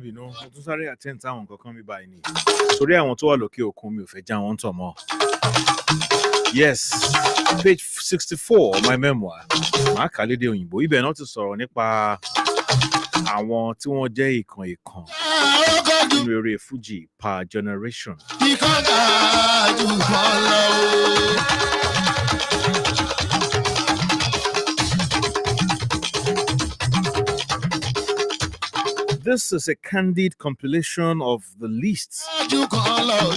Bínú, mo tún sáré attend táwọn kankan mi báyìí ni. Torí àwọn tó wà lókè òkun mi ò fẹ́ já wọn tọ̀ mọ́. Yes, page 64 of my memoir. Màá kà lédè òyìnbó. Ibẹ̀ náà ti sọ̀rọ̀ nípa àwọn tí wọ́n jẹ́ ìkan nínú eré FUJI per generation. This is a candid compilation of the lists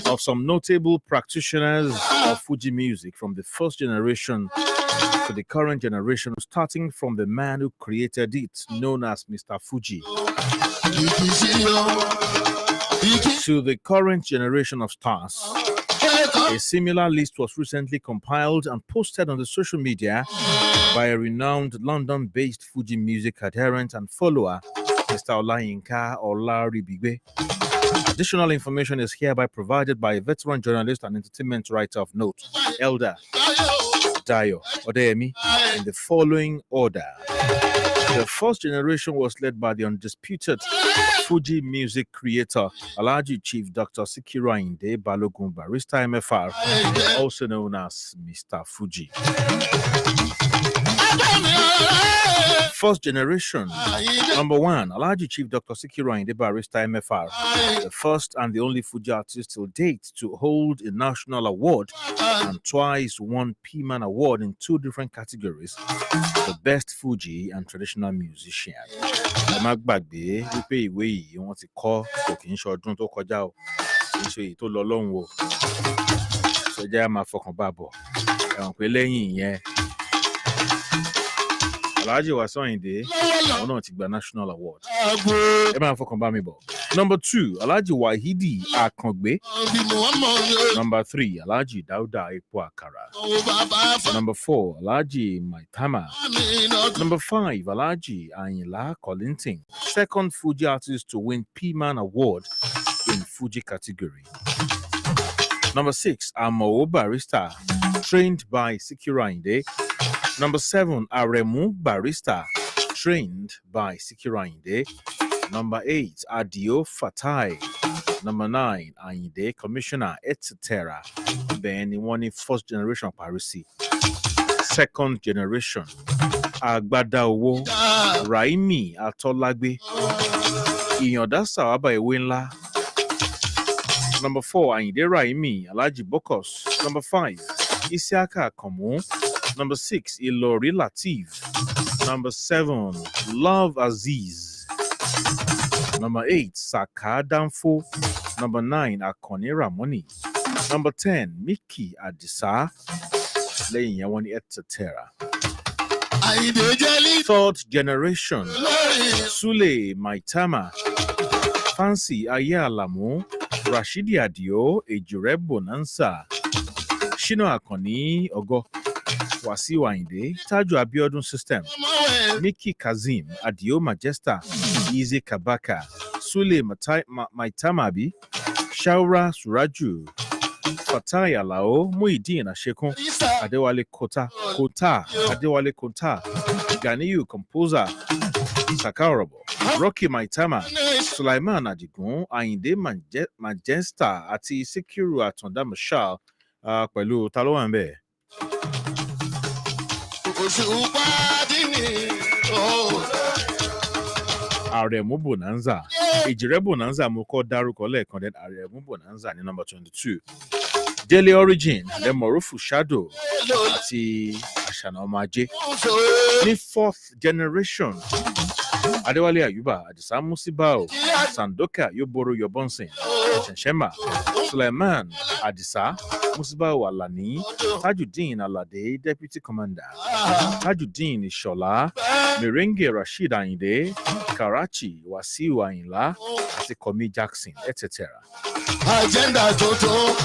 of some notable practitioners of FUJI music from the first generation to the current generation, starting from the man who created it, known as Mr. FUJI, to the current generation of stars. A similar list was recently compiled and posted on the social media by a renowned London-based FUJI music adherent and follower, Mr. Olayinka Olaribigbe. Additional information is hereby provided by a veteran journalist and entertainment writer of note, Elder Dayo Odeyemi, in the following order. The first generation was led by the undisputed FUJI music creator, Alhaji Chief Dr. Sikiru Ayinde Balogun Barrister MFR, also known as Mr. FUJI. First generation. Number 1, Alhaji Chief Dr. Sikiru Ayinde Barrister MFR, the first and the only FUJI artist till date to hold a national award and twice won P-Man Award in 2 different categories, the best FUJI and traditional musician. Magbagbe wípé ìwé yìí wọ́n ti kọ kò kì í ṣe ọdún tó kọjá o, kì í ṣe èyí tó lọ lọ́hùn o. Ṣọjá máa fọkàn bá bọ̀. Ẹ̀wọ̀n pé lẹ́yìn ìyẹn Alhaji Wasiu Ayinde, àwọn náà ti gba national award. Ẹ máa fọkàn bá mi bọ̀. Number 2, Alhaji Wahidi Akangbe. Number 3, Alhaji Dauda Epo Akara. Number 4, Alhaji Maitama. Number 5, Alhaji Ayinla Kollington, second FUJI artist to win P-Man Award in FUJI category. Number 6, Amao Barrister, trained by Sikiru Ayinde. Number 7, Aremu Barrister, trained by Sikiru Ayinde. Number 8, Adio Fatai. Number 9, Ayinde Commissioner, etc. Then one first generation of Parisi. Second generation, Agbadawo, Raimi Atolagbe, Iyanda Sawaba Ewenla. Number 4, Ayinde Raimi, Alhaji Bokos. Number 5, Isiaka Komu. Number 6, Ilori Latif. Number 7, Love Aziz. Number 8, Saka Danfo. Number 9, Akoni Ramoni. Number 10, Micky Adisa. Etc. Third generation, Sule Maitama, Fancy Ayalamu, Rashidi Adio, Ejure Bonanza, Shino Akoni Ogo, Wasiu Ayinde, Taju Abiodun System, Micky Kazim, Adio Majesta, Easy Kabaka, Sule Maitamabi, Shaura Suraju, Fatai Alao, Muideen Ashekun, Adewale Kota, Adewale Kota, Ganiyu Composer, Sakarabo, Rocky Maitama, Sulaiman Adigun, Ayinde Majesta, àti Sikiru Atonda Mashal, pẹ̀lú ta ló wà ńbẹ̀? Aremu Bonanza, Ejire Bonanza mo kọ́ dárúkọ lẹ́ẹ̀kan, then Aremu Bonanza ní number 22. Daily Origin, then Morufu Shadow, àti Ashana Omaje. Ní fourth generation, Adewale Ayuba, Adisa Musibao, Sandoka Yoboro Yobonsin, Shenshema, Suleiman Adisa, Musibao Alani, Tajuddin Alade, Deputy Commander, Tajuddin Ishola, Merengue Rashid Ayinde, Karachi Wasiu Ayinla, àti Komi Jackson, etc.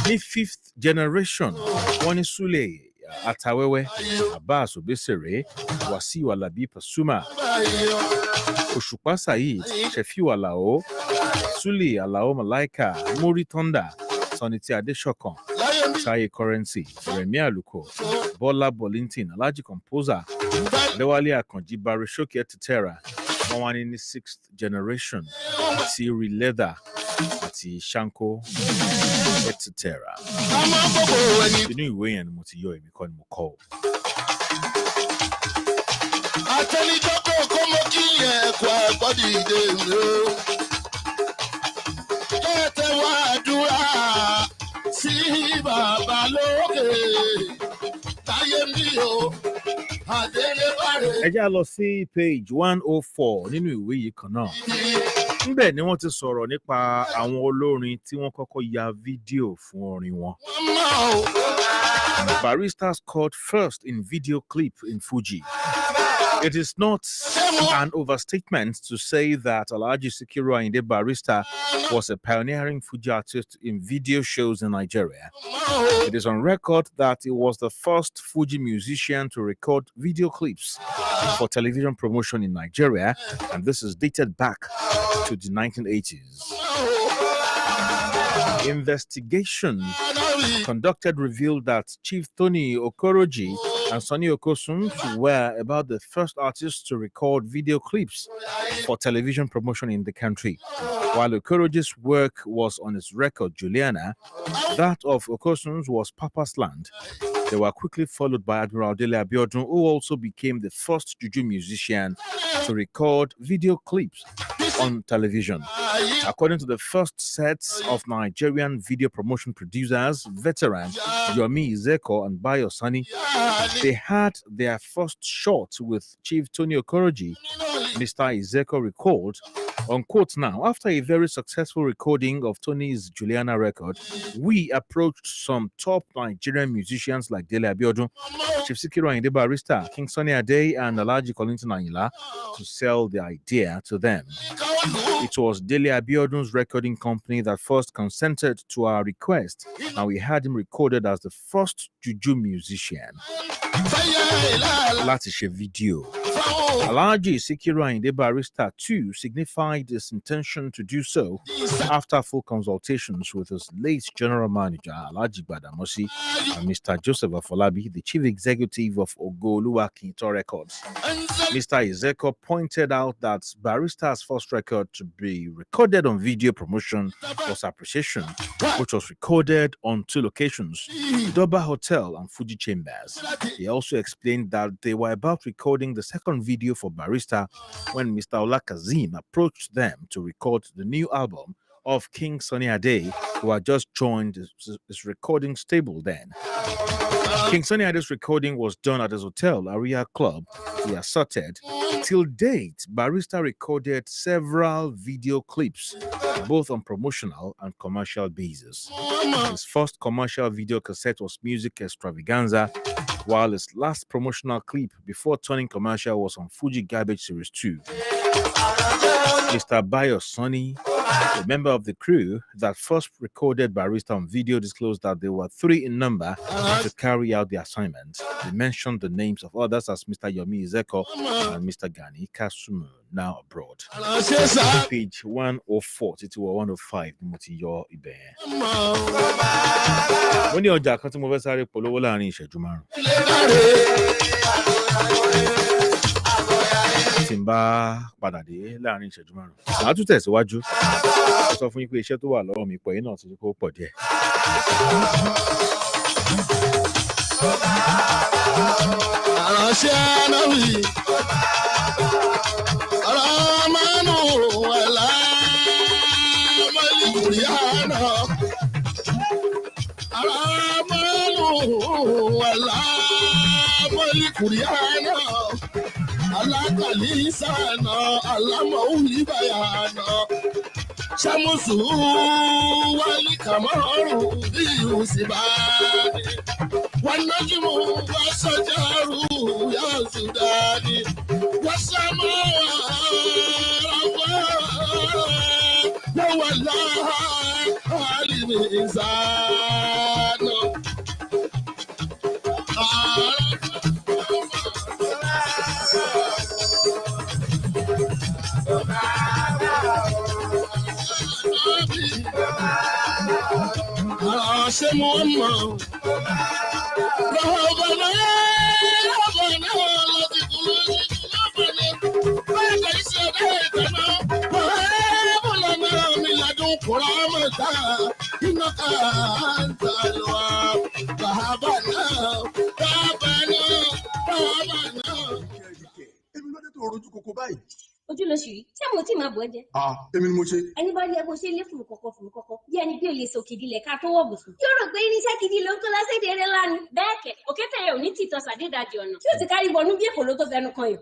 Ní fifth generation, wọ́n ní Sule Atawewe, Abbas Obesere, Wasiu Alabi Pasuma, Òṣùpá Saheed, Shefiu Alao, Sule Alao Malaika, Muri Tonda, Soniti Adeshokan, Taye Currency, Remi Aluko, Bola Bolintin, Alaji Composer, Lewali Akonji, Barishoki Etitera, wọ́n ní 6th generation, Siri Leather, àti Shanko Etitera. Inú ìwé yẹn ni mo ti yọ èmi kọ́ ni mo kọ o. Àtẹnijọ́kọ̀ kó mọ́ kí yẹn ẹ̀kọ́ ẹ̀kọ́ dìde mi o. Kẹ́tẹ́ wá àdúrà sí bàbá lókè. Táyé mi o, àdélébàrè. Ẹ já lọ sí page 104 nínú ìwé yìí kan náà. Níbẹ̀ ni wọ́n ti sọ̀rọ̀ nípa àwọn olórin tí wọ́n kọ́kọ́ ya fídíò fún orin wọn. Barrister scored first in video clip in FUJI. It is not an overstatement to say that Alhaji Sikiru Ayinde Barrister was a pioneering FUJI artist in video shows in Nigeria. It is on record that he was the first FUJI musician to record video clips for television promotion in Nigeria, and this is dated back to the 1980s. Investigation conducted revealed that Chief Tony Okoroji and Sonny Okosun were about the first artists to record video clips for television promotion in the country. While Okoroji's work was on his record, Juliana, that of Okosun's was Papa's Land. They were quickly followed by Admiral Dele Abiodun, who also became the first Juju musician to record video clips on television. According to the first set of Nigerian video promotion producers, veterans Yomi Izeko and Bayo Sani, they had their first shot with Chief Tony Okoroji. Mr. Izeko recalled, unquote, now, after a very successful recording of Tony's Juliana record, we approached some top Nigerian musicians like Dele Abiodun, Chief Sikiru Ayinde Barrister, King Sunny Ade, and Alhaji Kollington Ayinla to sell the idea to them. It was Dele Abiodun's recording company that first consented to our request, and we had him recorded as the first Juju musician. Láti ṣe video. Alhaji Sikiru Ayinde Barrister too signified his intention to do so after full consultations with his late general manager Alhaji Gbadamosi and Mr. Joseph Afolabi, the chief executive of Ogoluwa Kinto Records. Mr. Izeko pointed out that Barrister's first record to be recorded on video promotion was Appreciation, which was recorded on 2 locations, Doba Hotel and Fuji Chambers. He also explained that they were about recording the second video for Barrister when Mr. Ola Kazim approached them to record the new album of King Sunny Ade, who had just joined his recording stable then. King Sunny Ade's recording was done at his hotel, Orija Club, he asserted. Till date, Barrister recorded several video clips, both on promotional and commercial basis. His first commercial video cassette was Music Extravaganza, while his last promotional clip before turning commercial was on FUJI Garbage Series 2. Mr. Bayo Sani, a member of the crew that first recorded Barrister on video, disclosed that there were 3 in number to carry out the assignment. They mentioned the names of others as Mr. Yomi Izeko and Mr. Gani Kasumu, now abroad. Page 104 to 105 ni mo ti yọ ibẹ̀ yẹn. Mo ní ọjà kan tí mo fẹ́ sáré polówó láàrin ìṣẹ́jú 5. Tí n bá padà dé láàrin ìṣẹ́jú 5. Màá tún tẹ̀síwájú. Mo sọ fún yín pé iṣẹ́ tó wà lọ́wọ́ mi pọ̀ yín náà ti kó pọ̀ díẹ̀. Àránṣẹ́ náà wí. Ramanu wala malikuriana. Ramanu wala malikuriana. Alakalisana alamaulibana. Shamusu wali kamaru biusibani. Wanajimu wasajaru ya Sudani. Wasamawara wallaha alimizano. ṣe mú ọmọ. Rọ̀bọ̀nà láti kúrò ní ìlọ́bọ̀nà. Báyọ̀ kà í ṣe ọ̀dá ìtànà. Bọ̀lá náà mi ládùn kúrò mọ́ta. Iná ká ń tà lọ́wọ́. Bàbá náà. Èmi ló dé tó rojú koko báyìí. Ojú ló ṣì rí. Ṣé mo tí máa bọ̀ ẹ́ jẹ? Èmi ni mo ṣe. Ẹni bá rí ẹ bó ṣe lé fùrù kọ̀kọ̀. Bí ẹni pé o lè sọ kìdí lẹ̀ ká tó wọ̀ bùsùn. Yóò rò pé irinṣẹ́ gidi ló ń kó lásìkò eré lánàá. Bẹ́ẹ̀ kẹ̀, òkété yẹn ò ní tìtọ́ sàdédàjì ọ̀nà. Tí o ti kárí bọnú bí èkó ló tó fẹnu kan yìí.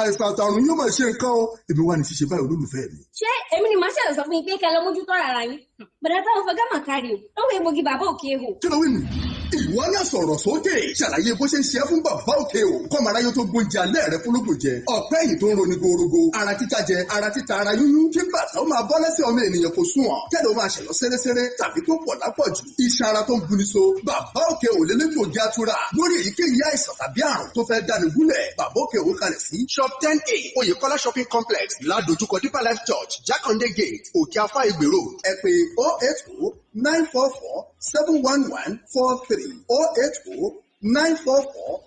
Àìsàn àtàrùn yóò máa ṣe nǹkan o. Èmi wà ní ṣíṣe báyìí olólùfẹ́ mi. Ṣé èmi ni màá ṣàlọ̀ sọ fún yín pé kẹ́ lọ mójútó ara yín? Bẹ̀rẹ̀ táwọn fẹ́ gámà kárí o. Ó wọ egbògi bàbá òkè ehò. Kí ló wí nù? Ìwọ náà sọ̀rọ̀ sókè. Ṣàlàyé bó ṣe ń ṣe é fún bàbá òkè o. Kọ́mọ aráyé tó gbóúnjẹ alẹ́ rẹ fúnlógún jẹ. Ọ̀pẹ́ yìí tó ń roni gorogo. Ara títa jẹ, ara títa ara yúnyún. Kí bàtà ó máa bọ́ lẹ́sẹ̀ ọmọ ènìyàn kò sùn ọ̀. Kẹ́lẹ́ ó máa ṣẹ̀lọ́ sẹ́rẹ́sẹ́rẹ́ tàbí tó pọ̀ lápọ̀jù. Iṣan ara tó ń buni so. Bàbá òkè ò lè légbògi atura. Lórí èyíkéyìí àìsàn tàbí àrùn tó fẹ́ dáni gúnlẹ̀. Bàbá òkè ò kalẹ̀ sí shop 10A Oyèkọ́lá shopping complex ládojúkọ Deeper Life Church Jákàndé Gate Òkè Afá Ìgbè Road. Ẹ pè 080-944-71143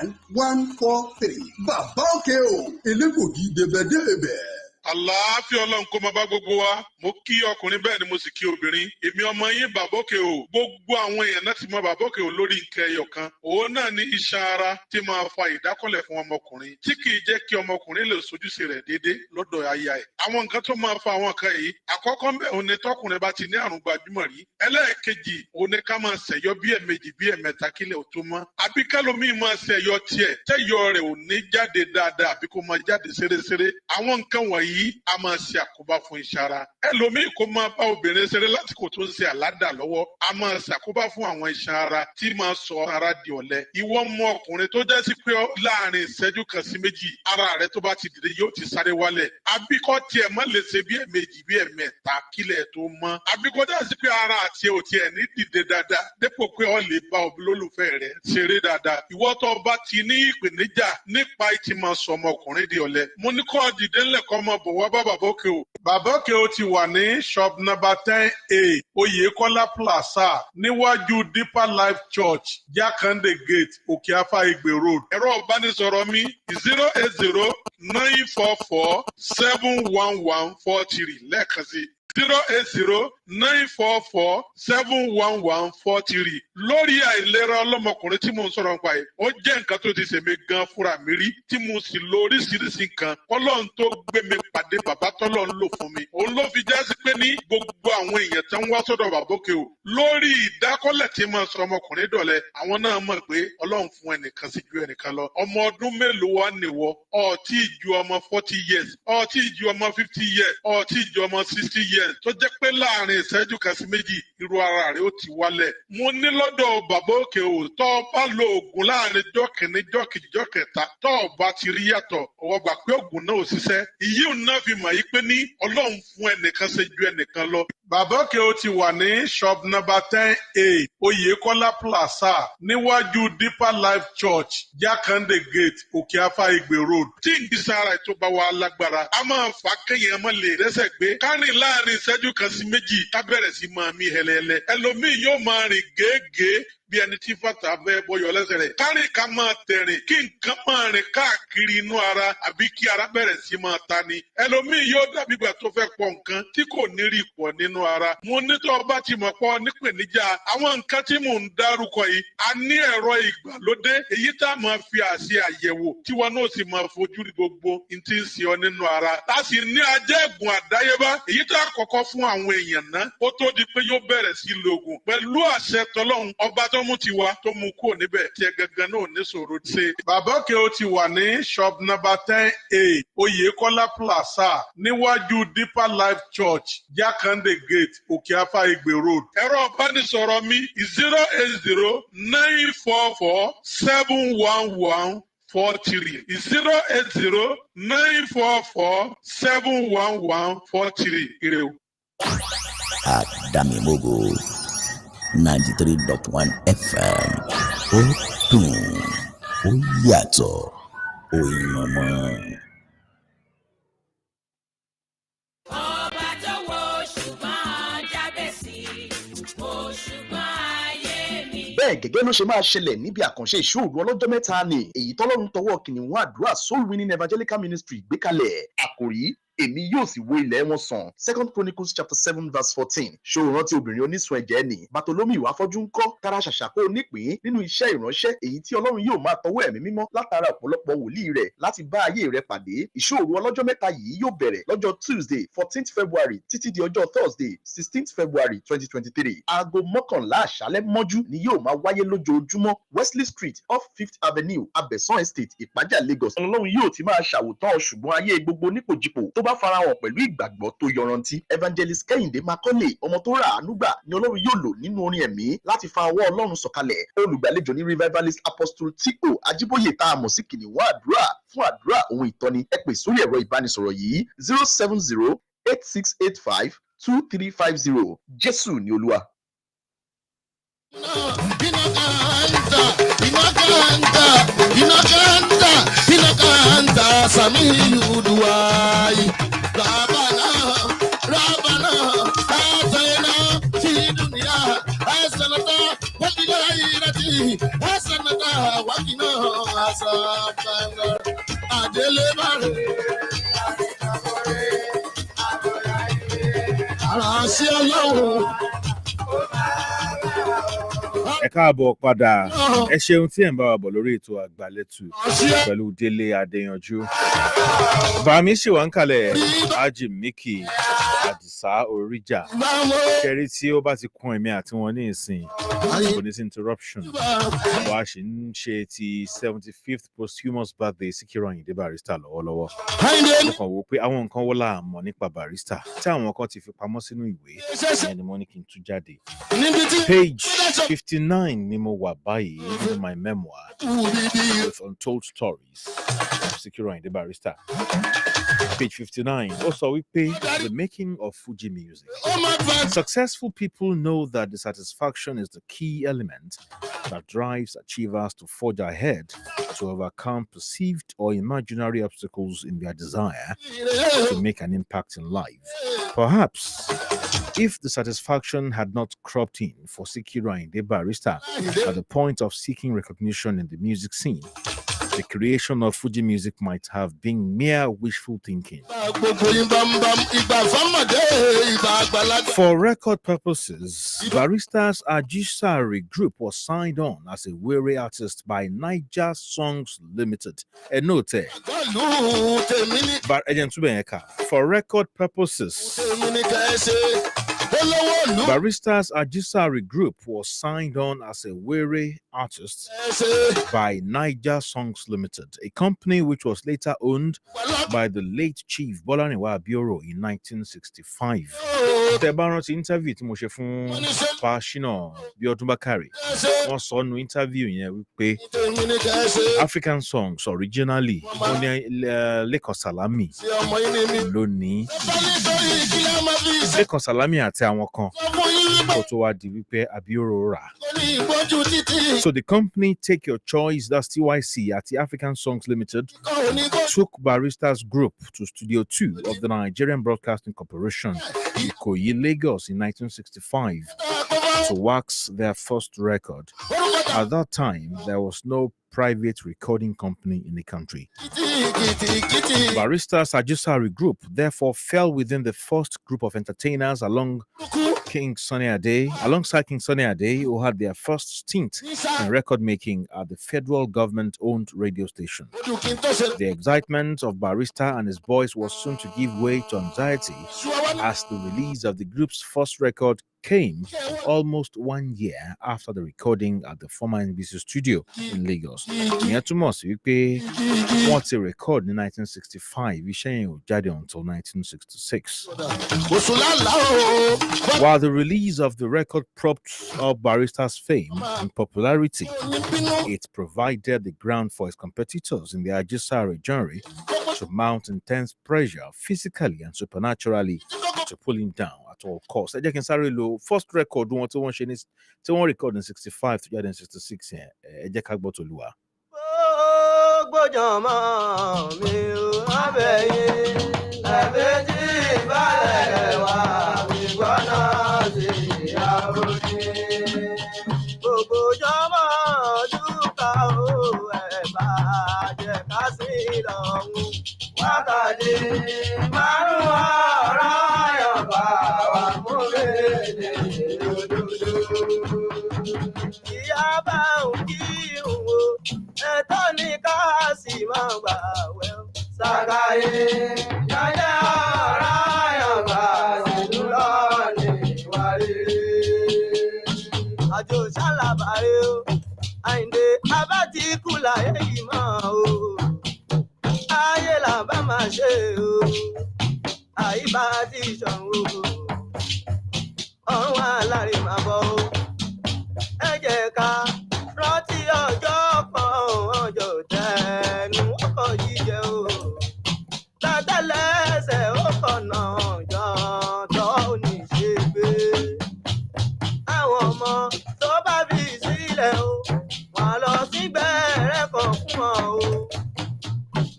080-944-71143. Bàbá òkè o elégbògi débẹ̀débẹ̀. Àlàáfíà Ọlọ́run kó máa bá gbogbo wa. Mo kí ọkùnrin bẹ́ẹ̀ ni mo sì kí obìnrin. Èmi ọmọ yín bàbá òkè o. Gbogbo àwọn èèyàn náà ti mọ bàbá òkè o lórí nǹkan ẹyọ kan. Òun náà ní iṣan ara tí máa fa ìdákọ́lẹ̀ fún ọmọkùnrin. Tí kì í jẹ́ kí ọmọkùnrin lè sojúṣe rẹ̀ déédé lọ́dọ̀ aya ẹ̀. Àwọn nǹkan tó máa fa àwọn nǹkan yìí. Àkọ́kọ́ bẹ́ẹ̀ òun ni tọkùnrin bá ti ní àrùn gbajúmọ̀ rí. Ẹlẹ́ẹ̀kejì òun ni ká máa ṣẹ̀yọ bí ẹ̀mejì bí ẹ̀mẹ́ta kílẹ̀ ò tó mọ́. Àbí kẹ́lòmíì máa ṣẹ̀yọ tiẹ̀. Tẹ́yọ rẹ̀ ò ní jáde dáadáa àbí kó máa jáde ṣeréṣeré. Àwọn nǹkan wọ̀nyí a máa ṣe àkóbá fún iṣan ara. Ẹlòmíì kó máa bá obìnrin ṣeré lásìkò tó ń ṣe àládà lọ́wọ́ a máa ṣàkóbá fún àwọn iṣan ara tí máa sọ ara di ọ̀lẹ. Ìwọ mọ ọkùnrin tó jẹ́ sí pé láàrin ìṣẹ́jú kan sí méjì ara rẹ tó bá ti dìde yóò ti sáré wálẹ̀. Àbíkọ́ tiẹ̀ má lè ṣe bí ẹ̀mejì bí ẹ̀mẹ́ta kílẹ̀ tó mọ́. Àbíkọ́ jẹ́ sí pé ara àti ò tiẹ̀ ní dìde dáadáa dépò pé o lè bá olólùfẹ́ rẹ ṣeré dáadáa. Ìwọ tó bá ti ní ìpèníjà nípa ìtì máa sọ ọmọkùnrin di ọ̀lẹ. Mo ní kó dìde ńlẹ̀ kọ́ ọmọ bọ̀ wá bá bàbá òkè o. Bàbá òkè o ti wà ní shop number 10A Oyèkọ́lá Plaza níwájú Deeper Life Church Jákàndé Gate Òkè Afá Ìgbè Road. Ẹ̀rọ ìbánisọ̀rọ̀ mi 080-944-71143 lẹ́ẹ̀kan sí 080-944-71143. Lórí àìlera ọlọ́mọkùnrin tí mo ń sọ̀rọ̀ nípa ẹ̀, ó jẹ́ nǹkan tó ti ṣèmi gan fúnra mi rí tí mo sì lo oríṣiríṣi nǹkan. Ọlọ́run tó gbé mi pàdé bàbá tọ́lọ́run lò fún mi. Òun ló fi jásí pé ní gbogbo àwọn èèyàn tó ń wá sọ́dọ̀ bàbá òkè o. Lórí ìdákọ́lẹ̀ tí máa sọ ọmọkùnrin dọ̀lẹ, àwọn náà mọ̀ pé Ọlọ́run fún ẹnìkan sí ju ẹnìkan lọ. Ọmọ ọdún mélòó wá nìwọ? Ó tí ju ọmọ 40 years, ó tí ju ọmọ 50 years, ó tí ju ọmọ 60 years. Tó jẹ́ pé láàrin ìṣẹ́jú kan sí méjì irú ara rẹ̀ ó ti wálẹ̀. Mo ní lọ́dọ̀ bàbá òkè o tó bá lo oògùn láàrin jọ́ kìíní jọ́ kejì jọ́ kẹta tó bá ti rí yàtọ̀ ọwọ́ gbà pé oògùn náà ò ṣiṣẹ́. Ìyí ò náà fi mọ̀ yí pé ní Ọlọ́run fún ẹnìkan ṣe ju ẹnìkan lọ. Bàbá òkè o ti wà ní shop number 10A Oyèkọ́lá Plaza níwájú Deeper Life Church Jákàndé Gate Òkè Afá Ìgbè Road. Tí ìgbésàrà ètò bá wà lágbára a máa fà kéèyàn má lè rẹ́sẹ̀ gbé kárìn láàrin ìṣẹ́jú kan sí méjì ká bẹ̀rẹ̀ sí máa mí hẹlẹ́hẹlẹ́. Ẹlòmíì yóò máa rìn gèégèé bí ẹni tí fàtà fẹ́ bọyọ̀ lẹ́sẹ̀ rẹ̀. Kárìn ká máa tẹ̀rìn kí nǹkan máa rìn káàkiri inú ara àbí kí ara bẹ̀rẹ̀ sí máa ta ni. Ẹlòmíì yóò dàbí ìgbà tó fẹ́ pọ̀ nǹkan tí kò ní rí pọ̀ nínú ara. Mo ní tó bá ti mọ̀ pọ̀ nípèníjà àwọn nǹkan tí mò ń dárúkọ yìí. A ní ẹ̀rọ ìgbàlódé èyí tá a máa fi àṣẹ àyẹ̀wò tí wọn náà sì máa fojú rí gbogbo n tí ń ṣe ọ nínú ara. A sì ní ajẹ́gùn àdáyébá èyí tá a kọ́kọ́ fún àwọn èèyàn náà kó tó di pé yóò bẹ̀rẹ̀ sí lògùn. Pẹ̀lú àṣẹ tọlọ́run ọba tó mú tiwa tó mú kúrò níbẹ̀ tí ẹ gangan náà ní sọ̀rọ̀ ṣe. Bàbá òkè o ti wà ní shop number 10A Oyèkọ́lá Plaza níwájú Deeper Life Church Jákàndé Gate Òkè Afá Ìgbè Road. Ẹ̀rọ ìbánisọ̀rọ̀ mi 080-944-71143 080-944-71143. Ire o. Adamimogo 93.1 FM. Ó dùn, ó yàtọ̀, ó ìmọ̀mọ́. Ọba tó wo ṣùgbọ́n jábèsí, wo ṣùgbọ́n. bẹ́ẹ̀ gẹ́gẹ́ ló ṣe máa ṣẹlẹ̀ níbi àkànṣe ìṣòro ọlọ́jọ́ mẹ́ta ni èyí tọ́lọ́run tọwọ́ kìnìún àdúrà Soul Winning Evangelical Ministry gbé kalẹ̀. Àkòrí èmi yóò sì wo ilẹ̀ wọn sàn. 2 Chronicles chapter 7 verse 14. ṣòro rántí obìnrin onísun ẹ̀jẹ̀ ni Bartholomew afọ́jú ń kọ́ tara ṣàṣàkó onípín nínú iṣẹ́ ìránṣẹ́ èyí tí Ọlọ́run yóò máa tọwọ́ ẹ̀mí mímọ́ látara ọ̀pọ̀lọpọ̀ wòlíì rẹ̀ láti bá ayé rẹ̀ pàdé. Ìṣòro ọlọ́jọ́ mẹ́ta yìí yóò bẹ̀rẹ̀ lọ́jọ́ Tuesday 14th February títí di ọjọ́ Thursday 16th February 2023. Aago 11 àṣálẹ́ mọ́jú ni yóò máa wáyé lójoojúmọ́ Wesley Street off 5th Avenue Abẹ́sán Estate Ìpájà Lagos. Ọlọ́run yóò ti máa ṣàwòtán ṣùgbọ́n ayé gbogbo nípòjìpò tó bá farahàn pẹ̀lú ìgbàgbọ́ tó yọrantí. Evangelist Kẹ́hìndé Makọ́lé ọmọ tó rà àánú gbà ni Ọlọ́run yóò lò nínú orin ẹ̀mí láti fa ọwọ́ Ọlọ́run sọ̀kalẹ̀. Olùgbàlejò ní Revivalist Apostle T.O. Ajíbóyè tá a mọ̀ sí kìnìún àdúrà. Fún àdúrà ohun ìtọ́ni ẹ pè sórí ẹ̀rọ ìbánisọ̀rọ̀ yìí 070-8685-2350. Jésù ni Olúwa. Inakanta Samiyu Duwai Rabana Atayna fi dunya hasanata wa fil akhirati hasanata wa qina azaban adele bare arasi Ọlọ́run. Ẹ káàbọ̀ padà. Ẹ ṣeun tí ẹ̀ ń bá wa bọ̀ lórí ètò àgbàlẹ́tù pẹ̀lú Délé Adéyanjú. Bàmí ṣì wà ń kalẹ̀ Ájì Micky Adisa Orija. Kẹrí tí ó bá ti kún ẹ̀mí àti wọn ní ìsìn kò ní sí interruption. Wàá ṣì ń ṣe ti 75th posthumous birthday Sikiru Ayinde Barrister lọ́wọ́lọ́wọ́. Mo kàn wò pé àwọn nǹkan wo la mọ̀ nípa Barrister tí àwọn kan ti fi pamọ́ sínú ìwé. Ìyẹn ni mo ní kí n tú jáde. Page 59 ni mo wà báyìí in my memoir with untold stories of Sikiru Ayinde Barrister. Page 59 also wípé the making of FUJI music. Successful people know that dissatisfaction is the key element that drives achievers to forge ahead to overcome perceived or imaginary obstacles in their desire to make an impact in life. Perhaps if the satisfaction had not cropped in for Sikiru Ayinde Barrister at the point of seeking recognition in the music scene, the creation of FUJI music might have been mere wishful thinking. For record purposes, Barrister's Adisa group was signed on as a weary artist by Niger Songs Limited. A note. For record purposes, Barrister's Adisa group was signed on as a weary artist by Niger Songs Limited, a company which was later owned by the late Chief Bolaniwa Abioro in 1965. The Baron's interview to Moshe fún Pashino Biodun Bakari was on interview in African songs originally on Leko Salami Loni Leko Salami àti àwọn kan kó tó wá di wípé Abioro rà. So the company Take Your Choice, that's TYC, at the African Songs Limited, took Barrister's group to Studio 2 of the Nigerian Broadcasting Corporation, Ikoyi, Lagos, in 1965 to wax their first record. At that time, there was no private recording company in the country. Barrister's Adisa group therefore fell within the first group of entertainers alongside King Sunny Ade, who had their first stint in record making at the federal government-owned radio station. The excitement of Barrister and his boys was soon to give way to anxiety as the release of the group's first record came almost 1 year after the recording at the former NBC studio in Lagos. Ìyẹn túmọ̀ sí wípé wọ́n ti record ní 1965, iṣẹ́ yẹn ò jáde until 1966. While the release of the record propped up Barrister's fame and popularity, it provided the ground for his competitors in the Adisa genre to mount intense pressure physically and supernaturally to pull him down at all costs. Ẹ jẹ́ kí n sáré lo first record wọn tí wọ́n ṣe ní tí wọ́n record in 65 to jáde in 66 yẹn. Ẹ jẹ́ ká gbọ́ t'Olúwa. Gbọ́jọ́ mọ́ mi ò abẹ́yìn ẹ̀mẹ́jì balẹ̀ wá ìgbọ́nà sí ìyàwó ní gbogbo ọjọ́ mo bèèrè òdodo. Ìyá bá ń kírun o, ẹ̀tọ́ ni ká sì máa gbà wẹ̀ o. Sàkáyé yáyá ọ̀rá yọ̀gbà sínú lọ́ọ̀lì ìwà rere. Àjò ṣàlàbàrè o, Àyìndé abá ti kú láyé yìí mọ́ o. Ayé là bá máa ṣe o, àyíbá ti ṣàn o. Ọ̀run aláre máa bọ̀ o. Ẹ jẹ́ ká rántí ọjọ́ kan ọjọ́ tẹnu ọkọ̀ jíjẹ o. Látẹ̀lẹ́sẹ̀ ó kọ̀nà ọjọ́ tó ní ṣe gbé. Àwọn ọmọ tó bá bí sílẹ̀ o, wọ́n lọ sí gbẹ̀rẹ̀ kan fún ọ o.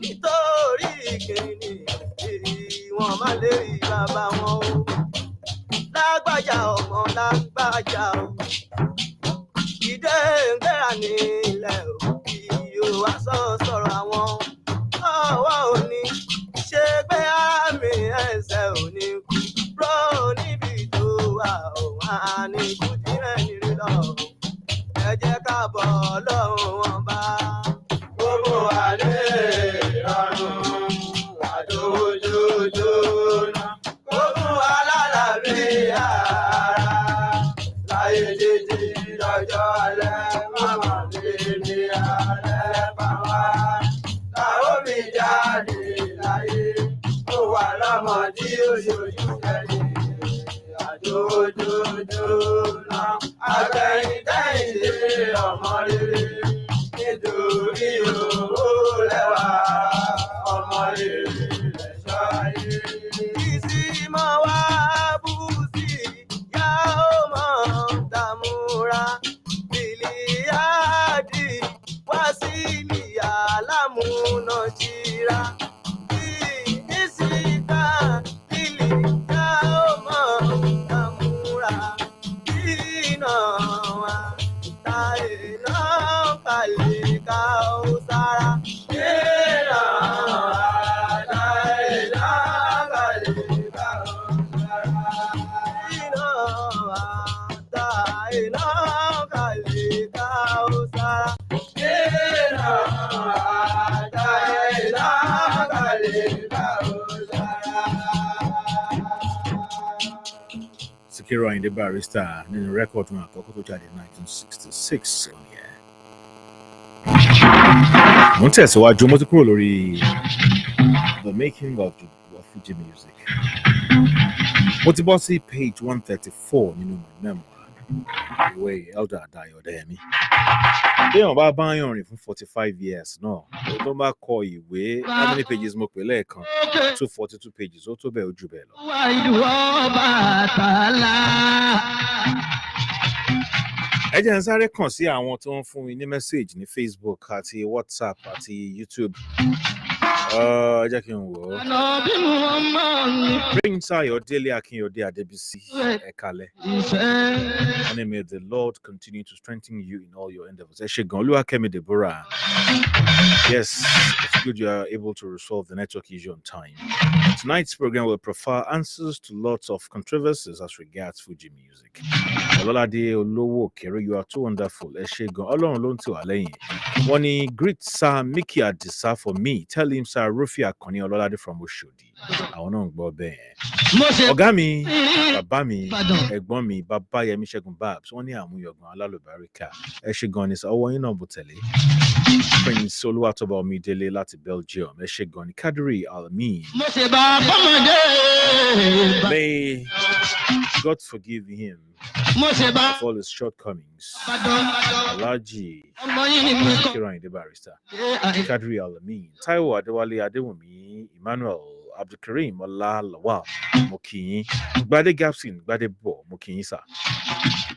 Nítorí kìíní wọ́n má lè rí bàbá wọn o. Lágbájá ọmọ lágbájá o. Ìdè ń gbéra nílẹ̀ o. Ìyó aṣọ sọ̀rọ̀ àwọn ọwọ́ òní. Ṣé gbé àmì ẹsẹ̀ òní kú? Ró níbi tó wà òun á ní kú tí ẹ̀yìn rí lọ. Ẹ jẹ́ ká bọ̀ lọ́rùn wọn bá. Gbogbo wa lè rọrùn àjòjòjò náà. Gbogbo wa lálàáfíà ara. Láyé títí lọ́jọ́ alẹ́, màmá lè ní alẹ́ bá wa. Táwọn mi jáde láyé, ó wà lọ́mọ tí ó ṣojú kẹ́yìn. Àjòjòjò náà. Àtẹ̀yìntẹ̀yìndé ọmọ rere. Nítorí owó lẹ́wà ọmọ rere lẹ́ṣọ́ ayé. Ìsìmọ̀ wá bú sí yá ó mọ̀ dàmúra. Bìlíyàdì wá sí ìlìyà lámúná jíra. Ìsìká ìlìyà ó mọ̀ dàmúra. Iná wa ta iná palẹ̀ ká ó sára. Iná wa ta iná palẹ̀ ká ó sára. Iná wa ta iná palẹ̀ ká ó sára. Iná wa ta iná palẹ̀ ká ó sára. Sikiru Ayinde Barrister nínú rẹ́kọ̀dù wọn àkọ́kọ́ tó jáde 1966 on here. Mo ń tẹ̀síwájú, mo ti kúrò lórí the making of FUJI music. Mo ti bọ́ sí page 134 nínú my memoir, ìwé Elder Dayo Odeyemi. Bí èèyàn bá báyàn rìn fún 45 years náà, tó bá kọ ìwé, how many pages mo pè lẹ́ẹ̀kan? 242 pages, ó tó bẹ́ẹ̀ ojú bẹ́ẹ̀ lọ. Ẹ jẹ́ n sáré kàn sí àwọn tó ń fún mi ní message ní Facebook àti WhatsApp àti YouTube. Ẹ jẹ́ kí n wò ó. Prince Ayọ̀délé Akínyọ̀dé Adébísí ẹ kálẹ́. And may the Lord continue to strengthen you in all your endeavors. Ẹ ṣé gan, Olúwakẹ́mi Deborah. Yes, it's good you are able to resolve the network issue on time. Tonight's program will provide answers to lots of controversies as regards FUJI music. Ololade Olowo Kero, you are too wonderful. Ẹ ṣé gan, Ọlọ́run ló ń tì wá lẹ́yìn. Wọ́n ní greet Sir Micky Adisa for me. Tell him Sir Rufi Akoni Ololade from Oshodi. Àwọn náà ń gbọ́ bẹ́ẹ̀. Ọ̀gá mi, bàbá mi, ẹ̀gbọ́n mi, bàbá Yẹmí Ṣẹ́gun Babs, wọ́n ní àmúyọ̀gbọ̀n alálùbáríkà. Ẹ ṣé gan ni sọ, ọwọ́ yín náà bó tẹ̀lé. Prince Olúwatóba Omidele láti Belgium. Ẹ ṣé gan ni Kadri Almi. May God forgive him of all his shortcomings. Alhaji Sikiru Ayinde Barrister. Kadri Almi. Taiwo Adewale Adewumi. Emmanuel Abdulkareem Olalawa. Mokiyin. Gbade Gapsin. Gbade Bo. Mokiyin sa.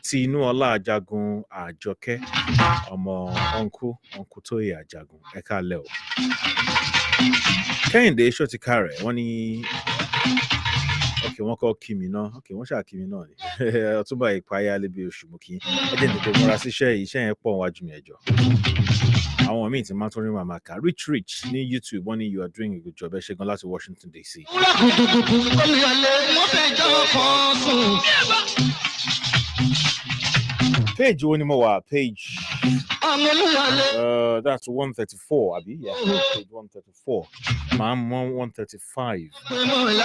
Tinúọlá Ajagun Àjọkẹ́. Ọmọ Uncle Tóyè Ajagun. Ẹ káalẹ́ o. Kẹ́hìndé Ṣọ́tìkárẹ̀ wọ́n ní Okay, wọ́n kọ́ kí mi náà. Okay, wọ́n ṣáà kí mi náà ni. Ọ̀túnba ìpayà lébi oṣù mú kí. Ẹ jẹ́ nípa múra síṣẹ́ yìí, iṣẹ́ yẹn pọ̀ wájú mi ẹjọ́. Àwọn míì ti máa tún rí màmá kà. Rich ní YouTube wọ́n ní you are doing a good job. Ẹ ṣe gan láti Washington DC. Page wo ni mo wà? Page that's 134, Abi. Yeah, page 134. Ma'am, 135.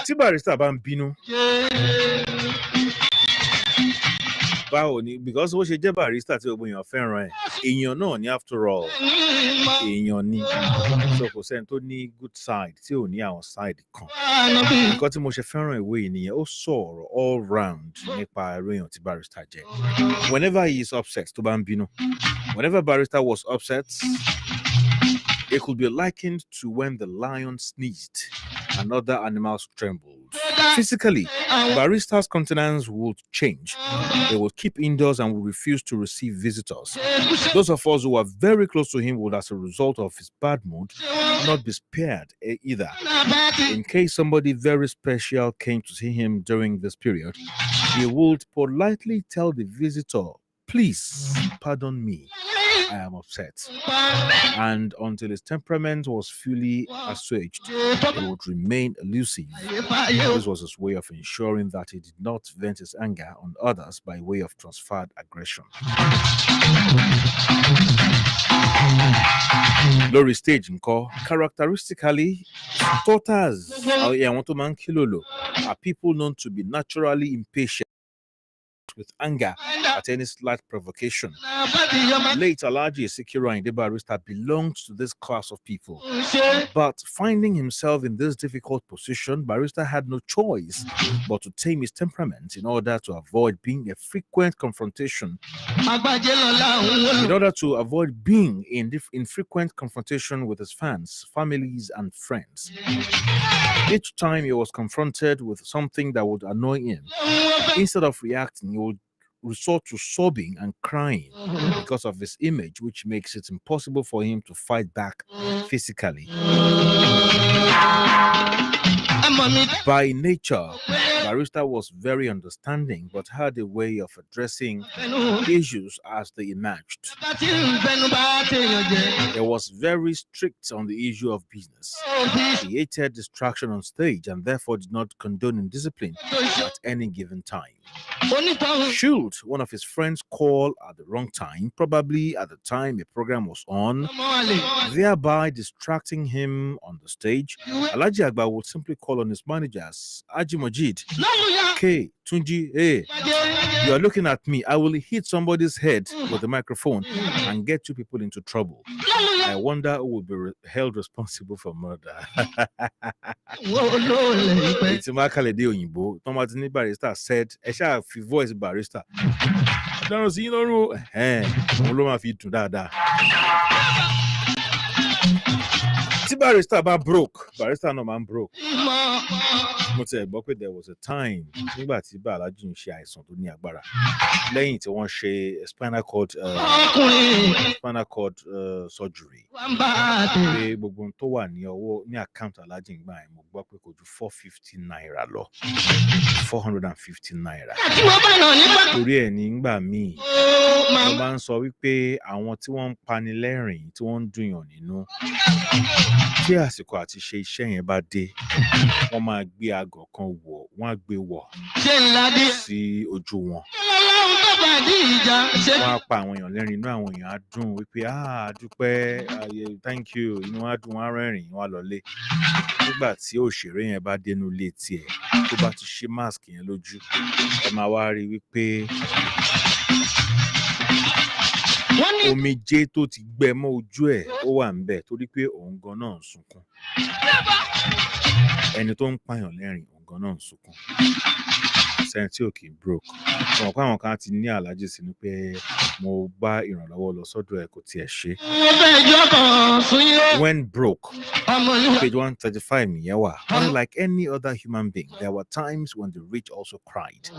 Tí Barrister bá ń bínú. Báwo ni? Because ó ṣe jẹ́ Barrister tí gbogbo èèyàn fẹ́ràn ẹ̀. Èèyàn náà ni after all. Èèyàn ni. So kò sẹ́ni tó ní good side tí ò ní àwọn side kan. Nǹkan tí mo ṣe fẹ́ràn ìwé yìí nìyẹn, ó sọ̀rọ̀ all round nípa irú èèyàn tí Barrister jẹ́. Whenever he is upset, tó bá ń bínú. Whenever Barrister was upset, it could be likened to when the lion sneezed and other animals trembled. Physically, Barrister's countenance would change. They would keep indoors and would refuse to receive visitors. Those of us who are very close to him would, as a result of his bad mood, not be spared either. In case somebody very special came to see him during this period, he would politely tell the visitor, "Please, pardon me. I am upset." And until his temperament was fully assuaged, he would remain elusive. This was his way of ensuring that he did not vent his anger on others by way of transferred aggression. Lórí stage ńkọ́, characteristically, stotters are people known to be naturally impatient with anger at any slight provocation. Late Alhaji Sikiru Ayinde Barrister belongs to this class of people. But finding himself in this difficult position, Barrister had no choice but to tame his temperament in order to avoid being a frequent confrontation. In order to avoid being in frequent confrontation with his fans, families, and friends. Each time he was confronted with something that would annoy him, instead of reacting, he would resort to sobbing and crying because of his image, which makes it impossible for him to fight back physically. By nature, Barrister was very understanding, but had a way of addressing issues as they emerged. He was very strict on the issue of business. He hated distraction on stage and therefore did not condone indiscipline at any given time. Should one of his friends call at the wrong time, probably at the time a program was on, thereby distracting him on the stage, Alhaji Agba would simply call on his managers, Haji Majid, K, Tunji, hey, you are looking at me. I will hit somebody's head with the microphone and get two people into trouble. I wonder who will be held responsible for murder. It's Makalede Oyinbo. Tomatini Barrister said, Esha fi voice Barrister. I don't see, you know, Oloma fi tun dada. Tí Barrister bá broke, Barrister no man broke. Mo ti gbọ́ pé there was a time nígbà tí Alhaji ń ṣe àìsàn tó ní agbára. Lẹ́yìn tí wọ́n ṣe spinal cord surgery. Pé gbogbo tó wà ní ọwọ́ ní account Alhaji ń gbà yẹn, mo gbọ́ pé kò ju 450 naira lọ. 450 naira. Torí ẹ̀ nígbà míì, wọ́n máa ń sọ wípé àwọn tí wọ́n ń pani lẹ́rìn-ín, tí wọ́n ń dùnyàn nínú, tí àsìkò àti ṣe iṣẹ́ yẹn bá dé, wọ́n máa gbé àgọ̀ kan wọ̀, wọ́n á gbé wọ̀ sí ojú wọn. Wọ́n á pa àwọn èèyàn lẹ́rìn, inú àwọn èèyàn á dùn wípé dúpẹ́, thank you, inú wọn á dùn, wọ́n á rẹ́rìn, wọ́n á lọlé. Nígbà tí òṣèré yẹn bá dénú ilé tiẹ̀, tó bá ti ṣe mask yẹn lójú, ẹ máa wá rí wípé omijé tó ti gbẹ mọ́ ojú ẹ̀ ó wà ń bẹ̀ torí pé òun gan náà ń sunkún. Ẹni tó ń pààyàn lẹ́rìn, òun gan náà ń sunkún. Sẹ́ni tí ò kì í broke. Wọ́n kọ́ àwọn kan ti ní Alhaji sí ni pé mo bá ìrànlọ́wọ́ lọ sọ́dọ̀ ẹ̀ kò tiẹ̀ ṣe. When broke, page 135 nìyẹn wà. Unlike any other human being, there were times when the rich also cried.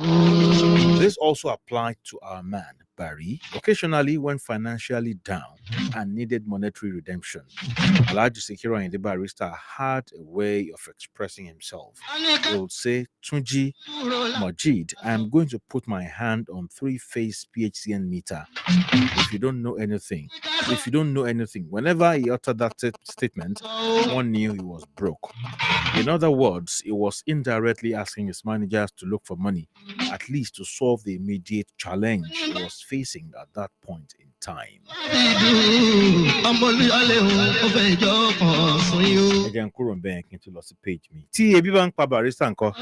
This also applied to our man, Barry, occasionally when financially down and needed monetary redemption. Alhaji Sikiru Ayinde Barrister had a way of expressing himself. He would say, Tunji Majid, I am going to put my hand on 3-phase PHCN meter. If you don't know anything, whenever he uttered that statement, one knew he was broke. In other words, he was indirectly asking his managers to look for money, at least to solve the immediate challenge he was facing at that point in time. Page me. Tí ebi bá ń pa Barrister ńkọ́.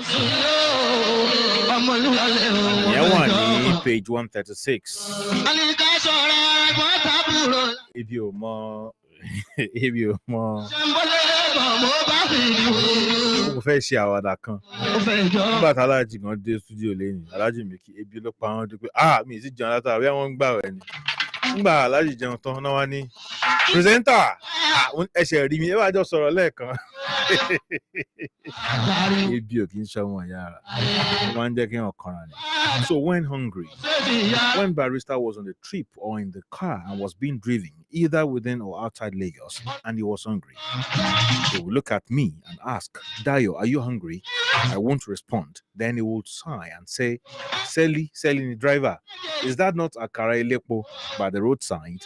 Ìyẹn wà ní page 136. Ebi ò mọ. Mo fẹ́ ṣe àwàdà kan. Nígbà tí Aláàjì gan dé studio lẹ́yìn, Aláàjì Micky ebi ló pa wọ́n dé pé mi ì sì jẹun látara bí wọ́n ń gbà rẹ̀ ni. Nígbà Aláàjì jẹun tán náà wá ní pírẹsẹ́ńtà ẹsẹ̀ rí mi ẹ wá jọ sọ̀rọ̀ lẹ́ẹ̀kan. Ebi ò kì í ṣọmọ ìyá rẹ̀. Wọ́n máa ń jẹ́ kí wọ́n kanra ni. So when hungry, when Barrister was on the trip or in the car and was being driven either within or outside Lagos and he was hungry, he would look at me and ask, Dayo, are you hungry? I won't respond. Then he would sigh and say, Selling the driver. Is that not Akara Elepo by the roadside?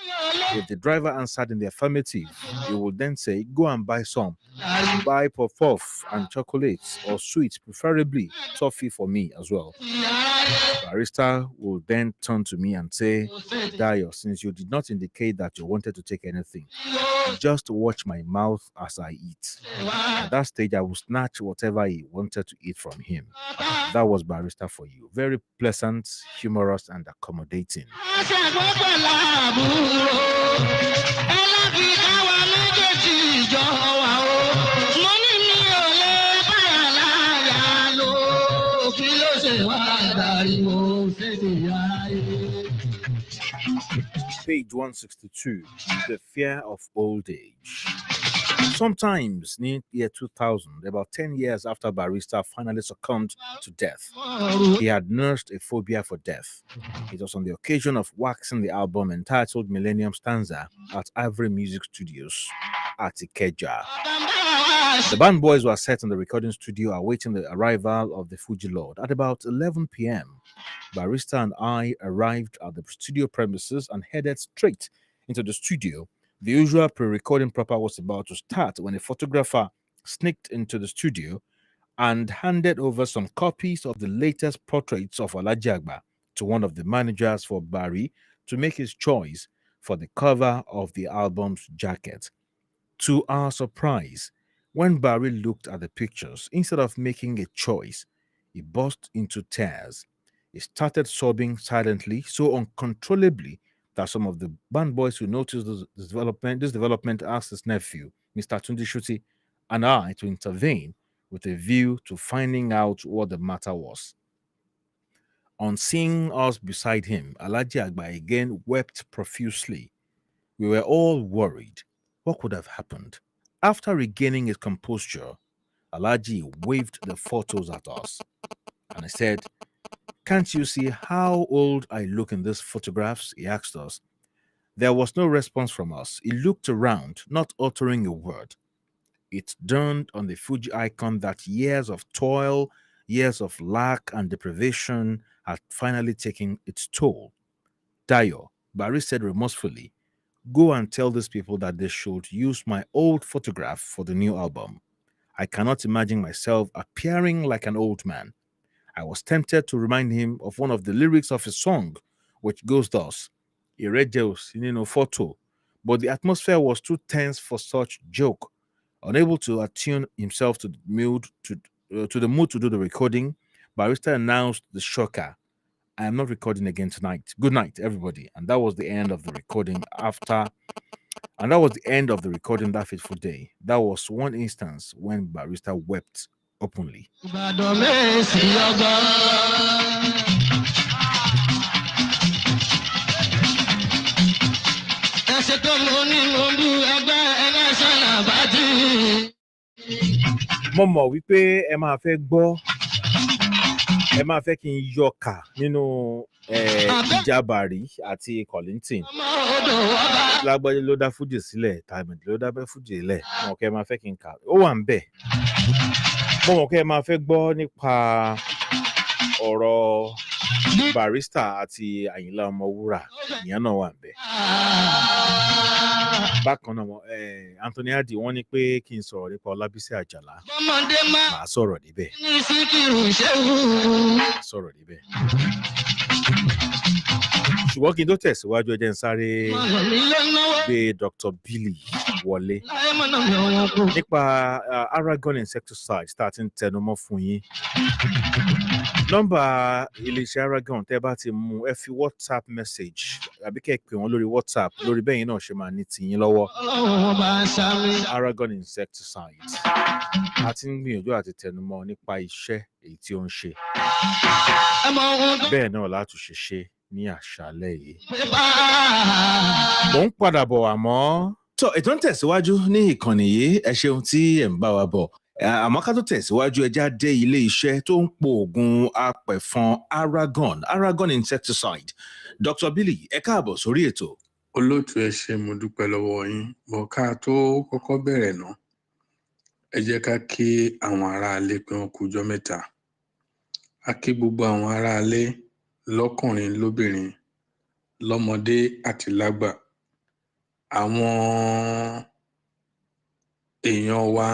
If the driver answered in the affirmative, he would then say, go and buy some. Buy puff and chocolates or sweets, preferably toffee for me as well. Barrister will then turn to me and say, Dayo, since you did not indicate that you wanted to take anything, just watch my mouth as I eat. At that stage, I will snatch whatever he wanted to eat from him. That was Barrister for you. Very pleasant, humorous, and accommodating. Page 162, the fear of old age. Sometimes near year 2000, about 10 years after Barrister finally succumbed to death, he had nursed a phobia for death. It was on the occasion of waxing the album entitled Millennium Stanza at Ivory Music Studios at Ikeja. The band boys were set in the recording studio awaiting the arrival of the FUJI Lord. At about 11 p.m., Barrister and I arrived at the studio premises and headed straight into the studio. The usual pre-recording proper was about to start when a photographer sneaked into the studio and handed over some copies of the latest portraits of Alhaji Agba to one of the managers for Barry to make his choice for the cover of the album's jacket. To our surprise, when Barry looked at the pictures, instead of making a choice, he burst into tears. He started sobbing silently, so uncontrollably, that some of the band boys who noticed this development asked his nephew, Mr. Tunde Shuti, and I to intervene with a view to finding out what the matter was. On seeing us beside him, Alhaji Agba again wept profusely. We were all worried. What could have happened? After regaining his composure, Alhaji waved the photos at us, and I said, "Can't you see how old I look in these photographs?" he asked us. There was no response from us. He looked around, not uttering a word. It dawned on the FUJI icon that years of toil, years of lack and deprivation had finally taken its toll. Dayo, Barry said remorsefully, "Go and tell these people that they should use my old photograph for the new album. I cannot imagine myself appearing like an old man." I was tempted to remind him of one of the lyrics of his song, which goes thus: "Irejeos, photo," but the atmosphere was too tense for such joke. Unable to attune himself to the mood to do the recording, Barrister announced the shocker: "I am not recording again tonight. Good night, everybody." And that was the end of the recording that fateful day. That was one instance when Barrister wept openly. Mo mọ̀ wípé ẹ máa fẹ́ gbọ́ ẹ máa fẹ́ kí n yọkà nínú ìjàbàrí àti Kollington lágbájá ló dá fújì sílẹ̀ tàbí ló dá bẹ́ fújì sílẹ̀ mo mọ̀ kẹ́ ẹ máa fẹ́ kí n kà ó wà ń bẹ̀ mo mọ̀ kẹ́ ẹ máa fẹ́ gbọ́ nípa ọ̀rọ̀ Barrister àti Àyìnlá Ọmọwúrà ìyẹn náà wà ń bẹ̀. Bákan náà Anthony Adi wọ́n ní pé kí n sọ̀rọ̀ nípa Ọlábísí Àjàlá màá sọ̀rọ̀ níbẹ̀. Ṣùgbọ́n kí n tó tẹ̀síwájú ẹ jẹ́ n sáré gbé Dr. Billy wọlé nípa Aragon insecticide tá a ti ń tẹnumọ́ fún yín. Nọ́mbà iléeṣẹ́ Aragon tẹ́ bá ti mú ẹ fi WhatsApp message àbí kẹ́ ẹ pè wọ́n lórí WhatsApp lórí bẹ́yìn náà ṣe máa ní tiyín lọ́wọ́. Aragon insecticide a ti ń gbìyànjú àti tẹnumọ́ nípa iṣẹ́ èyí tí ó ń ṣe. Bẹ́ẹ̀ náà látúnṣe ṣe ní àṣálẹ́ yìí. Mo ń padà bọ̀ àmọ́ ètò ń tẹ̀síwájú ní ìkànnì yìí ẹ ṣeun tí ẹ̀ ń bá wa bọ̀. Àmọ́ ká tó tẹ̀síwájú ẹja dé ilé iṣẹ́ tó ń po oògùn apẹ̀fọn Aragon insecticide. Dr. Billy ẹ káàbọ̀ sórí ètò. Olóòtú ẹ ṣé mo dúpẹ́ lọ́wọ́ yín bọ̀ ká tó kọ́kọ́ bẹ̀rẹ̀ náà ẹ jẹ́ ká kí àwọn aráalé pé wọ́n kú ọjọ́ mẹ́ta. A kí gbogbo àwọn aráalé lọ́kùnrin lóbìnrin lọ́mọdé àti lágbà. Àwọn èèyàn wa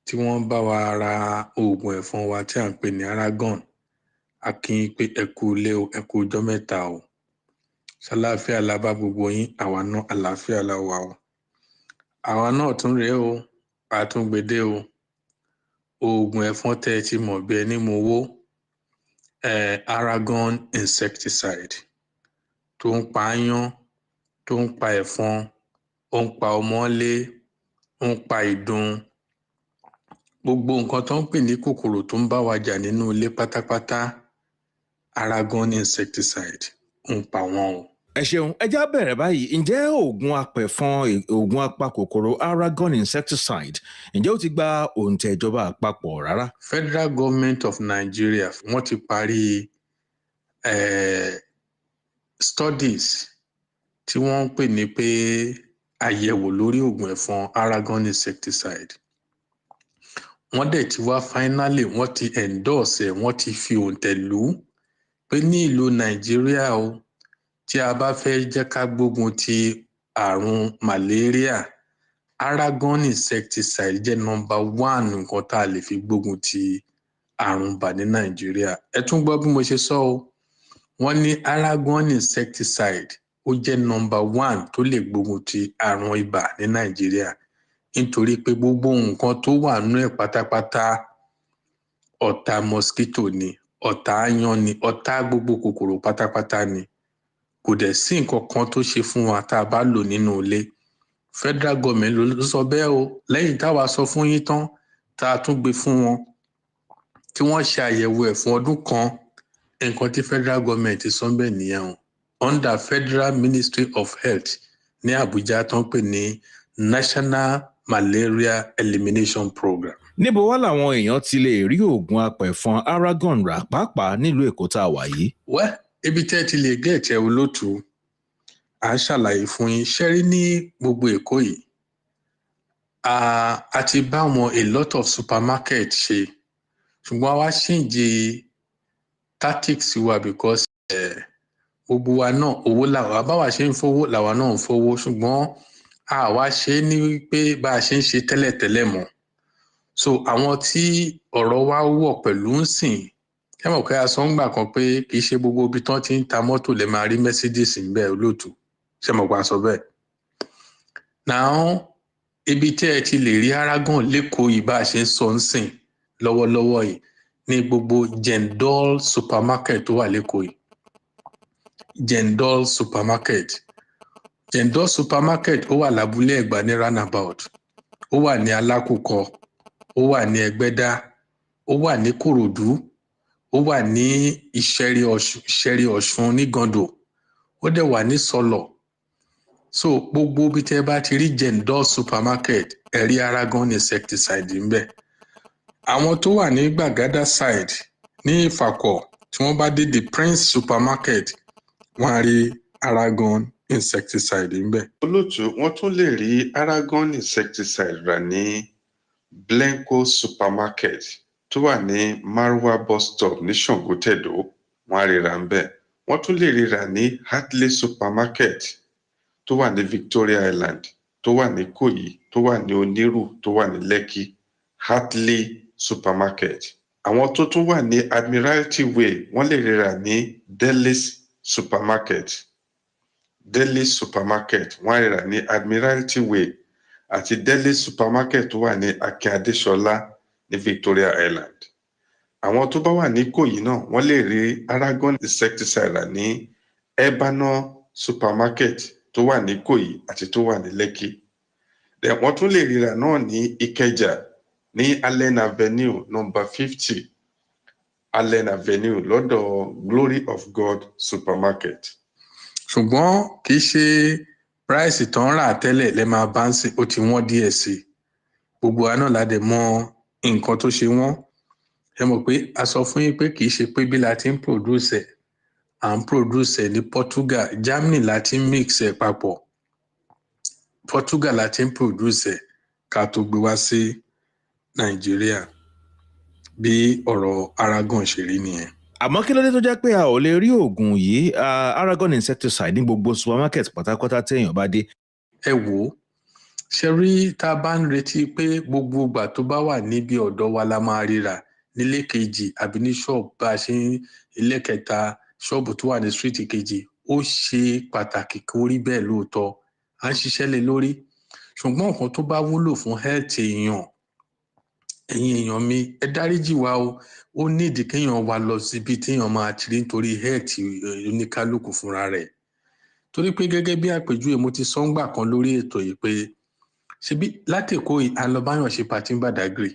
tí wọ́n bá wa ra oògùn ẹ̀fọn wa tí à ń pè ní Aragon a kí yín pé ẹ kú ilé o ẹ kú ọjọ́ mẹ́ta o. Ṣàlàáfíà la bá gbogbo yín àwa náà àlàáfíà la wà o. Àwa náà tún rèé o àtúngbèdé o. Oògùn ẹ̀fọn tẹ́ ẹ ti mọ̀ bí ẹni mo wó Aragon insecticide tó ń pa aáyán tó ń pa ẹ̀fọn ó ń pa ọmọlé ó ń pa ìdun gbogbo nǹkan tó ń pè ní kòkòrò tó ń bá wa jà nínú ilé pátápátá Aragon insecticide ń pa wọ́n o. Ẹ ṣeun ẹ já bẹ̀rẹ̀ báyìí ǹjẹ́ oògùn apẹ̀fọn oògùn apakòkòrò Aragon insecticide ǹjẹ́ ó ti gba òǹtẹ̀ ìjọba àpapọ̀ rárá? Federal Government of Nigeria wọ́n ti parí studies tí wọ́n ń pè ní pé àyẹ̀wò lórí oògùn ẹ̀fọn Aragon insecticide. Wọ́n dẹ̀ ti wá finally wọ́n ti endorse ẹ̀ wọ́n ti fi òǹtẹ̀ lù ú pé ní ìlú Nàìjíríà o tí a bá fẹ́ jẹ́ ká gbógun ti àrùn malaria Aragon insecticide jẹ́ number 1 nǹkan tá a lè fi gbógun ti àrùn bà ní Nàìjíríà. Ẹ tún gbọ́ bí mo ṣe sọ o wọ́n ní Aragon insecticide ó jẹ́ number 1 tó lè gbógun ti àrùn ibà ní Nàìjíríà nítorí pé gbogbo nǹkan tó wà nínú ẹ̀ pátápátá ọ̀tá mosquito ni ọ̀tá aáyán ni ọ̀tá gbogbo kòkòrò pátápátá ni kò dẹ̀ sí nǹkan kan tó ṣe fún wa tá a bá lò nínú ilé. Federal government ló sọ bẹ́ẹ̀ o lẹ́yìn táwa sọ fún yín tán tá a tún gbé fún wọn tí wọ́n ṣe àyẹ̀wò ẹ̀ fún ọdún kan nǹkan tí federal government sọ bẹ́ẹ̀ nìyẹn o under Federal Ministry of Health ní Abuja tó ń pè ní National Malaria Elimination Program. Níbo wá làwọn èèyàn ti lè rí oògùn apẹ̀fọn Aragon rà pàápàá nílùú Èkó tá a wà yìí? Ibi tẹ́ ti lè gẹ̀ẹ́tẹ̀ olóòtú à ń ṣàlàyé fún yín ṣẹ́rí ní gbogbo Èkó yìí a ti bá wọn a lot of supermarket ṣe ṣùgbọ́n a wá ṣèǹjẹ tactics wa because gbogbo wa náà owó làwa báwa ṣe ń fowó làwa náà ń fowó ṣùgbọ́n a wá ṣe é ní pé bá a ṣe ń ṣe tẹ́lẹ̀tẹ́lẹ̀ mọ́ so àwọn tí ọ̀rọ̀ wa wọ̀ pẹ̀lú ń sìn ẹ mọ̀ pé a sọ ń gbà kan pé kì í ṣe gbogbo ibi tán ti ń ta mọ́tò lè máa rí Mercedes ń bẹ́ẹ̀ olóòtú ṣe mọ̀ pé a sọ bẹ́ẹ̀. Now ibi tí ẹ ti lè rí Aragon lẹ́kọ̀ọ́ yìí bá a ṣe ń sọ ń sìn lọ́wọ́lọ́wọ́ yìí ní gbogbo Jendol supermarket tó wà lẹ́kọ̀ọ́ yìí Jendol supermarket ó wà lábúlé Ẹ̀gbá ní roundabout ó wà ní Alákùkọ ó wà ní Ẹgbẹ́dá ó wà ní Kòròdú ó wà ní Ìṣẹ́rí Ọ̀ṣun ní Gàndò ó dẹ̀ wà ní Sọlọ̀ so gbogbo bí tẹ́ bá ti rí Jendol supermarket ẹ rí Aragon insecticide ńbẹ̀. Àwọn tó wà ní Gbàgádà side ní Ìfàkọ̀ tí wọ́n bá dé the Prince supermarket wọ́n á rí Aragon insecticide ńbẹ̀. olóòtú wọ́n tún lè rí Aragon insecticide rà ní Blenco supermarket tó wà ní Marwa bus stop ní Ṣàngótẹ̀dó wọ́n á rí rà ńbẹ̀. Wọ́n tún lè rí rà ní Hartley supermarket tó wà ní Victoria Island tó wà ní Ìkòyí tó wà ní Onírù tó wà ní Lẹ́kì Hartley supermarket. Àwọn tó tún wà ní Admiralty Way wọ́n lè rí rà ní Delis supermarket wọ́n á rí rà ní Admiralty Way àti Delis supermarket tó wà ní Akin Adéṣọlá ní Victoria Island. Àwọn tó bá wà ní Ìkòyí náà wọ́n lè rí Aragon insecticide rà ní Ebano supermarket tó wà ní Ìkòyí àti tó wà ní Lẹ́kì. Wọ́n tún lè rí rà náà ní Ìkẹjà ní Allen Avenue number 50 Allen Avenue lọ́dọ̀ Glory of God supermarket. ṣùgbọ́n kì í ṣe price tó ń rà tẹ́lẹ̀ lẹ́ máa bá ń sìn ó ti wọ́n díẹ̀ sí i gbogbo wa náà la dẹ̀ mọ nǹkan tó ṣe wọ́n ẹ mọ̀ pé a sọ fún yín pé kì í ṣe pé bí la ti ń produce ẹ̀ à ń produce ẹ̀ ní Portugal Germany la ti ń mix ẹ̀ papọ̀ Portugal la ti ń produce ẹ̀ ká tó gbé wá sí Nàìjíríà bí ọ̀rọ̀ Aragon ṣe rí nìyẹn. àmọ́ kí ló dé tó jẹ́ pé a ò lè rí oògùn yìí Aragon insecticide ní gbogbo supermarket pátápátá téèyàn bá dé. ẹ wò ó ṣe rí tá a bá ń retí pé gbogbo ìgbà tó bá wà níbi ọ̀dọ̀ wa la máa ríra nílé kejì àbí ní ṣọ́ọ̀bù bá a ṣe ń ilé kẹta ṣọ́ọ̀bù tó wà ní street kejì ó ṣe pàtàkì kó rí bẹ́ẹ̀ lóòótọ́ à ń ṣiṣẹ́ lé lórí ṣùgbọ́n nǹkan tó bá wúlò fún health èèyàn ẹ̀yin èèyàn mi ẹ dáríjì wa o ó nídìí kéèyàn wá lọ síbi téèyàn máa ti rí nítorí health oníkálukú fúnra rẹ̀ torí pé gẹ́gẹ́ bí àpèjúwe mo ti sọ ń gbà kan lórí ètò yìí pé ṣebí látèkó à ń lọ báyàn ṣe pàtí ń Bàdágìrì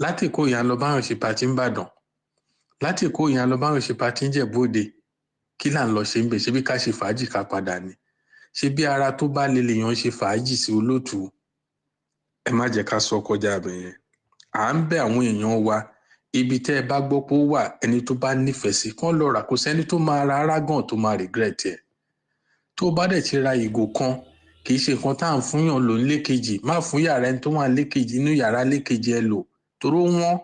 látèkó à ń lọ báyàn ṣe pàtí ń Bàdàn látèkó à ń lọ báyàn ṣe pàtí ń Jẹ̀bú-Òde kí là ń lọ ṣe ń bẹ̀ ṣebí ká ṣe fàájì ká padà ni ṣebí ara tó bá lè lèèyàn ṣe fàájì sí olóòtú ẹ má jẹ́ ká sọ kọjá abẹ yẹn à ń bẹ̀ àwọn èèyàn wa ibi tẹ́ ẹ bá gbọ́ pé ó wà ẹni tó bá nífẹ̀ẹ́ sí kán lọ rà kó sẹ́ni tó máa ra Aragon tó máa regret ẹ̀ tó bá dẹ̀ ti ra ìgò kan kì í ṣe nǹkan tá à ń fúnyàn lò ní lékejì má fún yàrá ẹni tó wà lékejì inú yàrá lékejì ẹ lò toró wọ́n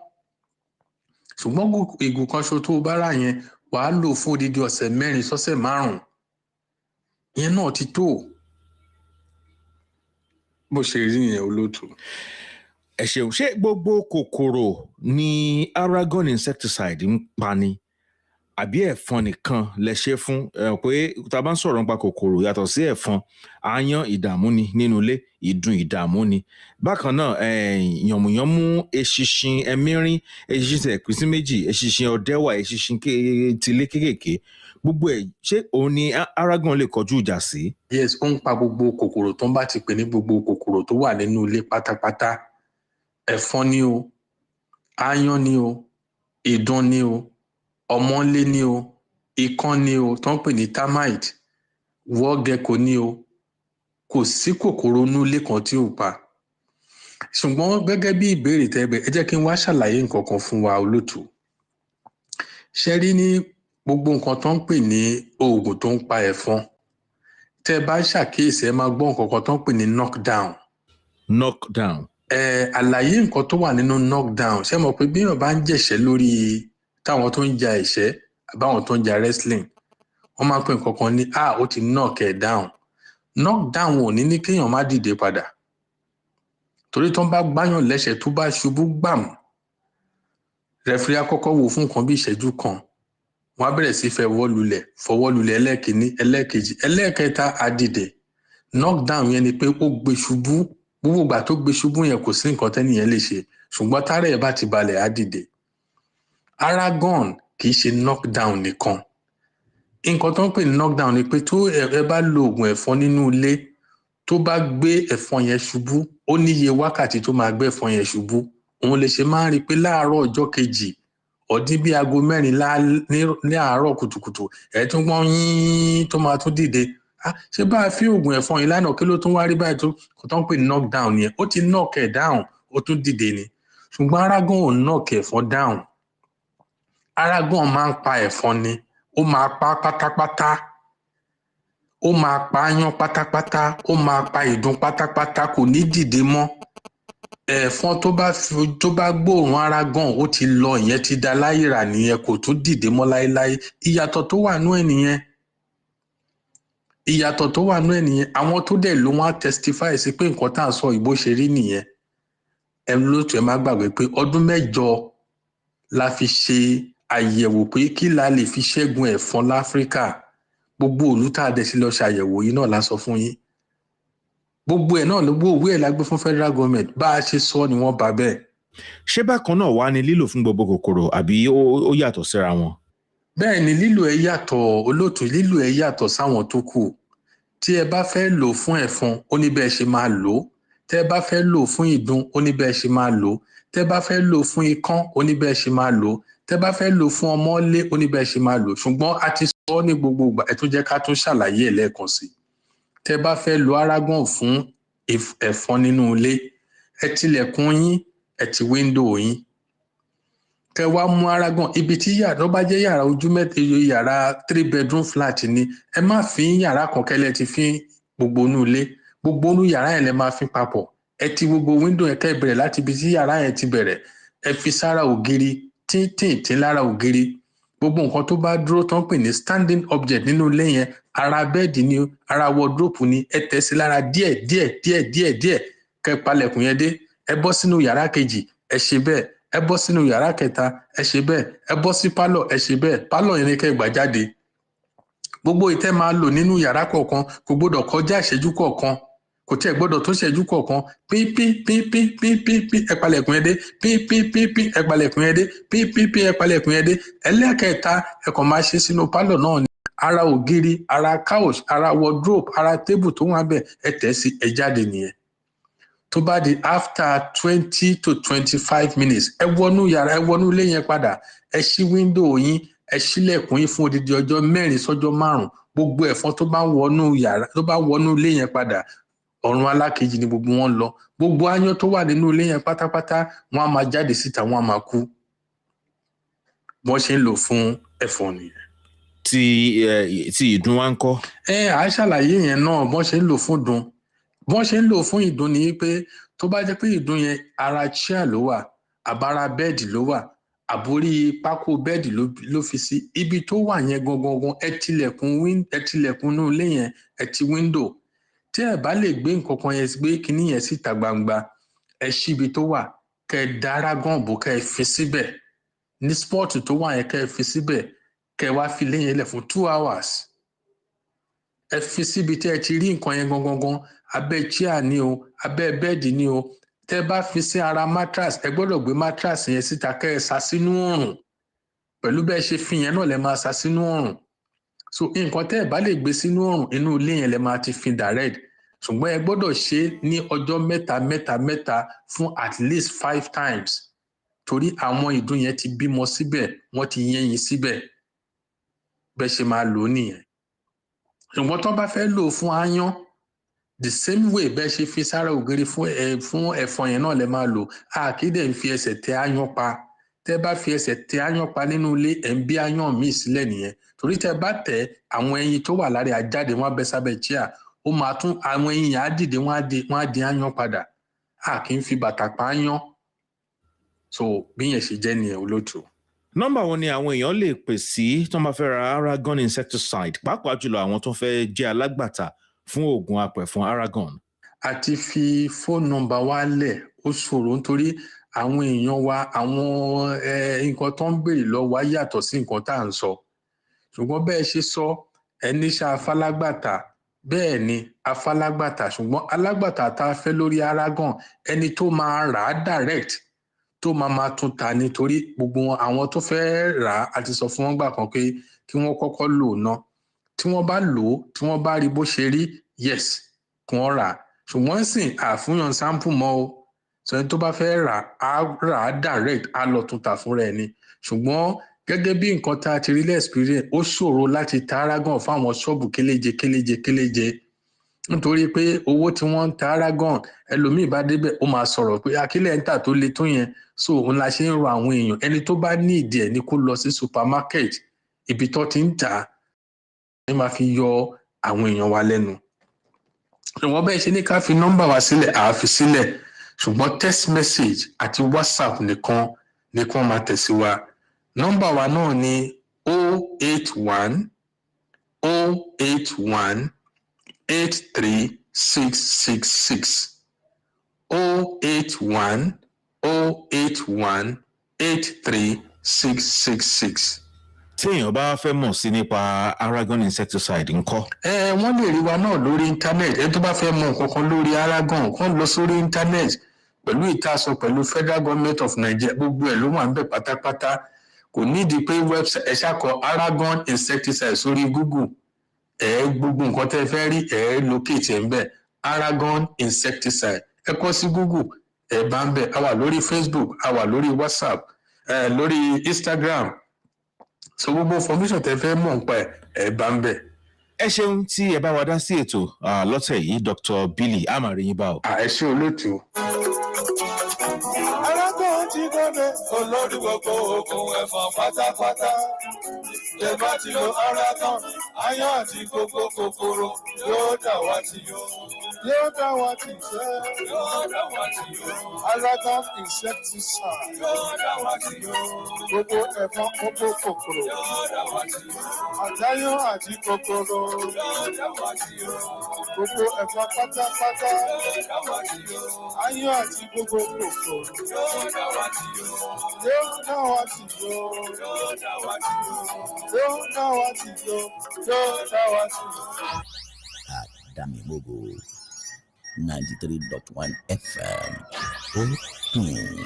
ṣùgbọ́n ìgò kan ṣo tó bá rà yẹn wàá lò fún odidi ọ̀sẹ̀ 4 sọ́sẹ̀ 5 ìyẹn náà ti tó bó ṣe rí yẹn olóòtú. ẹ ṣeun ṣé gbogbo kòkòrò ni Aragon insecticide ń pa ni àbí ẹ̀fọn nìkan lẹ ṣe fún pé tá a bá ń sọ̀rọ̀ nípa kòkòrò yàtọ̀ sí ẹ̀fọn aáyán ìdààmú ni nínú ilé ìdun ìdààmú ni bákan náà yànmùyánmú eṣinṣin ẹmírín eṣinṣin tẹ̀pín sí méjì eṣinṣin ọ̀dẹ́wà eṣinṣin tilé kéékèèké gbogbo ẹ̀ ṣé òun ni Aragon lè kọjú ìjà sí. yes ó ń pa gbogbo kòkòrò tó ń bá ti pè ní gbogbo kòkòrò tó wà nínú ilé pátápátá ẹ̀fọn ni o aáyán ni o ìdun ni o ọmọlé ni o ikán ni o tó ń pè ní termite wall gecko ni o kò sí kòkòrò inú ilé kan tí ò pa ṣùgbọ́n gẹ́gẹ́ bí ìbéèrè tẹ́gbẹ́ ẹ jẹ́ kí n wá ṣàlàyé nǹkan kan fún wa olótùú ṣe rí ní gbogbo nǹkan tó ń pè ní oògùn tó ń pa ẹ̀fọn tẹ́ bá ṣàkíyèsí ẹ máa gbọ́ nǹkan kan tó ń pè ní knockdown. Àlàyé nǹkan tó wà nínú knockdown ṣé mọ̀ pé bí èèyàn bá ń jẹ̀ṣẹ́ lórí táwọn tó ń ja ẹ̀ṣẹ́ àbáwọn tó ń ja wrestling wọ́n máa ń pè nǹkan kan ní ó ti knock ẹ̀ down knockdown ò ní kéèyàn má dìde padà torí tó ń bá gbáyàn lẹ́sẹ̀ tó bá ṣubú gbàm rẹfúrí àkọ́kọ́ wò fún nǹkan bí ìṣẹ́jú kan wọ́n á bẹ̀rẹ̀ sí fọwọ́ lulẹ̀ ẹlẹ́ẹ̀kínní ẹlẹ́ẹ̀kejì ẹlẹ́ẹ̀kẹta á dìde knockdown yẹn ni pé ó gbé ṣubú gbogbo ìgbà tó gbé ṣubú yẹn kò sí nǹkan tẹ́nìyẹn lè ṣe ṣùgbọ́n tára ẹ̀ bá ti balẹ̀ á dìde. Aragon kì í ṣe knockdown nìkan nǹkan tó ń pè ní knockdown ni pé tó ẹ bá lo oògùn ẹ̀fọn nínú ilé tó bá gbé ẹ̀fọn yẹn ṣubú ó níye wákàtí tó máa gbé ẹ̀fọn yẹn ṣubú òun lè ṣe máa ń rí i pé láàárọ̀ ọjọ́ kejì ọdún bíi aago 4 ní àárọ̀ kùtùkùtù ẹ̀ tún gbọ́n yín tó máa tún dìde ṣé bá a fi oògùn ẹ̀fọn yìí lánàá kí ló tún wá rí báyìí tó ń pè ní knockdown yẹn ó ti knock ẹ̀ down ó tún dìde ni ṣùgbọ́n Aragon ò knock ẹ̀fọn down Aragon máa ń pa ẹ̀fọn ni, ó máa pa pátápátá, ó máa pa áyán pátápátá, ó máa pa ìdun pátápátá, kò ní dìde mọ́. Ẹ̀fọn tó bá gbóòórùn Aragon ó ti lọ, ìyẹn ti da láyìírà nìyẹn, kò tún dìde mọ́ láéláé. Ìyàtọ̀ tó wà nú ẹ̀ nìyẹn. Àwọn tó dẹ̀ ló wọ́n á testify sí pé nǹkan tá à ń sọ ìbò ṣe rí nìyẹn. Ẹ lóòótọ́ ẹ má gbàgbé pé ọdún 8 la fi ṣe àyẹ̀wò pé kí la lè fi ṣẹ́gun ẹ̀fọn láfíríkà. Gbogbo òlú tá a dẹ̀ sí lọ ṣàyẹ̀wò yìí náà la sọ fún yín. Gbogbo ẹ̀ náà gbogbo òwe ẹ̀ la gbé fún federal government, bá a ṣe sọ ni wọ́n bá bẹ́ẹ̀. Ṣé bákan náà wá ní lílò fún gbogbo kòkòrò àbí ó yàtọ̀ síra wọn? Bẹ́ẹ̀ ni lílò ẹ̀ yàtọ̀, olóòtú, lílò ẹ̀ yàtọ̀ sáwọn tó kù. Tí ẹ bá fẹ́ lò fún ẹ̀fọn ó ní bẹ́ẹ̀ ṣe máa lò ó. Tẹ́ ẹ bá fẹ́ lò fún ìdun ó ní bẹ́ẹ̀ ṣe máa lò ó. Tẹ́ ẹ bá fẹ́ lò fún ikán ó ní bẹ́ẹ̀ ṣe máa lò ó. Tẹ́ ẹ bá fẹ́ lò fún ọmọlé ó ní bẹ́ẹ̀ ṣe máa lò ó. Ṣùgbọ́n a ti sọ ní gbogbo ìgbà, ẹ tún jẹ́ ká tún ṣàlàyé ẹ̀ lẹ́ẹ̀kan sí. Tẹ́ ẹ bá fẹ́ lo Aragon fún ẹ̀fọn nínú ilé, ẹ tilẹ̀kùn yín, ẹ ti wíńdò yín. Kẹ wá mú Aragon ibi tí yàrá bá jẹ́ yàrá ojú mẹ́ta, yàrá 3 bedroom flat ni, ẹ má fi yàrá kan kẹ́lẹ́ ti fi gbogbo inú ilé, gbogbo inú yàrá yẹn lẹ máa fi papọ̀. Ẹ ti gbogbo wíńdò yẹn kẹ́ bẹ̀rẹ̀ láti ibi tí yàrá yẹn ti bẹ̀rẹ̀, ẹ fi sára ògiri tíntìntín lára ògiri. Gbogbo nǹkan tó bá dúró tán pè ní standing object nínú ilé yẹn, ara bẹ́ẹ̀dì ni, ara wardrobe ni, ẹ tẹ̀ sí lára díẹ̀ kẹ́ palẹ̀kùn yẹn dé. Ẹ bọ́ sínú yàrá kejì, ẹ ṣe bẹ́ẹ̀. Ẹ bọ́ sínú yàrá kẹta, ẹ ṣe bẹ́ẹ̀. Ẹ bọ́ sí pálọ̀, ẹ ṣe bẹ́ẹ̀. Pálọ̀ yẹn ni kẹ́ gbà jáde. Gbogbo ìtẹ́ máa lò nínú yàrá kọ̀ọ̀kan kò gbọdọ̀ kọjá ìṣẹ́jú kọ̀ọ̀kan, kò tiẹ̀ gbọdọ̀ tó ìṣẹ́jú kọ̀ọ̀kan. Pípípípípípí ẹ palẹ̀kùn yẹn dé, pípípípí ẹ palẹ̀kùn yẹn dé, pípípí ẹ palẹ̀kùn yẹn dé. Ẹlẹ́kẹta ẹ kàn máa ṣe sínú pálọ̀ náà ni, ara ògiri, ara couch, ara wardrobe, ara table tó wà bẹ́ẹ̀, ẹ tẹ̀ sí, ẹ jáde nìyẹn. Tó bá di after 20 to 25 minutes, ẹ wọnú yàrá, ẹ wọnú ilé yẹn padà, ẹ ṣí wíńdò yín, ẹ ṣílẹ̀kùn yín fún odidi ọjọ́ 4 sọ́jọ́ 5. Gbogbo ẹ̀fọn tó bá wọnú yàrá, tó bá wọnú ilé yẹn padà, ọ̀run alákejì ni gbogbo wọn lọ. Gbogbo aáyán tó wà nínú ilé yẹn pátápátá wọn á máa jáde síta, wọn á máa kú. Wọ́n ṣe ń lò fún ẹ̀fọn nìyẹn. Ti ìdun wa ń kọ́? À ṣàlàyé yẹn náà bọ́n ṣe ń lò fún ìdun. Bọ́n ṣe ń lò fún ìdun ni pé tó bá jẹ́ pé ìdun yẹn ara chair ló wà, àbára bẹ́ẹ̀dì ló wà, àbórí pákó bẹ́ẹ̀dì ló fi sí, ibi tó wà yẹn gangan ẹ tilẹ̀kùn inú ilé yẹn, ẹ ti wíńdò. Tí ẹ bá lè gbé nǹkan kan yẹn gbé kinní yẹn síta gbangba, ẹ ṣí ibi tó wà, kẹ́ dá Aragon bò, kẹ́ fi síbẹ̀ ní sport tó wà yẹn, kẹ́ fi síbẹ̀, kẹ́ wá fi ilé yẹn lẹ̀ fún 2 hours. Ẹ fi síbi tí ẹ ti rí nǹkan yẹn gangan, abẹ́ chair ni o, abẹ́ bẹ́ẹ̀dì ni o. Tẹ́ bá fi sí ara mattress, ẹ gbọ́dọ̀ gbé mattress yẹn síta, kẹ́ ẹ sá sínú oòrùn. Pẹ̀lú bẹ́ẹ̀ ṣe fi yẹn náà lẹ máa sá sínú oòrùn. So nǹkan tẹ́ ẹ bá lè gbé sínú oòrùn, inú ilé yẹn lẹ máa ti fi direct. Ṣùgbọ́n ẹ gbọ́dọ̀ ṣe ní ọjọ́ mẹ́ta fún at least 5 times. Torí àwọn ìdun yẹn ti bímọ síbẹ̀, wọ́n ti yẹ́yin síbẹ̀. Bẹ́ẹ̀ ṣe máa lò ó nìyẹn. Ṣùgbọ́n tó bá fẹ́ lò fún aáyán, the same way bẹ́ẹ̀ ṣe fi sára ògiri fún ẹ̀fọn yẹn náà lẹ máa lò. Àkídẹ̀ ń fi ẹsẹ̀ tẹ aáyán pa. Tẹ́ bá fi ẹsẹ̀ tẹ aáyán pa nínú ilé, ẹ̀ ń bí aáyán míì sílẹ̀ nìyẹn. Torí tẹ́ bá tẹ̀, àwọn ẹyin tó wà lára àjáde wọn á bẹ́ sábẹ́ chair, ó máa tún àwọn ẹyin yẹn á dìde, wọn á di aáyán padà. Kì í fi bàtà pa aáyán. So bí yẹn ṣe jẹ́ nìyẹn olóòtú. Nọ́mbà wo ni àwọn èèyàn lè pè sí tó máa fẹ́ ra Aragon insecticide, pàápàá jùlọ àwọn tó fẹ́ jẹ́ alágbàtà fún oògùn apẹ̀fọn Aragon? Àti fi fóònù nọ́mbà wa lẹ̀ ó ṣòro nítorí àwọn èèyàn wa, àwọn nǹkan tó ń béèrè lọ́wọ́ wa yàtọ̀ sí nǹkan tá à ń sọ. Ṣùgbọ́n bẹ́ẹ̀ ṣe sọ, ẹni ṣe afálágbàtà, bẹ́ẹ̀ ni afálágbàtà, ṣùgbọ́n alágbàtà tá a fẹ́ lórí Aragon, ẹni tó máa rà á direct, tó máa tún ta nítorí gbogbo àwọn tó fẹ́ rà á àti sọ fún wọn gbà kan pé kí wọ́n kọ́kọ́ lò ó ná. Tí wọ́n bá lò ó, tí wọ́n bá rí bó ṣe rí, yes, kí wọ́n rà á. Ṣùgbọ́n sìn àfúnyàn sample mọ́ o. Sọ̀rọ̀ tó bá fẹ́ rà á direct, á lọ tún ta fúnra ẹ̀ ni. Ṣùgbọ́n gẹ́gẹ́ bí nǹkan tá a ti rí lẹ́ẹ̀sperience, ó ṣòro láti ta Aragon fáwọn ṣọ́ọ̀bù kéléje. nítorí pé owó tí wọ́n ń ta Aragon ẹlòmíì bá débẹ̀ ó máa sọ̀rọ̀ pé akílẹ̀ ń tà tó le tó yẹn so òun la ṣe ń rọ àwọn èèyàn ẹni tó bá ní ìdí ẹ̀ ní kó lọ sí supermarket ibi tó ti ń tà á ní máa fi yọ àwọn èèyàn wa lẹ́nu. Ìwọ̀n bẹ́ẹ̀ ṣe ní ká fi nọ́mbà wa sílẹ̀ àá fi sílẹ̀ ṣùgbọ́n text message àti WhatsApp nìkan ni kí wọ́n máa tẹ̀sí wa. Nọ́mbà wa náà ni 081 83666 081 83666. téèyàn bá fẹ́ mọ̀ sí nípa Aragon insecticide ńkọ́. Wọ́n lè rí wa náà lórí íńtánẹ́ẹ̀tì ẹni tó bá fẹ́ mọ nǹkan kan lórí Aragon kàn lọ sórí íńtánẹ́ẹ̀tì pẹ̀lú ìtasọ̀ pẹ̀lú Federal Government of Nigeria gbogbo ẹ̀ ló wà ń bẹ̀ pátápátá kò nídìí pé website ẹ ṣàkọ Aragon insecticide sórí Google gbogbo nǹkan tẹ́ fẹ́ rí locate ẹ̀ ń bẹ̀ Aragon insecticide ẹ kọ sí Google bá ń bẹ̀ a wà lórí Facebook a wà lórí WhatsApp lórí Instagram so gbogbo information tẹ́ fẹ́ mọ̀ nípa ẹ̀ bá ń bẹ̀. ẹ ṣeun tí ẹ bá wa dá sí ètò lọ́tẹ̀ yìí Dr. Billy amarin bá o. ẹ ṣé olóòtú. Aragon ti gbọ́dọ̀ olórí gbogbo ogun ẹ̀fọn pátápátá. Ẹ bá ti lo Aragon, aáyán àti gbogbo kòkòrò yóò dàwátì yó. Yóò dàwátì sẹ́. Yóò dàwátì yó. Aragon insecticide. Yóò dàwátì yó. Gbogbo ẹ̀fọn gbogbo kòkòrò. Yóò dàwátì yó. Àtàyán àti kòkòrò. Yóò dàwátì yó. Gbogbo ẹ̀fọn pátápátá. Yóò dàwátì yó. Aáyán àti gbogbo kòkòrò. Yóò dàwátì yó. Yóò dàwátì yó. Yóò dàwátì yó. Yóò dàwátì yó. Yóò dàwátì yó. Adamimogo 93.1 FM ó dùn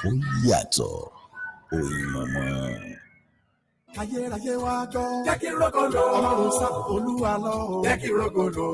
ó yàtọ̀ òyìnbó. Ayérayé wá gbọ́. Jẹ́ kí rògòlò. Ọlọ́run sá Olúwa lọ. Jẹ́ kí rògòlò.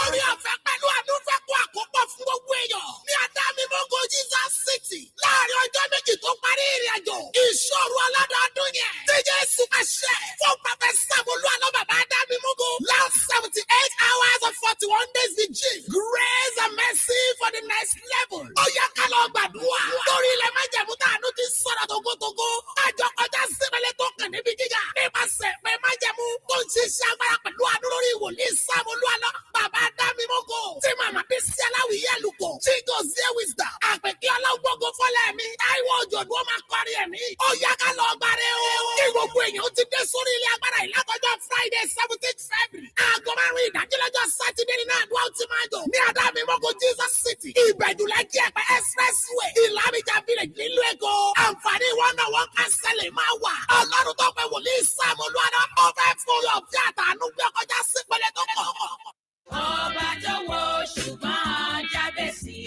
Orí ọ̀fẹ́ pẹ̀lú àánú fẹ́ kó àkópọ̀ fún gbogbo èèyàn. Ní Adamimogo Jesus City. Láàárín ọjọ́ méjì tó parí ìrìn àjò. Ìṣòro ọlọ́dọọdún yẹn. Tí Jésù máa ṣẹ. Fún Pàfẹ́sà Olúwalọ bàbá Adamimogo. Last 78 hours of 41 days vigil. Grace and mercy for the next level. Ó yá ká lọ gbàdúrà. Torí ilẹ̀ májẹ̀mú tàánú ti sọ̀rọ̀ togotogo. Àjọ kọjá sípẹ̀lẹ̀ tó kàn níbi gíga. Nípasẹ̀ pé májẹ̀mú tó ń ṣiṣẹ́ agbára pẹ̀lú àánú lórí ìwòlíì Sam Olúwalọ bàbá Adamimogo. Tí màmá Bísí Aláwìyé Àlùkò. Chigo Zé Wisdom. Àpèkí ọlọ́gbọ́gbọ́ fọ́lẹ̀ mi. Táíwò Òjòdú ó máa kọrin ẹ̀mí. Ó yá ká lọ gbàre o. Kí gbogbo èèyàn ti dé sórí ilé agbára ìlákọjọ́ Friday 17 February. Aago 5 ìdájí lọ́jọ́ Sátidé nínú àdúrà ó ti máa jọ. Ní Adamimogo Jesus City. Ìbẹ̀jùlẹ̀ jẹ́ ẹ̀pẹ́ expressway. Ìlàmìjà village nílùú Èkó. Àǹfààní one-on-one counseling máa wà. Ọlọ́run tó pẹ́ wòlíì Sam Olúwalọ. Ó fẹ́ fún yọ̀ bí àtàánú gbé ọkọjá sípẹ̀lẹ̀ tó kọ̀. Ọba tó wo ṣùgbọ́n Jábẹ́sì,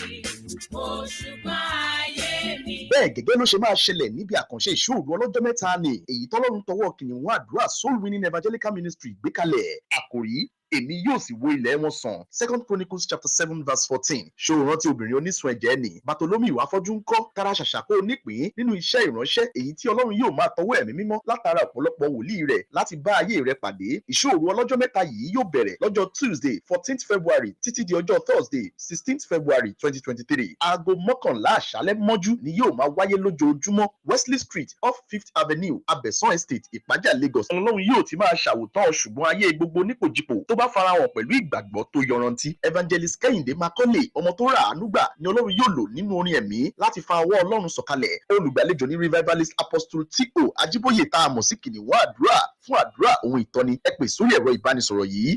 wo ṣùgbọ́n ayé mi. Bẹ́ẹ̀ gẹ́gẹ́ ló ṣe máa ṣẹlẹ̀ níbi àkànṣe ìṣòro ọlọ́jọ́ mẹ́ta ni èyí tọ́lọ́run tọwọ́ kìnìún àdúrà Soul Winning Evangelical Ministry gbé kalẹ̀. Àkòrí èmi yóò sì wo ilẹ̀ wọn sàn. 2 Chronicles chapter 7 verse 14. Ṣó rántí obìnrin onísun ẹ̀jẹ̀ ni. Bartolome ìwà afọ́jú ń kọ́. Tara ṣàṣà kó nípìn nínú iṣẹ́ ìránṣẹ́ èyí tí Ọlọ́run yóò máa tọwọ́ ẹ̀mí mímọ́ látara ọ̀pọ̀lọpọ̀ wòlíì rẹ̀ láti bá ayé rẹ̀ pàdé. Ìṣòro ọlọ́jọ́ mẹ́ta yìí yóò bẹ̀rẹ̀ lọ́jọ́ Tuesday 14th February títí di ọjọ́ Thursday 16th February 2023. Aago 11 àṣálẹ́ mọ́jú ni yóò máa wáyé lójoojúmọ́. Wesley Street off 5th Avenue, Abẹ́sán Estate, Ìpájà, Lagos. Ọlọ́run yóò ti máa ṣàwòtán ṣùgbọ́n ayé gbogbo nípòjìpò tó bá farahàn pẹ̀lú ìgbàgbọ́ tó yọrantí. Evangelist Kẹ́hìndé Makọ́lé ọmọ tó rà àánú gbà ni Ọlọ́run yóò lò nínú orin ẹ̀mí láti fa ọwọ́ Ọlọ́run sọ̀kalẹ̀. Olùgbàlejò ní Revivalist Apostle T.O. Ajíbóyè tá a mọ̀ sí kìnìún àdúrà. Fún àdúrà ohun ìtọ́ni ẹ pè sórí ẹ̀rọ ìbánisọ̀rọ̀ yìí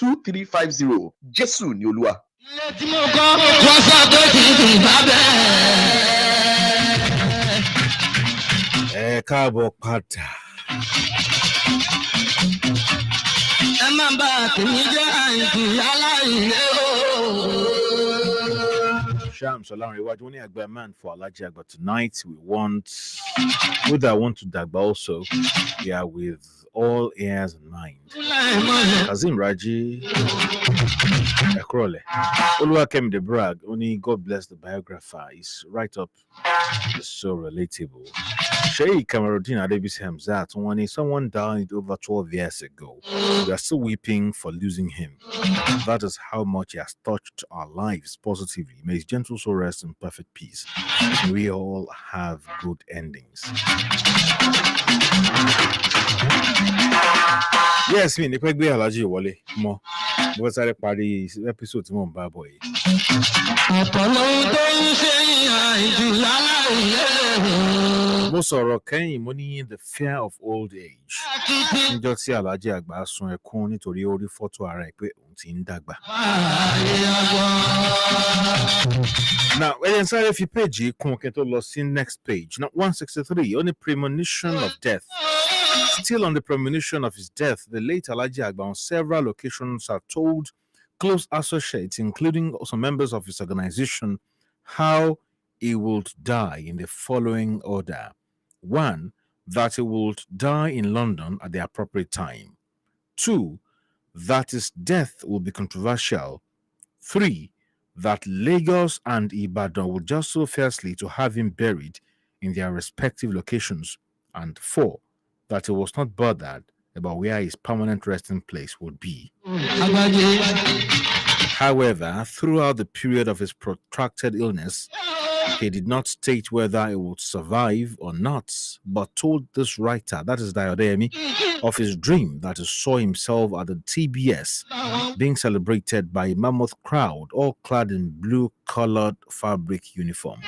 070-8685-2350. Jésù ni Olúwa. Ilé tí mo kọ́ wọ́n sọ pé kì í fi bá bẹ́ẹ̀. Ẹ káàbọ̀ padà. Ẹ má bá tèmi jẹ́ àìsí aláìlé o. Sham Solari Wajuni Agba man for Alaji Agba tonight. We want with I want to Dagba also. Yeah, with all ears and mind. Kazim Raji Ekrole. Oluwakem de Brag, only God bless the biographer. Is right up, is so relatable. Sheikh Kamaruddin Adebisi Hamzat, when someone died over 12 years ago, we are still weeping for losing him. That is how much he has touched our lives positively. May his gentle soul rest in perfect peace. We all have good endings. Yes, me, the Pegbe Alaji Wale, more. What's the party episode tomorrow, bad boy? Most of Kenny money the fear of old age. Just see Alaji Agba sun a corny to the old photo array in Dagba. Now, inside if you page, you can lost in next page. Now, 163 on the premonition of death. Still on the premonition of his death, the late Alaji Agba on several occasions are told close associates, including some members of his organization, how he would die in the following order. 1, that he would die in London at the appropriate time. 2, that his death will be controversial. 3, that Lagos and Ibadan would just so fiercely to have him buried in their respective locations. And 4, that he was not bothered about where his permanent resting place would be. However, throughout the period of his protracted illness, he did not state whether he would survive or not, but told this writer, that is Diodemi, of his dream that he saw himself at the TBS being celebrated by a mammoth crowd, all clad in blue-colored fabric uniform.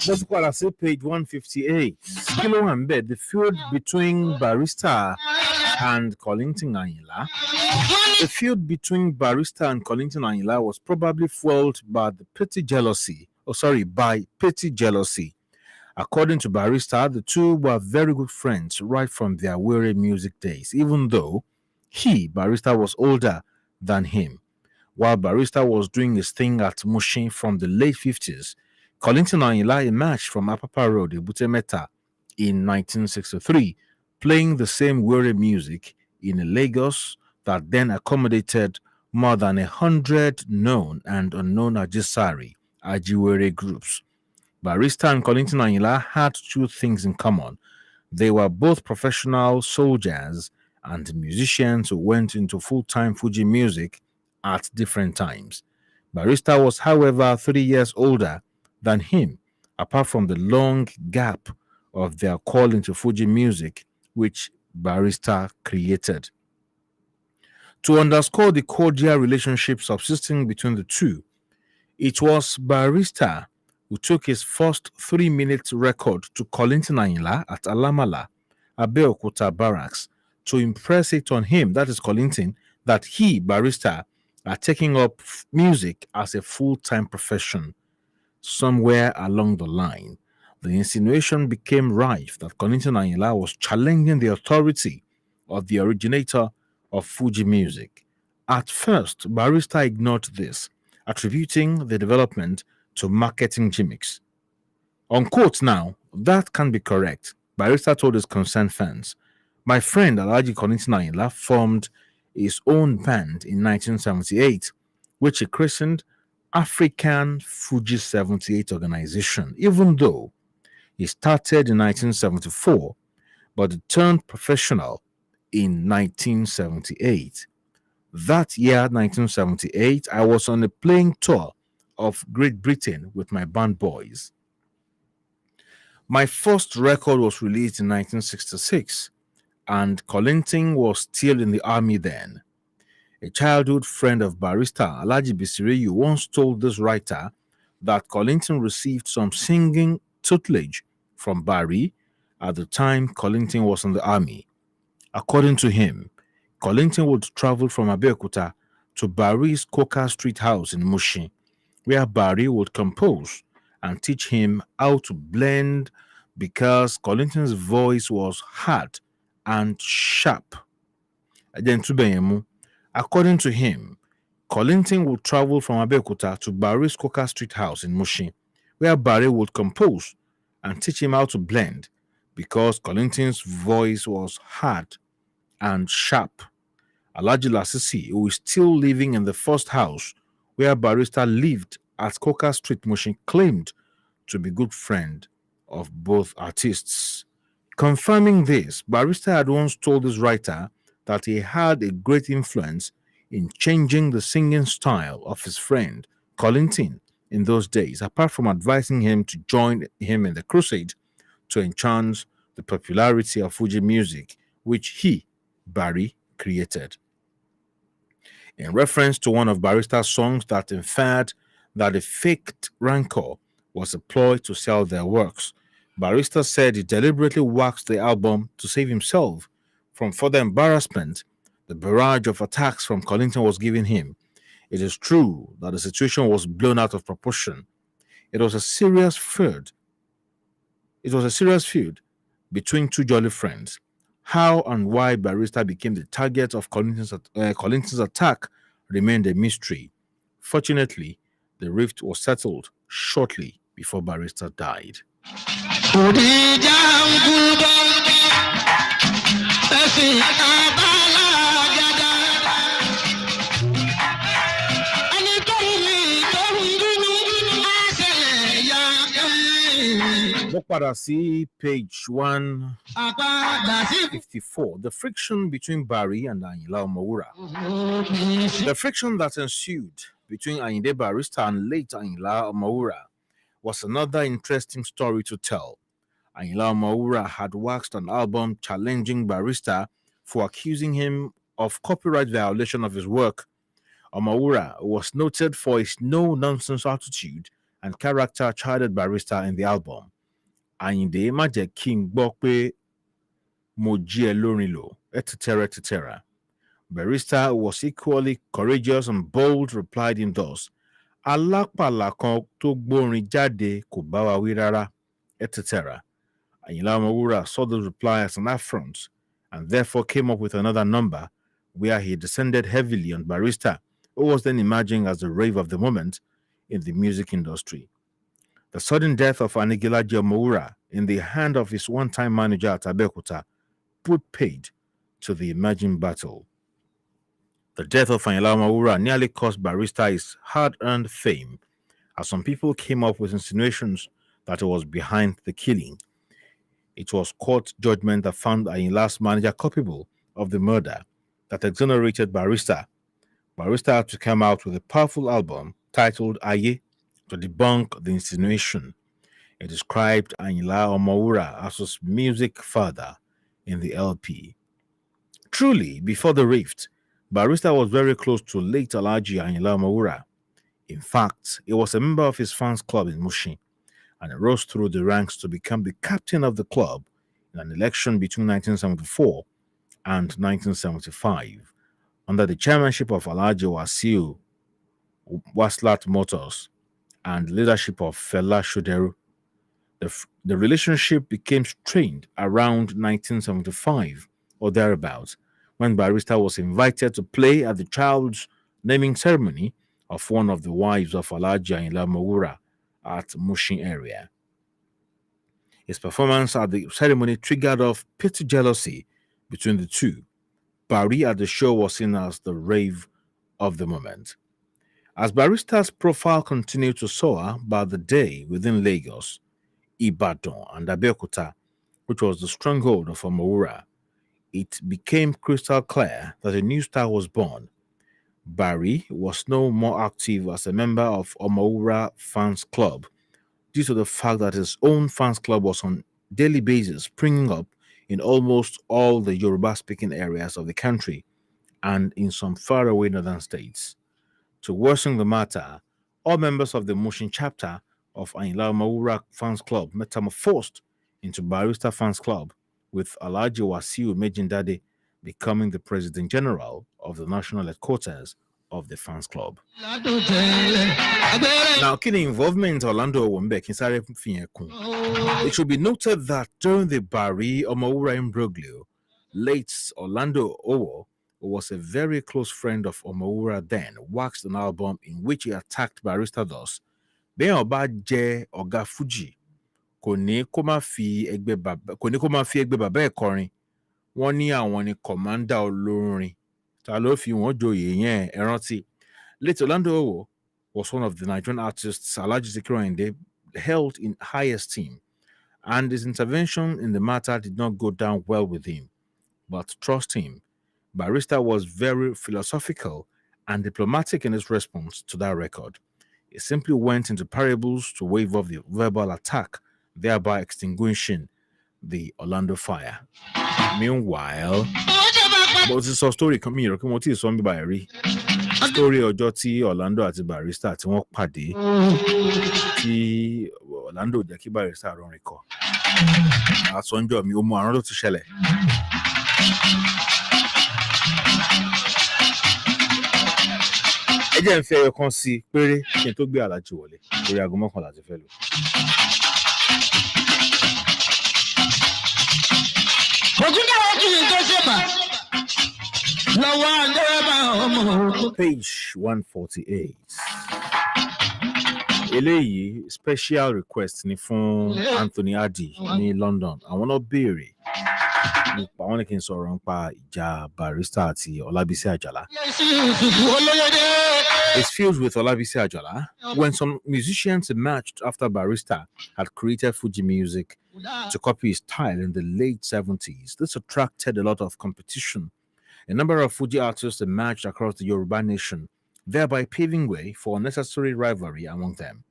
That's what I say, page 158. Sikiru and Bed, the feud between Barrister and Kollington Ayinla. The feud between Barrister and Kollington Ayinla was probably fueled by petty jealousy. According to Barrister, the two were very good friends right from their weary music days, even though Barrister, was older than him. While Barrister was doing his thing at Mushin from the late 50s, Kollington Ayinla emerged from Apapa Road, Ebutemeta, in 1963, playing the same weary music in a Lagos that then accommodated more than 100 known and unknown Ajisari, Ajiwere groups. Barrister and Kollington Ayinla had two things in common. They were both professional soldiers and musicians who went into full-time FUJI music at different times. Barrister was, however, 3 years older than him, apart from the long gap of their call into FUJI music, which Barrister created. To underscore the cordial relationship subsisting between the two, it was Barrister who took his first 3-minute record to Kollington Ayinla at Alamala, Abeokuta Barracks, to impress it on him, that is Kollington, that he, Barrister, are taking up music as a full-time profession. Somewhere along the line, the insinuation became rife that Kollington Ayinla was challenging the authority of the originator of FUJI music. At first, Barrister ignored this, attributing the development to marketing gimmicks. On quote now, that can be correct. Barrister told his concerned fans, "My friend Alhaji Kollington Ayinla formed his own band in 1978, which he christened African FUJI 78 Organization, even though he started in 1974, but he turned professional in 1978. That year, 1978, I was on a playing tour of Great Britain with my band boys. My first record was released in 1966, and Kollington was still in the army then. A childhood friend of Barrister, Alhaji Bisiriyu, once told this writer that Kollington received some singing tutelage from Barry at the time Kollington was in the army. According to him, Kollington would travel from Abeokuta to Barry's Coca Street house in Mushin, where Barry would compose and teach him how to blend because Kollington's voice was hard and sharp. According to him, Kollington would travel from Abeokuta to Barry's Coca Street house in Mushin, where Barry would compose and teach him how to blend because Kollington's voice was hard and sharp. Alhaji Lasisi, who is still living in the first house where Barrister lived at Coca Street, Mushin, claimed to be good friend of both artists. Confirming this, Barrister had once told his writer that he had a great influence in changing the singing style of his friend Kollington in those days, apart from advising him to join him in the crusade to enhance the popularity of FUJI music, which he, Barry, created. In reference to one of Barrister's songs that inferred that a faked rancor was a ploy to sell their works, Barrister said he deliberately waxed the album to save himself from further embarrassment the barrage of attacks from Kollington was giving him. It is true that the situation was blown out of proportion. It was a serious feud. Between two jolly friends. How and why Barrister became the target of Kollington's attack remained a mystery. Fortunately, the rift was settled shortly before Barrister died. See page 154. The friction between Barry and Ayinla Omowura. The friction that ensued between Ayinde Barrister and late Ayinla Omowura was another interesting story to tell. Ayinla Omowura had waxed an album challenging Barrister for accusing him of copyright violation of his work. Omowura was noted for his no-nonsense attitude and character chided Barrister in the album. Ayinde má jẹ́ kí n gbọ́ pé mo jí ẹ lórin lò, etc. Barrister was equally courageous and bold, replied him thus, alápàlà kan tó gbórin jáde kò bá wa wí rárá, etc. Ayinla Omowura saw the reply as an affront and therefore came up with another number where he descended heavily on Barrister, who was then emerging as the rave of the moment in the music industry. The sudden death of Anigilaji Omowura in the hand of his one-time manager at Abeokuta put paid to the emerging battle. The death of Ayinla Omowura nearly cost Barrister his hard-earned fame, as some people came up with insinuations that he was behind the killing. It was court judgment that found Ayinla's manager culpable of the murder that exonerated Barrister. Barrister had to come out with a powerful album titled Aye to debunk the insinuation. It described Ayinla Omowura as his music father in the LP. Truly, before the rift, Barrister was very close to late Alhaji Ayinla Omowura. In fact, he was a member of his fans club in Mushin and rose through the ranks to become the captain of the club in an election between 1974 and 1975 under the chairmanship of Alhaji Wasiu Waslat Motors and leadership of Fela Shoderu. The relationship became strained around 1975 or thereabouts when Barrister was invited to play at the child's naming ceremony of one of the wives of Alhaji Ayinla Omowura at Mushin area. His performance at the ceremony triggered off petty jealousy between the two. Barry at the show was seen as the rave of the moment. As Barrister's profile continued to soar by the day within Lagos, Ibadan, and Abeokuta, which was the stronghold of Omowura, it became crystal clear that a new star was born. Barry was no more active as a member of Omowura Fans Club due to the fact that his own fans club was on a daily basis springing up in almost all the Yoruba-speaking areas of the country and in some faraway northern states. To worsen the matter, all members of the Mushin chapter of Ayinla Omowura Fans Club metamorphosed into Barrister Fans Club, with Alhaji Wasiu Mejindade becoming the President General of the national headquarters of the fans club. Now, key involvement Orlando Owombe Kinsare Fiyenkun. It should be noted that during the Barry Omowura imbroglio, late Orlando Owo, who was a very close friend of Omowura then, waxed an album in which he attacked Barrister thus. Ben Oba Je Oga Fuji, kò ní kó má fi ẹgbẹ́ bàbá ẹ̀ kọrin. Wọ́n ní àwọn ni commander olórin. Ta ló fi wọ́n joyè yẹn ẹ rántí. Late Orlando Owo was one of the Nigerian artists Alhaji Sikiru Ayinde held in high esteem, and his intervention in the matter did not go down well with him. But trust him, Barrister was very philosophical and diplomatic in his response to that record. He simply went into parables to wave off the verbal attack, thereby extinguishing the Orlando fire. Meanwhile, but this is a story coming here. Come on, this one by Ri. Story ọjọ́ tí Orlando àti Barrister tí wọ́n pàdé tí Orlando jẹ́ kí Barrister rọrin kọ. Àsọ̀njọ́ mi ó mú àrùn ló ti ṣẹlẹ̀. Ẹ jẹ́ n fi ẹyọ kan sí péré kí n tó gbé Alhaji wọlé lórí aago 11 ti fẹ́ lò. Page 148. Eléyìí special request ni fún Anthony Adi ní London. Àwọn náà béèrè nípa àwọn ní kí n sọ̀rọ̀ nípa ìjà Barrister àti Olabisi Ajala. It's filled with Olabisi Ajala. When some musicians emerged after Barrister had created FUJI music to copy his style in the late 70s, this attracted a lot of competition. A number of FUJI artists emerged across the Yoruba nation, thereby paving way for unnecessary rivalry among them.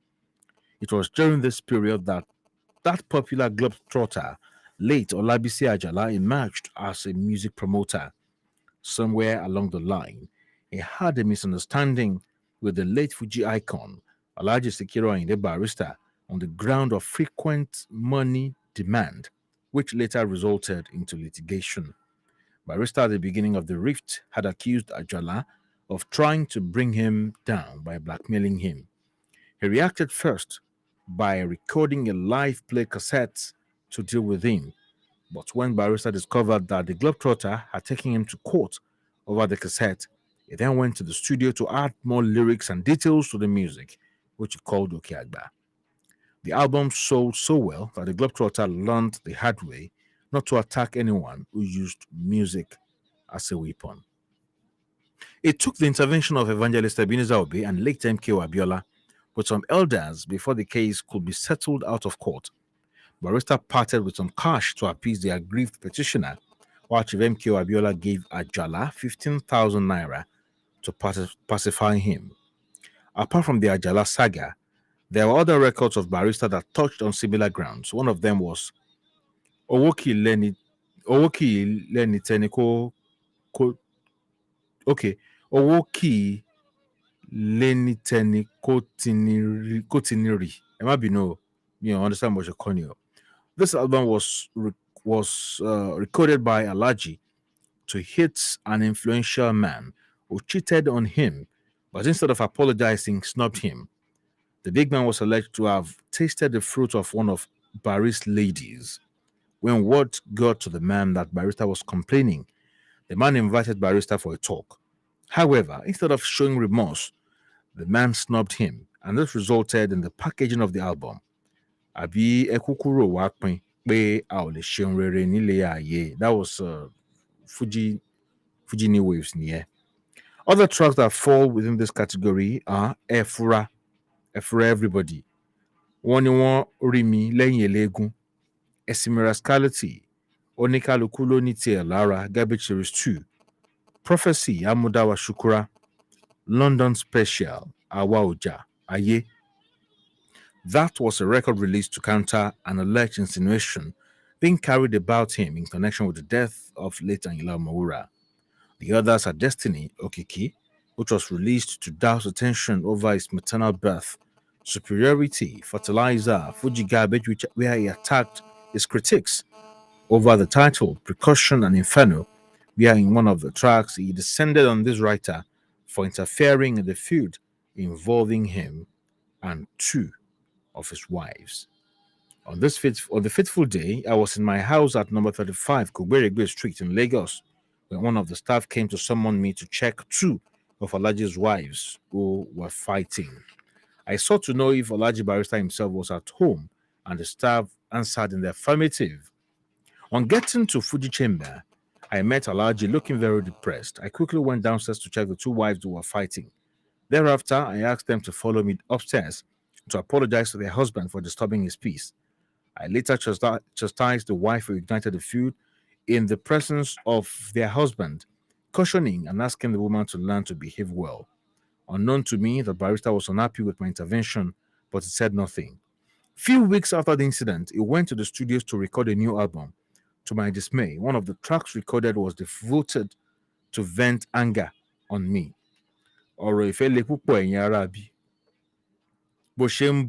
It was during this period that popular globetrotter, late Olabisi Ajala, emerged as a music promoter. Somewhere along the line, he had a misunderstanding with the late FUJI icon, Alhaji Sikiru Ayinde Barrister, on the ground of frequent money demand, which later resulted into litigation. Barrister at the beginning of the rift had accused Ajala of trying to bring him down by blackmailing him. He reacted first by recording a live play cassette to deal with him, but when Barrister discovered that the globetrotter had taken him to court over the cassette, he then went to the studio to add more lyrics and details to the music, which he called Okeagba. The album sold so well that the globetrotter learned the hard way not to attack anyone who used music as a weapon. It took the intervention of Evangelist Ebenezer Obey and late MKO Abiola with some elders before the case could be settled out of court. Barrister parted with some cash to appease the aggrieved petitioner, while Chief MKO Abiola gave Ajala 15,000 naira to pacify him. Apart from the Ajala saga, there were other records of Barrister that touched on similar grounds. One of them was Owoki Leni Teniko. Owoki Leni Tenikotiniri. It might be no, understand what you're calling. This album was recorded by Alhaji to hit an influential man who cheated on him, but instead of apologizing, snubbed him. The big man was alleged to have tasted the fruit of one of Barry's ladies. When word got to the man that Barrister was complaining, the man invited Barrister for a talk. However, instead of showing remorse, the man snubbed him, and this resulted in the packaging of the album. Abi ekukuro wa pin pe a o le seun rere nile aye. That was FUJI New Waves niye. Other tracks that fall within this category are Efura Everybody, Wọ́n ní wọ́n rí mi lẹ́yìn eléégún, Esimirascality, Oníkálukú ló ní tiẹ̀ lára, Garbage Series 2, Prophecy, Amudawa Shukura, London Special, Àwa Ọjà, Ayé. That was a record released to counter an alleged insinuation being carried about him in connection with the death of late Ayinla Omowura. The others are Destiny, Okiki, which was released to douse attention over his maternal birth, Superiority, Fertilizer, FUJI Garbage, where he attacked his critics over the title Precaution and Inferno, where in one of the tracks he descended on this writer for interfering in the feud involving him and 2 of his wives. On the fateful day, I was in my house at number 35 Kogberegbe Street in Lagos when one of the staff came to summon me to check 2 of Alaji's wives who were fighting. I sought to know if Alaji Barrister himself was at home, and the staff answered in the affirmative. On getting to FUJI chamber, I met Alaji looking very depressed. I quickly went downstairs to check the 2 wives who were fighting. Thereafter, I asked them to follow me upstairs to apologize to their husband for disturbing his peace. I later chastised the wife who ignited the feud in the presence of their husband, cautioning and asking the woman to learn to behave well. Unknown to me, the barrister was unhappy with my intervention, but he said nothing. Few weeks after the incident, he went to the studios to record a new album. To my dismay, one of the tracks recorded was devoted to vent anger on me. Ọ̀rọ̀ ìfẹ́ le púpọ̀ ẹ̀yin ará bí. Bó ṣe ń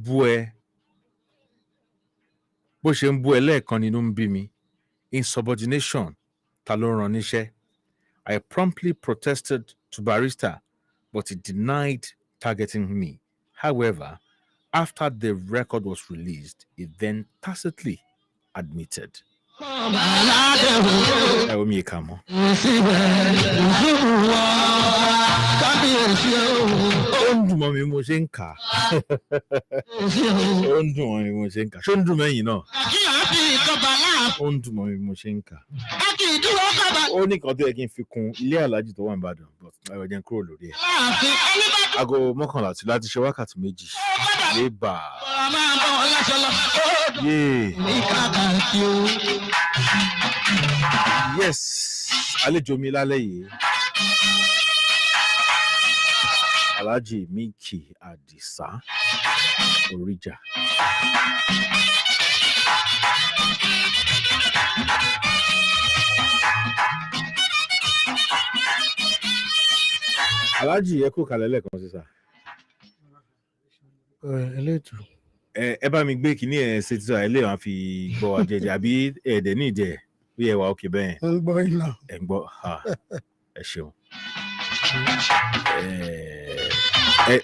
bú ẹ lẹ́ẹ̀kan nínú ń bí mi. Insubordination, ta ló rán níṣẹ́. I promptly protested to Barrister, but he denied targeting me. However, after the record was released, he then tacitly admitted. Ẹ wo mi kà mọ́. Ó ń dùn mọ́ mi mo ṣe ń kà. Ó ń dùn mọ́ mi mo ṣe ń kà. Ṣé ó ń dùn mẹ́yìn náà? Ó ń dùn mọ́ mi mo ṣe ń kà. Ó ní kan tó yẹ kí n fi kún ilé Aláàjì tó wà ní Ìbàdàn, but ẹ̀rọ jẹ́ n kúrò lórí ẹ̀. Aago 11 láti ṣe wákàtí 2. Lébà. Yes, àlejò mi lálẹ́ yìí. Alhaji Micky Adisa Orija. Alhaji ẹ kú kalẹ̀ lẹ́ẹ̀kan sí sà. Elétò. Ẹ bá mi gbé kíní ẹ̀ ṣe tí sọ ẹ lè wọ́n fi gbọ́ wa jẹjẹ àbí ẹ̀ẹ́dẹ̀ ní ìdẹ̀ bí ẹ wà òkè bẹ́ẹ̀. Ń gbọ́ iná. Ẹ ń gbọ́ ẹ ṣeun.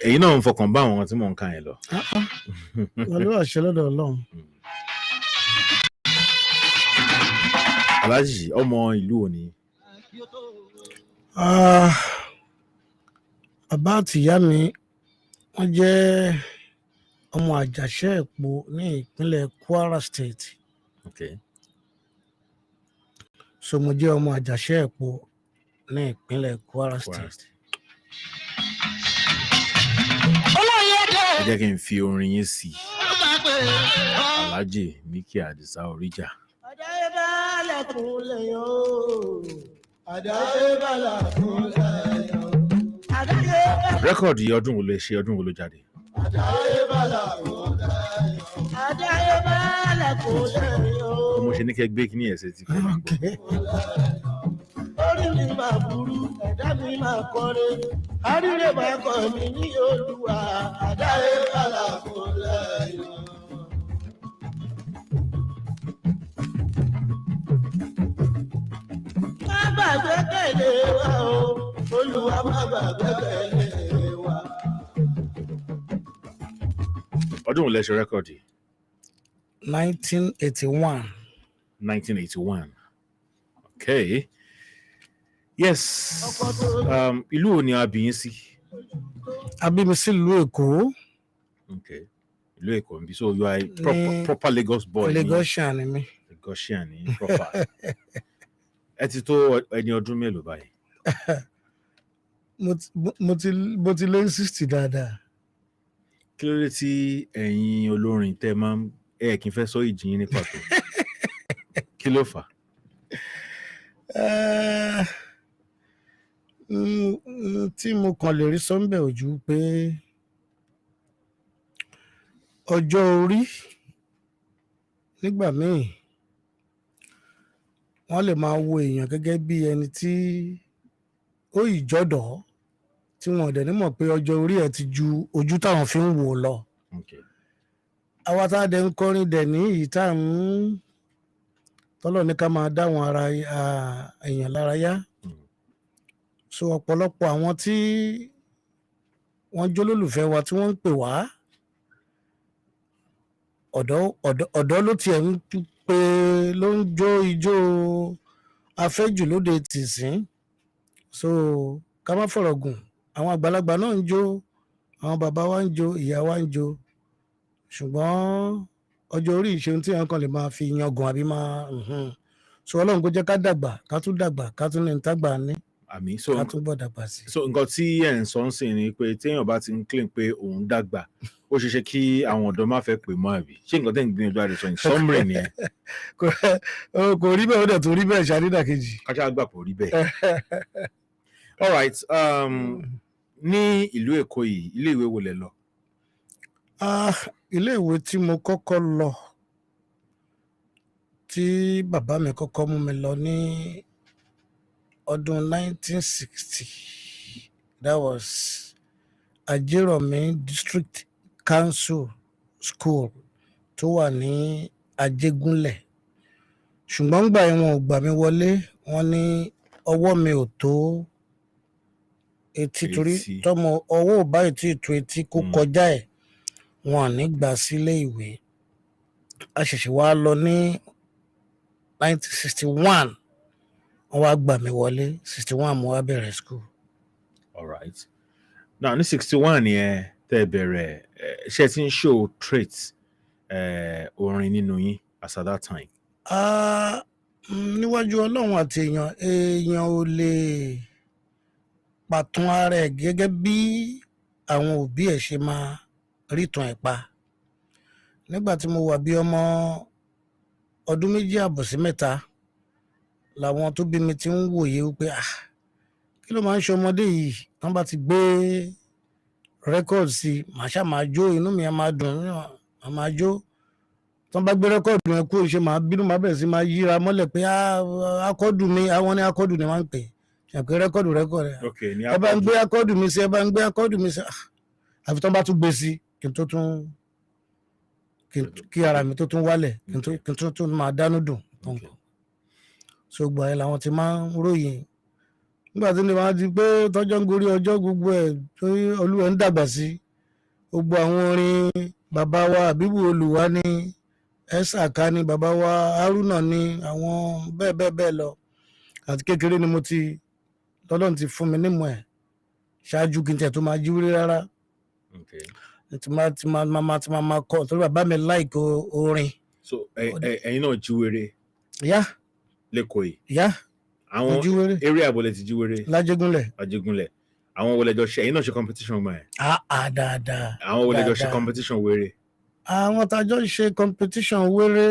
Ẹ̀yin náà ń fọkàn bá àwọn tí mò ń kà yẹn lọ. Pẹ̀lú àṣẹ lọ́dọ̀ Ọlọ́run. Alhaji ọmọ ìlú wo ni? Bàbá àtìyá mi wọ́n jẹ́ ọmọ Àjàṣẹ́ Èpo ní ìpínlẹ̀ Kwara State. Okay. So mo jẹ́ ọmọ Àjàṣẹ́ Èpo ní ìpínlẹ̀ Kwara State. Ẹ jẹ́ kí n fi orin yín sí. Alhaji Micky Adisa Orija. Rẹ́kọ̀dì ọdún wo lè ṣe ọdún wo ló jáde? Mo ṣe ní kẹ́ gbé kíní ẹ̀sẹ̀ tí kò máa gbọ́. Orí mi máa burú, ẹ̀dá mi máa kọ́re, àríre máa kọ́ mi ní Olúwa, àdáyé bàlá kò lẹ́yìn. Má gbàgbé tẹ̀lé wa o, Olúwa má gbàgbé tẹ̀lé wa. Ọdún wo lẹ ṣe rẹ́kọ̀dì? 1981. 1981. Okay. Yes. Ìlú wo ni a bí yín sí? A bí mi sí ìlú Èkó. Okay. Ìlú Èkó ń bí. So you are a proper Lagos boy. Lagosian ni mi. Lagosian ni proper. Ẹ ti tó ẹni ọdún mélòó báyìí? Mo ti lé 60 dáadáa. Kí ló dé tí ẹ̀yin olórin tẹ́ máa ń kí n fẹ́ sọ ìjì yín ní pàtó? Kí ló fà? Tí mo kàn lè rí sọ́ńbẹ̀ ojú pé ọjọ́ orí nígbà míì wọ́n lè máa wo èèyàn gẹ́gẹ́ bí ẹni tí ó ìjọ́dọ̀ tí wọ́n dẹ̀ ní mọ̀ pé ọjọ́ orí ẹ̀ ti ju ojú táwọn fi ń wò lọ. Àwa tá a dẹ̀ ń kọrin dẹ̀ ní èyí tá à ń tọ́lọ̀ ní ká máa dáwọn ara èèyàn lára yá. So ọ̀pọ̀lọpọ̀ àwọn tí wọ́n jólólùfẹ́ wa tí wọ́n ń pè wá ọ̀dọ́ ló tiẹ̀ ń pè ló ń jó ijó afẹ́jù lóde tìsín so ká má fọ̀rọ̀ gùn àwọn àgbàlagbà náà ń jó àwọn bàbá wa ń jó ìyá wa ń jó ṣùgbọ́n ọjọ́ orí ìṣeun tí wọn kàn lè máa fi yangàn àbí máa so ọlọ́run kó jẹ́ ká dàgbà ká tún dàgbà ká tún ní ìtagbà ní àmì so ká tún bọ̀ dàgbà sí. so nǹkan tí ẹ̀ ń sọ ń sìn ni pé téèyàn bá ti ń claim pé òun dàgbà ó ṣeé ṣe kí àwọn ọ̀dọ́ má fẹ́ pè mọ́ àbí ṣé nǹkan tẹ́ ń gbìyànjú àti sọ ní sọ́mùrì nìyẹn. kò rí bẹ́ẹ̀ ó dẹ̀ tó rí bẹ́ẹ̀ ṣàdídàkejì. kájà gbà kò rí bẹ́ẹ̀. all right ní ìlú Èkó yìí ilé ìwé wo lẹ lọ. ilé ìwé tí mo kọ́kọ́ lọ tí bàbá mi kọ́kọ́ mú mi lọ ní ọdún 1960 that was Ajeromi District Council School tó wà ní Ajégúnlẹ̀ ṣùgbọ́n gbà yẹn wọn ò gbà mí wọlé wọn ní ọwọ́ mi ò tó etí torí tọmọ ọwọ́ ò báyìí tí ètò etí kó kọjá ẹ̀ wọn ní gbà sílé ìwé a ṣẹ̀ṣẹ̀ wá lọ ní 1961 wọ́n wá gbà mí wọlé 61 mo wá bẹ̀rẹ̀ school. all right now ní 61 yẹn tẹ́ bẹ̀rẹ̀ ṣe ti ń show traits orin nínú yín as at that time. níwájú Ọlọ́run àti èèyàn ò lè pàtún ara ẹ̀ gẹ́gẹ́ bí àwọn òbí ẹ̀ ṣe máa rítan ẹ̀ pa nígbà tí mo wà bí ọmọ ọdún 2 àbọ̀ sí 3 làwọn tó bí mi ti ń wòye wípé kí ló máa ń ṣe ọmọdé yìí wọ́n bá ti gbé rẹ́kọ̀dù sí màá ṣáà máa jó inú mi á máa dùn máa jó tí wọ́n bá gbé rẹ́kọ̀dù yẹn kúrò ṣe máa bínú máa bẹ̀rẹ̀ sí máa yíra mọ́lẹ̀ pé akọ́dù mi àwọn ní akọ́dù ni wọ́n ń pè ṣàpè rẹ́kọ̀dù ẹ bá ń gbé akọ́dù mi sí ẹ bá ń gbé akọ́dù mi sí àfi tí wọ́n bá tún gbé sí kí ara mi tó tún wálẹ̀ kí n tó tún máa dánú dùn so gbà ẹ làwọn ti máa ń ròyìn nígbà tí ní wọ́n ti pé tọ́jọ́ ń gorí ọjọ́ gbogbo ẹ̀ tó olúwa ń dàgbà sí gbogbo àwọn orin bàbá wa àbíbù olùwà ní ẹ̀sàká ní bàbá wa haruna ní àwọn bẹ́ẹ̀ lọ àti kékeré ni mo ti lọ́lọ́run ti fún mi nímọ̀ ẹ̀ ṣáájú kí n tẹ̀ tó máa jíwúrí rárá tí máa kọ́ torí bàbá mi láìkó orin. so ẹ̀yin náà jíwèrè. yá lẹ́kọ̀ọ́ yìí. yá àwọn eré àbọ̀lẹ̀ ti jíwèrè. lájégúnlẹ̀. àwọn wọlé jọ ṣe ẹ̀yin náà ṣe competition gbà ẹ̀. dáadáa. àwọn wọlé jọ ṣe competition wéré. àwọn tájọ́ ṣe competition wéré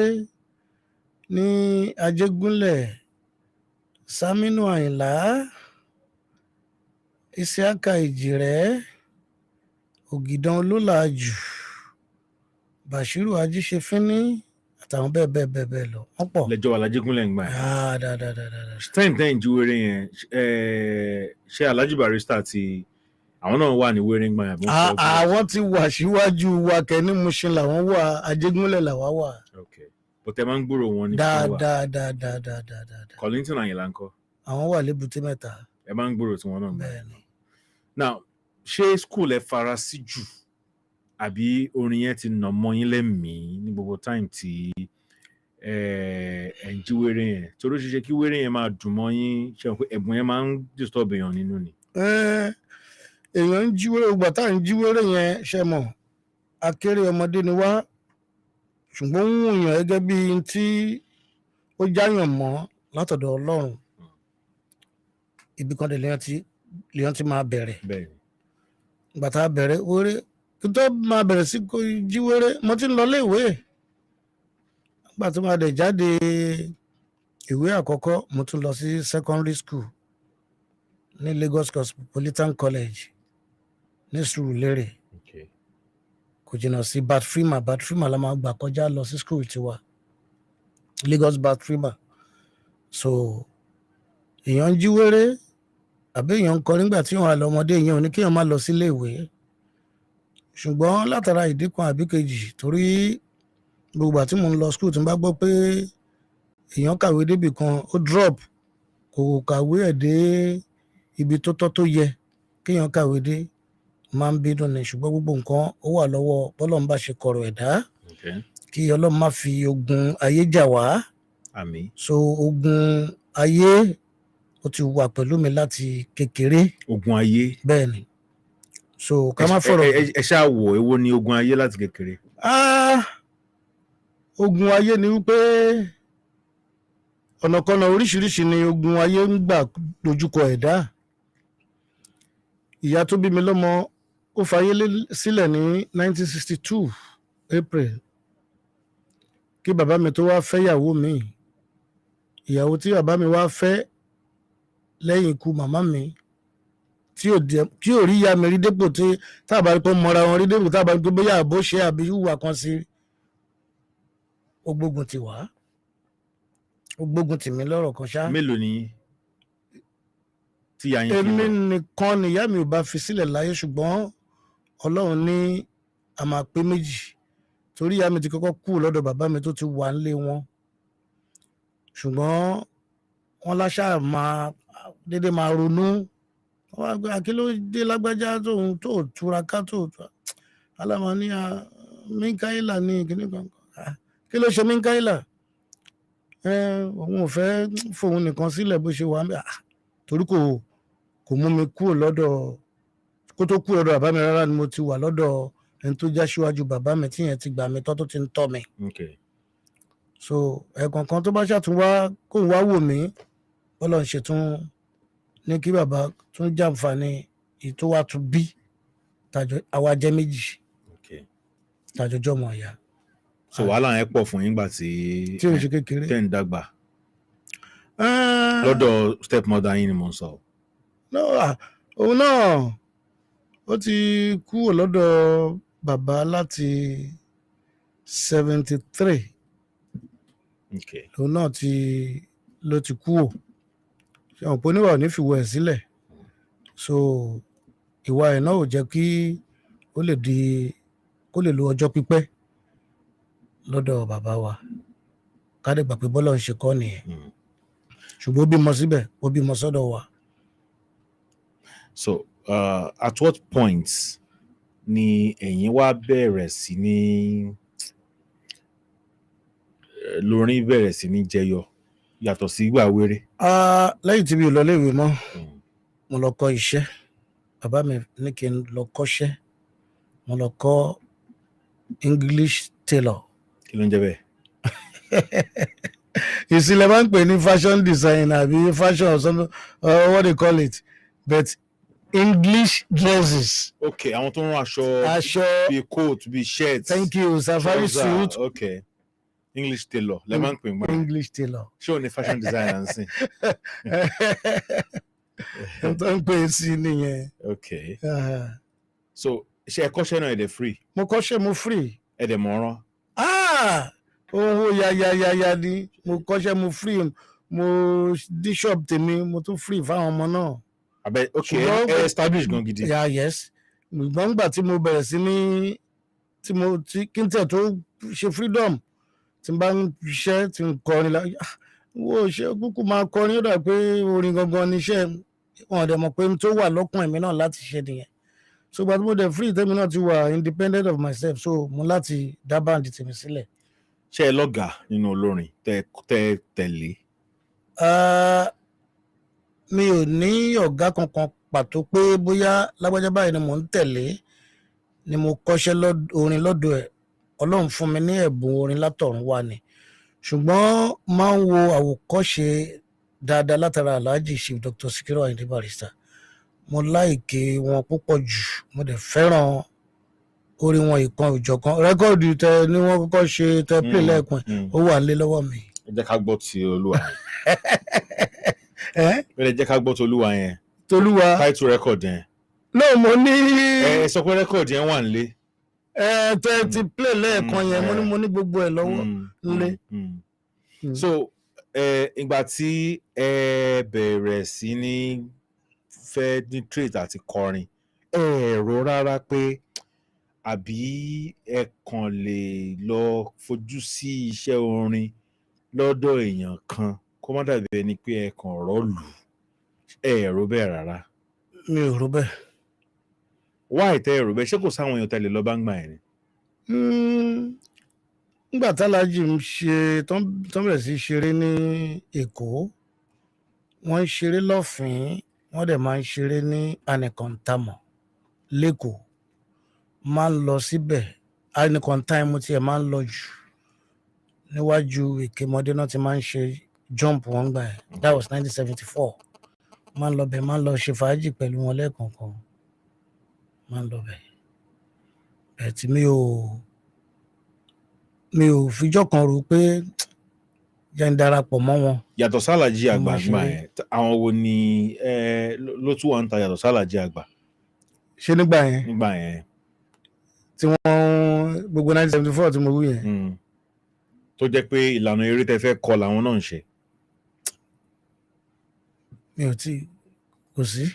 ní Ajégúnlẹ̀ Saminu Àyìnlá Isiaka Ìjìrẹ́ Ògìdán Olólàájù Bashiru Ajíṣefínní àtàwọn bẹ́ẹ̀ lọ wọ́n pọ̀. lẹ́jọ́ Alájégúnlẹ̀ ń gbà ẹ̀. dáadáa. stein ten ju wéré yẹn ṣé Alhaji Barrister ti àwọn náà wà ní wéré ń gbà yẹn. àwọn ti wà síwájú wa kẹ́ni Mushin làwọn wà Ajégúnlẹ̀ làwọn wà. but ẹ máa ń gbúrò wọn ní fún wa. dáadáa. Kollington Àyìnlá ńkọ́. àwọn wà lébùté Mẹ́ta. ẹ máa ń gbúrò tí wọn náà gbà. bẹ́ẹ̀ni. now ṣé school ẹ fara sí jù àbí orin yẹn ti nà mọ́ yín lẹ́mìí ní gbogbo time tí ẹ̀ ń jí wéré yẹn torí ó ṣe ṣe kí wéré yẹn máa dùn mọ́ yín ṣe pé ẹ̀bùn yẹn máa ń disturb èèyàn nínú ni. èèyàn ń jí wéré ìgbà tá à ń jí wéré yẹn ṣe mọ̀ akéré ọmọdé ni wá ṣùgbọ́n ń wùyàn gẹ́gẹ́ bí tí ó jáyàn mọ́ látọ̀dọ̀ Ọlọ́run ibì kan dẹ̀ lèèyàn ti máa bẹ̀rẹ̀ ìgbà tá a bẹ̀rẹ̀ wéré kí tó máa bẹ̀rẹ̀ sí jí wéré mo ti ń lọ léèwé nígbà tó máa dẹ̀ jáde ìwé àkọ́kọ́ mo tún lọ sí secondary school ní Lagos Cosmopolitan College ní Surulere kò jìnnà sí Batfrima la máa gbà kọjá lọ sí school tiwa Lagos Batfrima so èèyàn ń jí wéré àbí èèyàn ń kọ nígbà tí wọn àlọ ọmọdé èèyàn ò ní kéèyàn má lọ sílé ìwé ṣùgbọ́n látara ìdí kan àbí kejì torí gbogbo àti mò ń lọ school tí n bá gbọ́ pé èèyàn kàwé débì kan ó drop kò kàwé ẹ̀ dé ibi tó tọ́ tó yẹ kéèyàn kàwé dé máa ń bínú ni ṣùgbọ́n gbogbo nǹkan ó wà lọ́wọ́ bọ́lọ́run bá ṣe kọ̀rọ̀ ẹ̀dá kí ọlọ́run má fi ogun ayé jà wá. Àmín. So ogun ayé ó ti wà pẹ̀lú mi láti kékeré. Ogun ayé. Bẹ́ẹ̀ ni. So ká má fọ̀rọ̀. Ẹ ṣáà wò èwo ni ogun ayé láti kékeré. Ogun ayé ni wípé ọ̀nàkọ́nà oríṣiríṣi ni ogun ayé ń gbà dojúkọ ẹ̀dá. Ìyá tó bí mi lọ́mọ ó fayé sílẹ̀ ní 1962 April kí bàbá mi tó wá fẹ́ ìyàwó mi. Ìyàwó tí bàbá mi wá fẹ́ lẹ́yìn ikú màmá mi tí ò rí ìyá mi rí dépò tí tábà rí pé mọ́ra wọn rí dépò tábà rí pé bóyá àbó ṣe àbí hùwà kan sí ó gbógun ti wá ó gbógun tì mí lọ́rọ̀ kan ṣá. Mélòó ni tí ìyá yín fi lọ? Èmi nìkan ni ìyá mi ò bá fi sílẹ̀ láyé ṣùgbọ́n Ọlọ́run ní a máa pé méjì torí ìyá mi ti kọ́kọ́ kú lọ́dọ̀ bàbá mi tó ti wà nílé wọn ṣùgbọ́n wọ́n láṣà máa dédé máa ronú wọ́n á gbé akílódé lágbájá tó túraká tó alámọ̀ ní Míkáílà ní kíní kan kí ló ṣe Míkáílà òun ò fẹ́ fòun nìkan sílẹ̀ bó ṣe wà torí kò mú mi kúrò lọ́dọ̀ kó tó kúrò lọ́dọ̀ bàbá mi rárá ni mo ti wà lọ́dọ̀ ẹni tó já síwájú bàbá mi tíyẹn ti gbà mí tọ́ tó ti ń tọ́ mi. So ẹ̀ẹ̀kọ̀ọ̀kan tó bá ṣàtún wá kóun wá wò mí bọ́lá ń ṣètún ní kí bàbá tún jàǹfààní ètò wa tún bí àwa jẹ́ méjì tàjọjọ́ mọ̀ ọ̀yà. So wàhálà yẹn pọ̀ fún yín gbà tí o ṣe kékeré tẹ́ ń dàgbà lọ́dọ̀ stepmother yín ni mo ń sọ. Òun náà ó ti kúrò lọ́dọ̀ bàbá láti 73 òun náà ló ti kúrò ṣe àwọn oníwà ò ní fìwọ ẹ̀ sílẹ̀ so ìwà ẹ̀ náà ò jẹ́ kí kó lè lo ọjọ́ pípẹ́ lọ́dọ̀ bàbá wa ká dé gbà pé bọ́lá ń ṣe kọ́ nìyẹn ṣùgbọ́n ó bímọ síbẹ̀ ó bímọ sọ́dọ̀ wa. So at what point ni ẹ̀yin wá bẹ̀rẹ̀ sí ní lórin bẹ̀rẹ̀ sí ní jẹyọ yàtọ̀ sí ìgbà wéré? Lẹ́yìn tí mi ò lọ léèwé mọ́ mo lọ kọ́ iṣẹ́ bàbá mi ní kí n lọ kọ́ṣẹ́ mo lọ kọ́ English tailor. Kí ló ń jẹ́ bẹ́ẹ̀? Ìsìlẹ̀ máa ń pè ní fashion design àbí fashion or something what they call it but English dresses. Okay, àwọn tó ń rán aṣọ bíi coat bíi shirt. Thank you safari suit. Okay. English tailor lẹ máa ń pè mọ́. English tailor. Ṣé o ní fashion designer ń sìn? N tó ń pè é sí nìyẹn. Okay. So ṣe ẹ kọ́ṣẹ́ náà ẹ dẹ̀ free? Mo kọ́ṣẹ́ mo free. Ẹ dẹ̀ mọ̀ ọ́rán? Owó yáyáyáyá ni mo kọ́ṣẹ́ mo free mo dí shop tèmi mo tún free fáwọn ọmọ náà. Abẹ okay ẹ establish gan gidi. Yes ṣùgbọ́n nígbà tí mo bẹ̀rẹ̀ sí ní kí n tẹ̀ tó ṣe freedom tí n bá ń ṣiṣẹ́ tí n kọrin wo ṣe kúkú máa kọrin ó dà pé orin gangan níṣẹ́ wọn dẹ̀ mọ̀ pé n tó wà lọ́kàn èmi náà láti ṣe nìyẹn so gbàtí mo dẹ̀ free tèmi náà ti wà independent of myself so mo láti dá báǹdì tèmi sílẹ̀. Ṣé ẹ lọ́gàá nínú olórin tẹ́ tẹ̀lé? Mi ò ní ọ̀gá kankan pàtó pé bóyá lágbájá báyìí ni mò ń tẹ̀lé ni mo kọ́ṣẹ́ orin lọ́dọ̀ ẹ̀ Ọlọ́run fún mi ní ẹ̀bùn orin látọ̀run wá ni ṣùgbọ́n máa ń wo àwòkọ́ṣe dáadáa látara Alhaji Chief Dr. Sikiru Ayinde Barrister mo láìké wọn púpọ̀ jù mo dẹ̀ fẹ́ràn orin wọn ìkan òjọ̀kan rẹ́kọ̀dù tẹ ni wọ́n kọ́kọ́ ṣe tẹ play lẹ́ẹ̀kan ó wà nílé lọ́wọ́ mi. Ẹ jẹ́ ká gbọ́ ti Olúwa yẹn. Ẹ jẹ́ ká gbọ́ ti Olúwa yẹn. Tolúwa title record yẹn. náà mo ní. Ẹ sọ pé record yẹn wà nílé. Tẹ ti play lẹ́ẹ̀kan yẹn mo ní gbogbo ẹ̀ lọ́wọ́ nílé. So ìgbà tí ẹ bẹ̀rẹ̀ sí ní fẹ́ ní trade àti kọrin ẹ rò rárá pé àbí ẹ kàn lè lọ fojú sí iṣẹ́ orin lọ́dọ̀ èèyàn kan kó má dàbí ẹni pé ẹ kàn rọ́ọ̀lù ẹ rò bẹ́ẹ̀ rárá? Mi ò rò bẹ́ẹ̀ wá ìtẹ́ ẹ̀rọ bẹ́ẹ̀ ṣé kò sáwọn èèyàn tẹ̀lé lọ bá ń gbà ẹ̀ ni. nígbà tálájì ń ṣe tán bẹ̀rẹ̀ sí ṣeré ní Èkó wọ́n ń ṣeré lọ́fìn wọ́n dẹ̀ máa ń ṣeré ní Anìkàntàmọ̀ lẹ́kọ̀ọ́ máa ń lọ síbẹ̀ Anìkàntàmọ̀ tiẹ̀ máa ń lọ jù níwájú Ìkémọdé náà ti máa ń ṣe jump wọn gbà ẹ̀ that was 1974 máa ń lọ bẹ̀ máa ń lọ ṣe fàájì pẹ̀lú wọn lẹ́ẹ̀kọ̀ọ̀kan máa ń lọ bẹ̀ bẹ̀ tí mi ò fijọ́ kan rò pé jẹ́ ń darapọ̀ mọ́ wọn. Yàtọ̀ sálàjì àgbà gbà ẹ̀ àwọn wo ni ló tún wà ń ta yàtọ̀ sálàjì àgbà. ṣé nígbà yẹn tí wọ́n gbogbo 1974 tí mo wí yẹn. tó jẹ́ pé ìlànà eré tẹ́ fẹ́ kọ làwọn náà ń ṣe. mi ò tí kò sí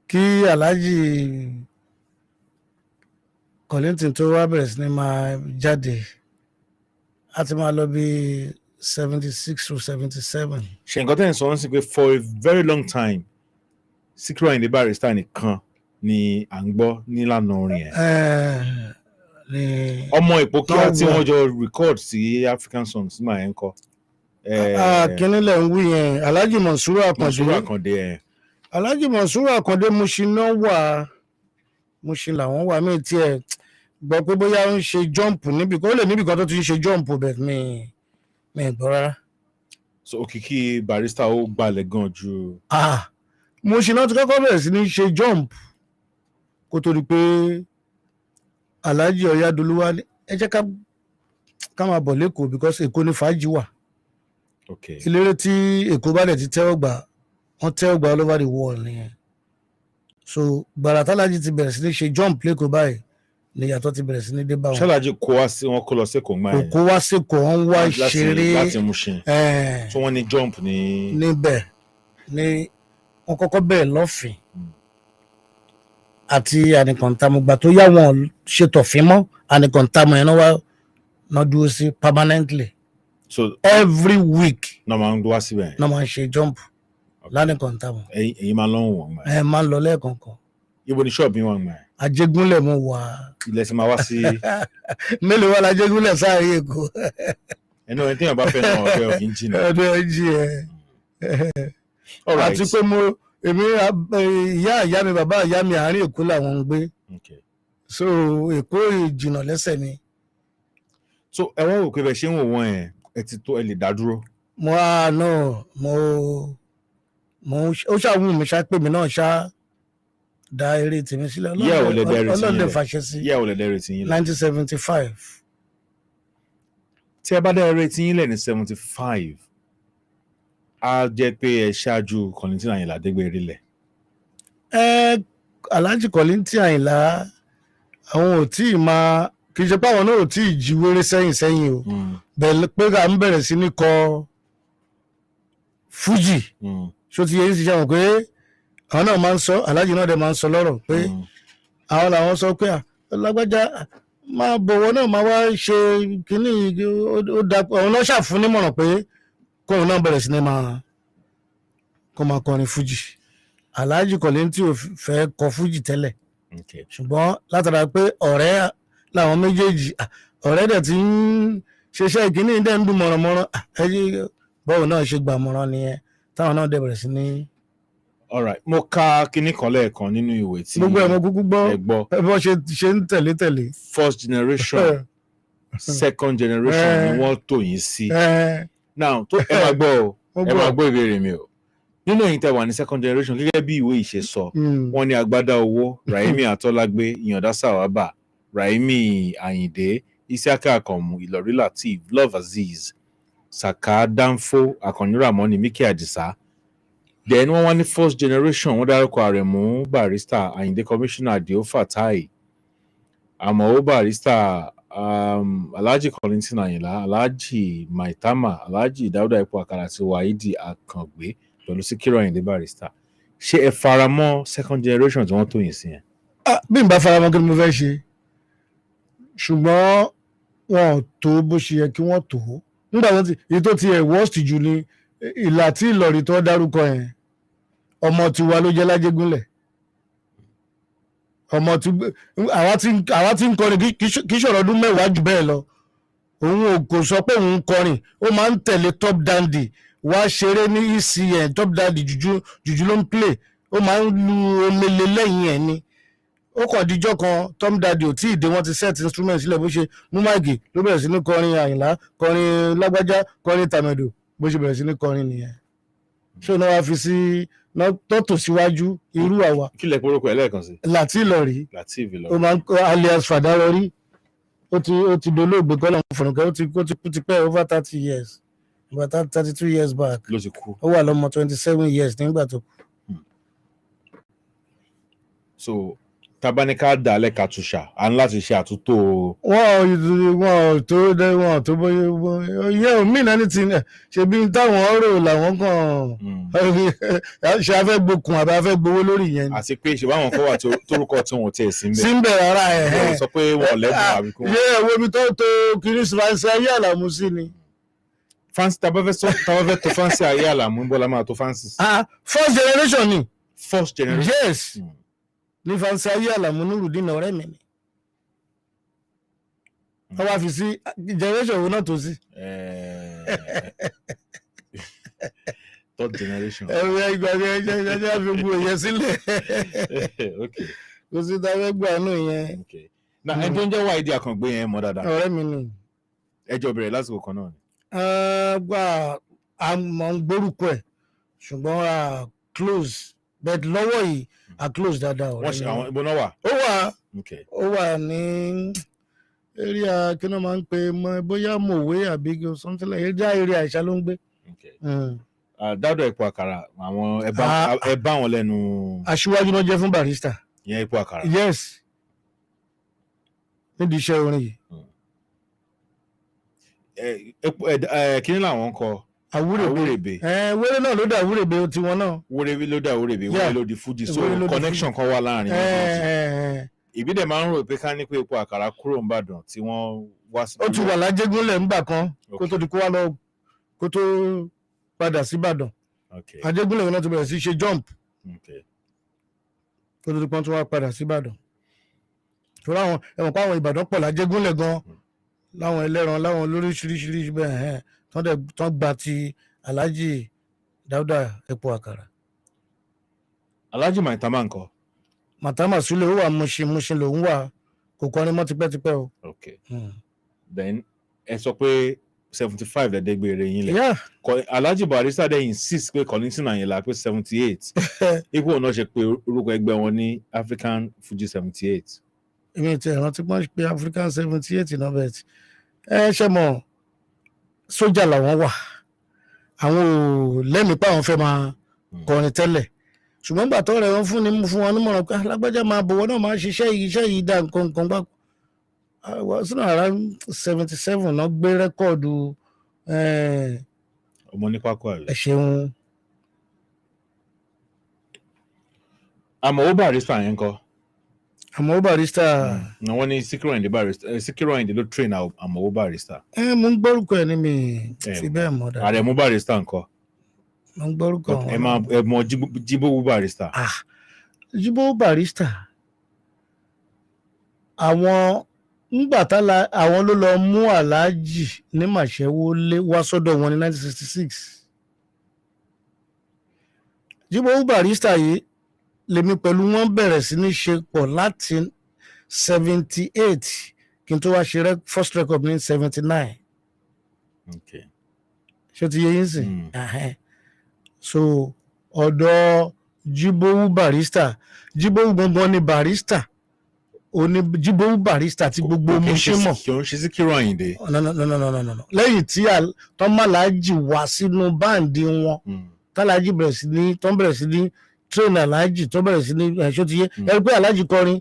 kí Alhaji Kollington tó wá bẹ̀rẹ̀ sí ní máa jáde a ti máa lọ bí 76 to 77. ṣe nǹkan tẹ́ ń sọ wọ́n sí pé for a very long time Sikiru Ayinde Barrister nìkan ni à ń gbọ́ nílànà orin ẹ̀. ọmọ ìpókíà tí wọ́n jọ record sí African songs máa ń kọ. kíní lẹ̀ ń wí yẹn Alhaji Monsuru Akande. Alhaji Monsuru Akande Mushin náà wà Mushin làwọn wà mí tiẹ̀ gbọ́ pé bóyá ó ń ṣe jump níbi kan ó lè níbi kan tó ti ń ṣe jump bẹ̀ mi gbọ́ rárá. so òkìkí Barrister ó gbalẹ̀ gan ju. Mushin náà ti kọ́kọ́ bẹ̀rẹ̀ sí ní ṣe jump kó tó di pé Alhaji Oyadolu wá ẹ jẹ́ ká máa bọ̀ lẹ́kọ̀ọ́ because Èkó ní fàájì wà. Eléré tí Èkó bá dẹ̀ ti tẹ́wọ́ gbà wọ́n tẹ́wọ́ gbà all over the world nìyẹn. so gbàrà tálájì ti bẹ̀rẹ̀ sí ní ṣe jump lẹ́kọ̀ọ́ báyìí ni ìyàtọ̀ ti bẹ̀rẹ̀ sí ní dé bá wọn. ṣáláàjì kó wá sí wọn kó lọ sẹ́kọ̀ọ́ gbà yẹn. kó wá sẹ́kọ̀ọ́ wọn wá ṣeré láti Mushin. so wọ́n ní jump ní. níbẹ̀ ni wọ́n kọ́kọ́ bẹ̀rẹ̀ lọ́fìn àti Anìkàntàmọ̀ gbà tó yá wọn ṣètò fín mọ́ Anìkàntàmọ̀ yẹn náà dúró sí permanently. so every week. náà máa ń wá síbẹ̀. náà máa ń ṣe jump l'Anìkàntàmọ̀. èyí máa ń lọ́wọ́ wọn. máa ń lọ lẹ́ẹ̀kọ̀ọ̀kan. ibo ni ṣọ́ọ̀bù yín wà ń gbà. Ajégúnlẹ̀ mo wà. ilẹ̀ tí máa wá sí. mélòó wà l'Ajégúnlẹ̀ sáré Èkó. ẹnu ẹni tí yàn bá fẹ́ náà ọ̀dọ̀ ò kì í jìnnà. ọ̀dọ̀ ò jí ẹ. àti pé èmi ìyá mi bàbá ìyá mi àárín Èkó làwọn ń gbé. so Èkó ìjìnà lẹ́sẹ̀ ni. so ẹ̀wọ̀n wò pé bẹ́ẹ̀ ṣe ń wò wọ́n ẹ ti tó ẹ lè dá dúró. ó ṣàwùn mi ṣá pé mi náà ṣá dá eré tèmi sílẹ̀ ọlọ́dẹ fàṣẹ sí. yẹ́ ò lè dá eré tiyín lẹ̀. 1975. tí ẹ bá dá eré tiyín lẹ̀ ní 75 á jẹ́ pé ẹ ṣáájú Kollington Àyìnlá dégbére lẹ̀. Alhaji Kollington Àyìnlá àwọn ò tí ì máa kì í ṣe pé àwọn náà ò tí ì jí wéré sẹ́yìn o bẹ̀rẹ̀ pé à ń bẹ̀rẹ̀ sí ní kọ FUJI ṣó ti yẹ yín ti ṣe àwọn pé àwọn náà máa ń sọ Alhaji náà dẹ̀ máa ń sọ lọ́rọ̀ pé àwọn làwọn sọ pé lágbájá máa bọ̀wọ̀ náà máa wá ṣe kínní ó da àwọn náà ṣàfún nímọ̀ràn pé kóun náà bẹ̀rẹ̀ sí ní kó máa kọrin FUJI. Alhaji Kollington ò fẹ́ kọ FUJI tẹ́lẹ̀ ṣùgbọ́n látara pé ọ̀rẹ́ làwọn méjèèjì ọ̀rẹ́ dẹ̀ ti ń ṣiṣẹ́ ìkíní dẹ̀ ń dún mọ̀rànmọ́rán ẹ̀yẹ bọ́ọ̀ náà ṣe gbà mọ̀ràn nìyẹn táwọn náà dẹ̀ bẹ̀rẹ̀ sí ní. all right mo ka kinní kan lẹ́ẹ̀kan nínú ìwé tí gbogbo ẹ̀ mo kúkú gbọ́ ẹ bọ́ ṣe ń tẹ̀lé. first generation second generation ni wọ́n tò yín sí. now tó ẹ máa gbọ́ ẹ máa gbọ́ ìbéèrè mi o nínú èyí tẹ́ wà ní second generation gẹ́gẹ́ bí ìwé ìṣe sọ wọ́n ní Agbádá Owó Raimi Atọ́lágbé Ìyàndá Sàwábà Raimi Ayinde Isiaka Akànmú Ìlọ̀rí Lateef Love Azeez Saka Danfo Akànní Ràmọ́nì Micky Adisa then wọ́n wá ní first generation wọ́n dárúkọ Àrẹ̀mú Barrister Ayinde Commissioner Adio Fatai Àmọ́ Barrister Alhaji Kollington Àyìnlá Alhaji Maitama Alhaji Dáúdà Ipò Àkàrà àti Wahidi Akàngbé pẹ̀lú Sikiru Ayinde Barrister ṣé ẹ faramọ́ second generation tí wọ́n tó yìn sí yẹn. bí n bá faramọ́ kí ni mo fẹ́ ṣe ṣùgbọ́n wọn ò tó bó ṣe yẹ kí wọ́n tó nígbà tó ti èyí tó ti ẹ̀ worst jù ní ìlà tí Ìlọ̀rí tó dárúkọ yẹn ọmọ tiwa ló jẹ́ l'Ájégúnlẹ̀ ọmọ tí àwa tí ń kọrin kì í ṣọ̀rọ̀ ọdún mẹ́wàá jù bẹ́ẹ̀ lọ òun kò sọ pé òun ń kọrin ó máa ń tẹ̀lé top dandy wá ṣeré ní ECN top dandy jùjú ló ń play ó máa ń lu omele lẹ́yìn ẹ̀ ni ó kàn díjọ́ kan tom daddy ò tí ì dé wọ́n ti set instrument sílẹ̀ bó ṣe mú máìkì ló bẹ̀rẹ̀ sí ní kọrin àyìnlá kọrin lágbájá kọrin tàmẹ̀dò bó ṣe bẹ̀rẹ̀ sí ní kọrin nìyẹn ṣé náà wá fi sí tọ́tò síwájú irú àwa. kí lẹ porúkọ ẹ lẹ́ẹ̀kan sí. láti Ìlọrí Lateef Ìlọrí ó máa ń kọ alias Fàdárọrí ó ti dolóògbé kọ́lọ̀ fọ̀nùkẹ́ ó ti pẹ́ over 30 years about 32 years back ló ti kú. ó wà lọ́mọ 27 years nígbà tó kú. so tabanika dalẹ̀ katusha à ń láti ṣe àtúntò. wọ́n tó bóyá ìyẹn ò mean anything ṣebí táwọn rò làwọn kàn ṣe afẹ́ gbókun àbí afẹ́ gbowó lórí yẹn. àti pé ṣe báwọn kọ́ wà tórúkọ tí wọn ò tiẹ̀ sí ń bẹ̀. sí ń bẹ̀ rárá ẹ̀. wọ́n sọ pé wọn ò lẹ́bùn àbí kó. yẹ ẹ̀wọ́ mi tó kiri Fancy Ayé Àlàmú sí ni. Fancy tabafẹ́ tó Fancy Ayé Àlàmú ń bọ́ la máa tó Fancy. first generation ni. first generation. yes. ní Fancy Ayé Àlàmú Nurudeen ọ̀rẹ́ mi ni wọ́n wá fi sí generation wo náà tó sí. third generation. ẹ̀rọ ìgbàgbé ẹ̀jẹ̀ fi gbogbo èyẹ sílẹ̀ kò sí dáwẹ́ gbà nù yẹn. na ẹni tó ń jẹ́ Wáídì Àkàngbé yẹn mọ́ dáadáa. ọ̀rẹ́ mi ni. ẹjọ́ bẹ̀rẹ̀ lásìkò kan náà ni. gba àmọ́ ń gbórúkọ ẹ̀ ṣùgbọ́n close but lọ́wọ́ yìí a close dáadáa ọ̀rẹ́ mi. wọ́n ṣe àwọn ibo náà wà. ó wà ní area kí ló máa ń pe bóyá mòwe àbí something like area àìsà ló ń gbé. dádọ̀ Epo Àkàrà àwọn ẹ bá wọn lẹ́nu. aṣíwájú náà jẹ́ fún Barrister. ìyẹn Epo Àkàrà. yes nídìí iṣẹ́ orin yìí. kí ni làwọn ń kọ. Àwúrèbe wéré náà ló dá Àwúrèbe tiwọn náà. wéré ló dá Àwúrèbe wéré ló di Fuji so connection kan wà láàrin wọn. ìbí dẹ̀ máa ń rò pé ká ní pé Epo Àkàrà kúrò ńbàdàn tí wọ́n wá sí. ó ti wà lájégúnlẹ̀ ńgbà kan kó tó di kó wá lọ kó tó padà síbàdàn. Ajégúnlẹ̀ náà ti bẹ̀rẹ̀ sí ṣe jump kó tó di pọ́n tó wá padà síbàdàn. tó láwọn ẹ̀wọ̀n pa àwọn Ìbàdàn pọ̀ lájégúnlẹ̀ gan láwọn ẹlẹ́ran láwọn lóríṣiríṣiríṣi bẹ́ẹ̀ tán gba ti Alhaji Dáúdà Epo Àkàrà. Alhaji Maitama ńkọ́. Maitama Sule ó wà Mushin lòún wà kò kọrin mọ́ tipẹ́tipẹ́ o. okay then ẹ sọ pé 75 lẹ́dẹ́gbẹ̀rẹ̀ yín lẹ̀. Alhaji Barrister dẹ̀ insist pé Kollington Àyìnlá pé 78 ipò náà ṣe pé orúkọ ẹgbẹ́ wọn ní African Fuji 78. èmi ti rántí pọ́n pé African 78 náà bẹ̀ tí ṣe mọ̀ sójà làwọn wà àwọn ò lẹ́mìí pé àwọn fẹ́ máa kọrin tẹ́lẹ̀ ṣùgbọ́n gbà tó rẹ̀ wọ́n fún wọn nímọ̀ràn pé alágbájá máa bọ̀ wọ́n náà máa ṣiṣẹ́ yìí dá nǹkan gbà sínú ara 77 náà gbé rẹ́kọ̀dù ọmọ ní pákó àrẹ. ẹ ṣeun. Àmọ́ Barrister yẹn kọ́. Àmọ́ Barrister. wọ́n ní Sikiru Ayinde ló train Àmọ́ Barrister. mo ń gbórúkọ ẹ ní mi fi bẹ́ẹ̀ mọ̀ dáadáa. Àrẹ̀mú Barrister ńkọ́. mo ń gbórúkọ wọn. ẹ mọ Jíbówú Barrister. Jíbówú Barrister àwọn ńgbà àwọn ló lọ mú Alhaji ní Màṣẹ́wó wá sọ́dọ̀ wọn ní 1966. Jíbówú Barrister yìí lèmi pẹ̀lú wọn bẹ̀rẹ̀ sí ní ṣe pọ̀ láti 78 kí n tó wá ṣe first record ní 79. ṣé ti yé yín sìn? so ọ̀dọ̀ Jíbówú Barrister Jíbówú gbọ̀ngàn ni Barrister òní Jíbówú Barrister tí gbogbo mo ṣe mọ̀. kì í ṣe Sikiru Ayinde. no lẹ́yìn tí tọ́mọ̀lájì wá sínú báǹdì wọn tálájì bẹ̀rẹ̀ sí ní train Alhaji tó bẹ̀rẹ̀ sí ní ẹ̀ṣọ́ ti yé ẹ̀rí pé Alhaji kọrin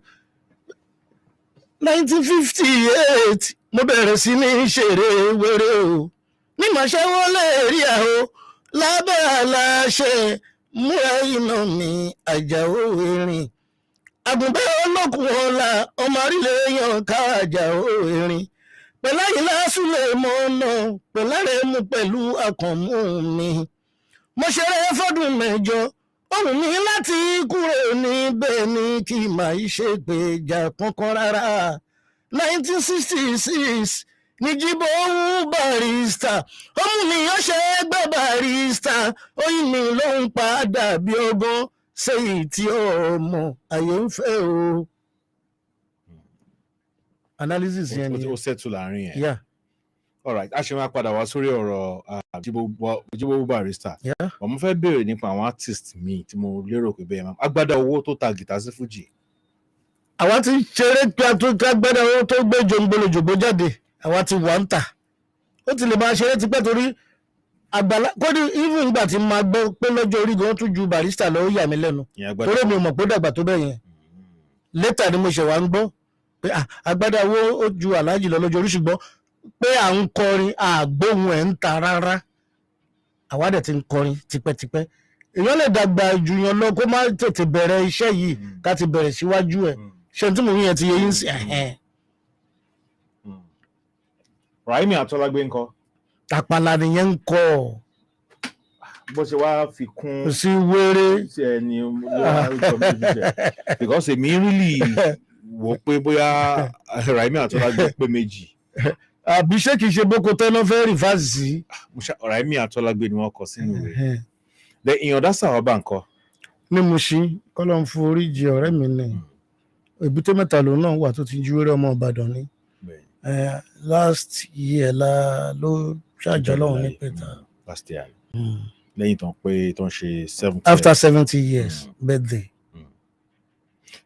1958 mo bẹ̀rẹ̀ sí ní ṣeré wéré o ní Màṣẹ́wó lè rí ẹ̀ o lábẹ́ aláṣẹ múra iná mi Àjàó Erin àgùnbẹ́ olókùn ọ̀la ọmọ àrílẹ̀ yan ká Àjàó Erin pẹ̀láyìnlá Súlẹ̀ mọ́nà pẹ̀láre mú pẹ̀lú Àkànmú mi mo ṣeré fọ́dún mẹ́jọ ohun mi láti kúrò níbẹ̀ ni kí màá ṣe gbèjà kankan rárá 1966 ní jíbó Barrister ohun mi yóò ṣe gbé Barrister oyin mi ló ń padà bí ọgbọ́n sẹ́yìn tí ọmọ ayé ń fẹ́ o. Analysis yẹn ni ó settle láàrin yẹn. Yeah. All right, a ṣe máa padà wá sórí ọ̀rọ̀ Jíbó Barrister. Mo fẹ́ béèrè nípa àwọn artist mi tí mo lérò pé bẹ́ẹ̀ máa agbádá owó tó ta gìtá sí Fuji. Àwa ti ṣeré pé a tó agbádá owó tó gbé jòǹgbòlòjògbò jáde àwa ti wà ń tà ó ti lè máa ṣeré tipẹ́ torí àgbàlá kódì even ìgbà tí máa gbọ́ pé lọ́jọ́ orí gan tún ju Barrister lọ ó yà mí lẹ́nu torí mi ò mọ̀ pé dàgbà tó bẹ́ẹ̀ yẹn later ni mo ṣe wá ń gbọ́ pé agbádá owó ó ju Alhaji lọ lọ́jọ́ orí ṣùgbọ́n pé à ń kọrin àgbóhùn ẹ̀ ń ta rárá àwa dẹ̀ ti ń kọrin tipẹ́tipẹ́ èèyàn lè dàgbà jù yàn lọ kó má tètè bẹ̀rẹ̀ iṣẹ́ yìí ká ti bẹ̀rẹ̀ síwájú ẹ̀ ṣe tí mo yẹn ti yẹ yín sí ẹ̀hẹ́n. Raimi Atọ́lágbé ńkọ́. Àpàlà nìyẹn ń kọ́ bó ṣe wá fi kún sí wéré ṣe ni because èmi really wò pé bóyá Raimi Atọ́lágbé pé méjì. Àbí ṣé kìí ṣe boko tẹ́lọ́ fẹ́ rí fásitì. Raimi Atọ́lágbé ni wọ́n kọ sínú ìwé. The ìyọ̀dá sàwọ́bà ńkọ́. ní Mushin kọ́lọ́n fún oríjì ọ̀rẹ́ mi ní Èbúté Mẹ́ta lòun náà wà tó ti jú eré ọmọ Ìbàdàn ní. Last year ló ṣàjọ lọ́hùn ní pẹ̀tà. Last year. Lẹ́yìn tó ń pé tó ń ṣe 70. After 70 years birthday.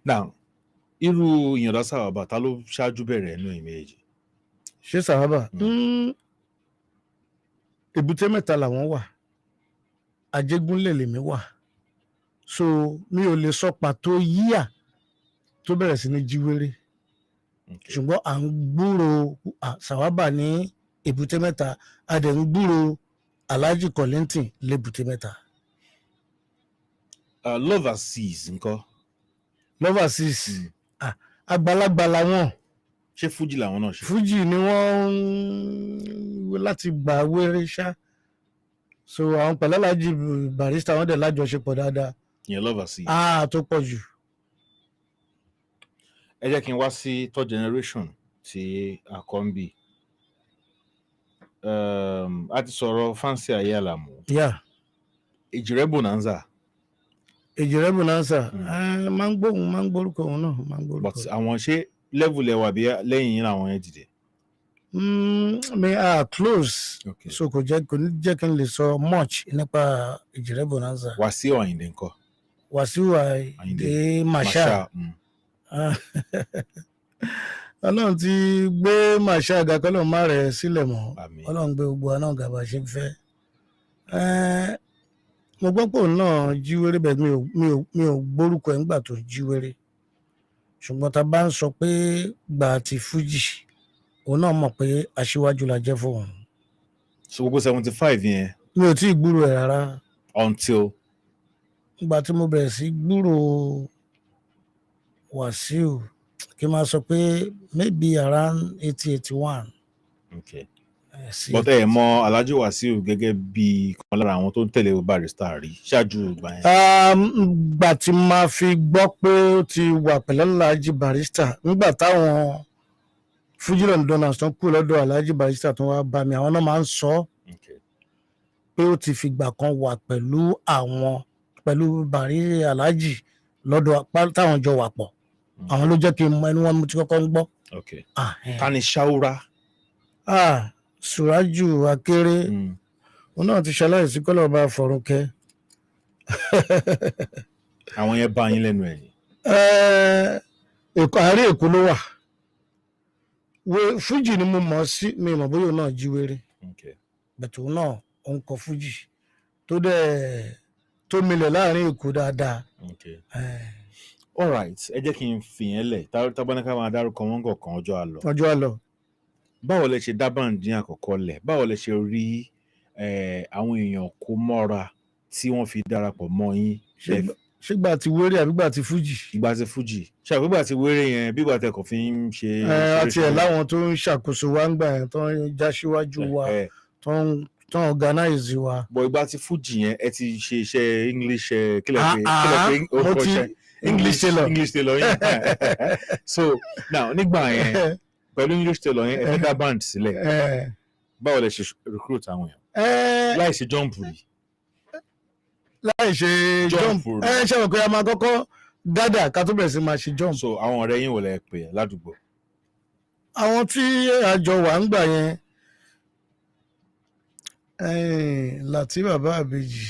Now irú ìyọ̀dá sàwọ́bà ta ló ṣáájú bẹ̀rẹ̀ ẹnu ìméjì. Ṣé sàwọ́bà? Èbúté Mẹ́ta làwọn wà Ajégúnlẹ̀ lèmi wà so mi ò lè sọ pàtó yíyà tó bẹ̀rẹ̀ sí ní jíwéré ṣùgbọ́n à ń gbúrò sàwábà ní Èbúté Mẹ́ta a dẹ̀ ń gbúrò Alhaji Kollington lébùté Mẹ́ta. Lover Seas ńkọ́. Lover Seas àgbàlagbà làwọn. Ṣé Fuji làwọn náà ṣe. Fuji ni wọ́n láti gbà wéré ṣá so àwọn pẹ̀lú Alhaji Barrister wọ́n dẹ̀ lájọṣepọ̀ dáadáa. Ìyẹn Lover Seas. Tó pọ̀ jù. Ẹ jẹ́ kí n wá sí third generation tí a kọ́ ń bì. A ti sọ̀rọ̀ Fancy Ayé Àlàmú. Èjìrẹ́ Bonanza. Èjìrẹ́ Bonanza máa ń gbóhùn máa ń gbórúkọ òun náà máa ń gbórúkọ. But àwọn ṣé level ẹ̀ wà bí lẹ́yìn yín làwọn yẹn dìde. Me are close so kò ní jẹ́ kí n lè sọ much nípa Èjìrẹ́ Bonanza. Wàsíù Àyìndé ńkọ́. Wàsíù Àyìndé Masha. Ọlọ́run ti gbé Masha àga kọ́lọ́run má rẹ̀ sílẹ̀ mọ́ Ọlọ́run gbé gbogbo àná gàbà ṣe ń fẹ́. Mo gbọ́ pé òun náà jíwéré bẹ́ẹ̀ mi ò gbórúkọ ẹ̀ ńgbà tó jíwéré ṣùgbọ́n tá a bá ń sọ pé gbà ti Fuji òun náà mọ̀ pé aṣíwájú la jẹ́ fóun. So gbogbo 75 yẹn. Mi ò tí ì gbúrò ẹ̀ rárá. Until. Ìgbà tí mo bẹ̀rẹ̀ sí gbúrò Wàsíù kí n máa sọ pé maybe around 80-81. Okay. But ẹ mọ̀ Alhaji Wàsíù gẹ́gẹ́ bí kan lára àwọn tó ń tẹ̀lé Barrister rí ṣáájú ìgbà yẹn. Gbà tí máa fi gbọ́ pé ó ti wà pẹ̀lú Alhaji Barrister nígbà táwọn Fuji Londoners tó ń kú lọ́dọ̀ Alhaji Barrister tó wá bá mi àwọn náà máa ń sọ pé ó ti fìgbà kan wà pẹ̀lú Barrister Alhaji lọ́dọ̀ táwọn jọ wà pọ̀ àwọn ló jẹ́ kí n mọ ẹni wọn mo ti kọ́kọ́ ń gbọ́. Ta ni Ṣaura. Suraju Akéré òun náà ti ṣaláìsí kọ́lọ̀ bá fọ̀rùn kẹ́. Àwọn yẹn bá yín lẹ́nu ẹ̀yìn. Àárín Èkó ló wà. Fuji ni mo mọ̀ sí mi mọ̀ bóyá náà jíwéré bẹ̀tù náà ó ń kọ Fuji tó milẹ̀ láàrin Èkó dáadáa. All right, ẹ jẹ́ kí n fìyẹn lẹ̀ tábánikà máa dárúkọ wọn kọ̀ọ̀kan ọjọ́ àlọ́. Báwo lẹ ṣe dá báǹdì àkọ́kọ́ lẹ̀ báwo lẹ ṣe rí àwọn èèyàn kó mọ́ra tí wọ́n fi darapọ̀ mọ́ yín. Ṣégbà ti wéré àbígbà ti Fuji. Ìgbà ti Fuji ṣàgbégbà ti wéré yẹn bígbà tẹkọ̀ fi ń ṣe. Àti ẹ̀ láwọn tó ń ṣàkóso wa ń gbà yẹn tó ń já síwájú wa tó tán organize wa. Bọ̀ ìgbà tí Fuji yẹn ẹ ti ṣe iṣẹ́ English kílẹ̀ pé mo ti English tailor yẹn. So now nígbà yẹn pẹ̀lú English tailor yẹn ẹ fẹ́ dá band sílẹ̀. Báwo lẹ ṣe recruit àwọn èèyàn? Láì ṣe jump rí. Láì ṣe jump ṣe mọ̀ pé a máa kọ́kọ́ gádà ká tó bẹ̀rẹ̀ sí máa ṣe jump. So àwọn ọ̀rẹ́ yín wò lẹ pè ládùúgbò? Àwọn tí àjọ wà ń gbà yẹn láti bàbá àbèjì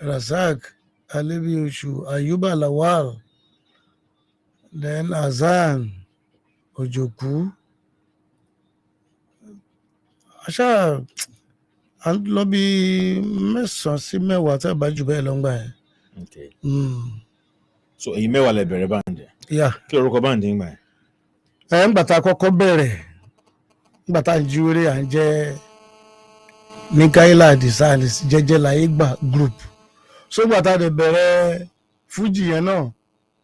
Razak Alebiosu Ayuba Lawal then Azan Ojoku àṣà à ń lọ bí 9 sí 10 tí a bá jù bẹ́ẹ̀ lọ ń gbà yẹn. Okay. So èyí 10 lẹ bẹ̀rẹ̀ band. Yeah. Kí lorúkọ band yín gbà yẹn? Ńgbà tá a kọ́kọ́ bẹ̀rẹ̀ ńgbà tá a ń jíwèrè à ń jẹ́ Mikaela Adisa jẹ́jẹ́ láyé gbà group. So ńgbà tá a dẹ̀ bẹ̀rẹ̀ Fuji yẹn náà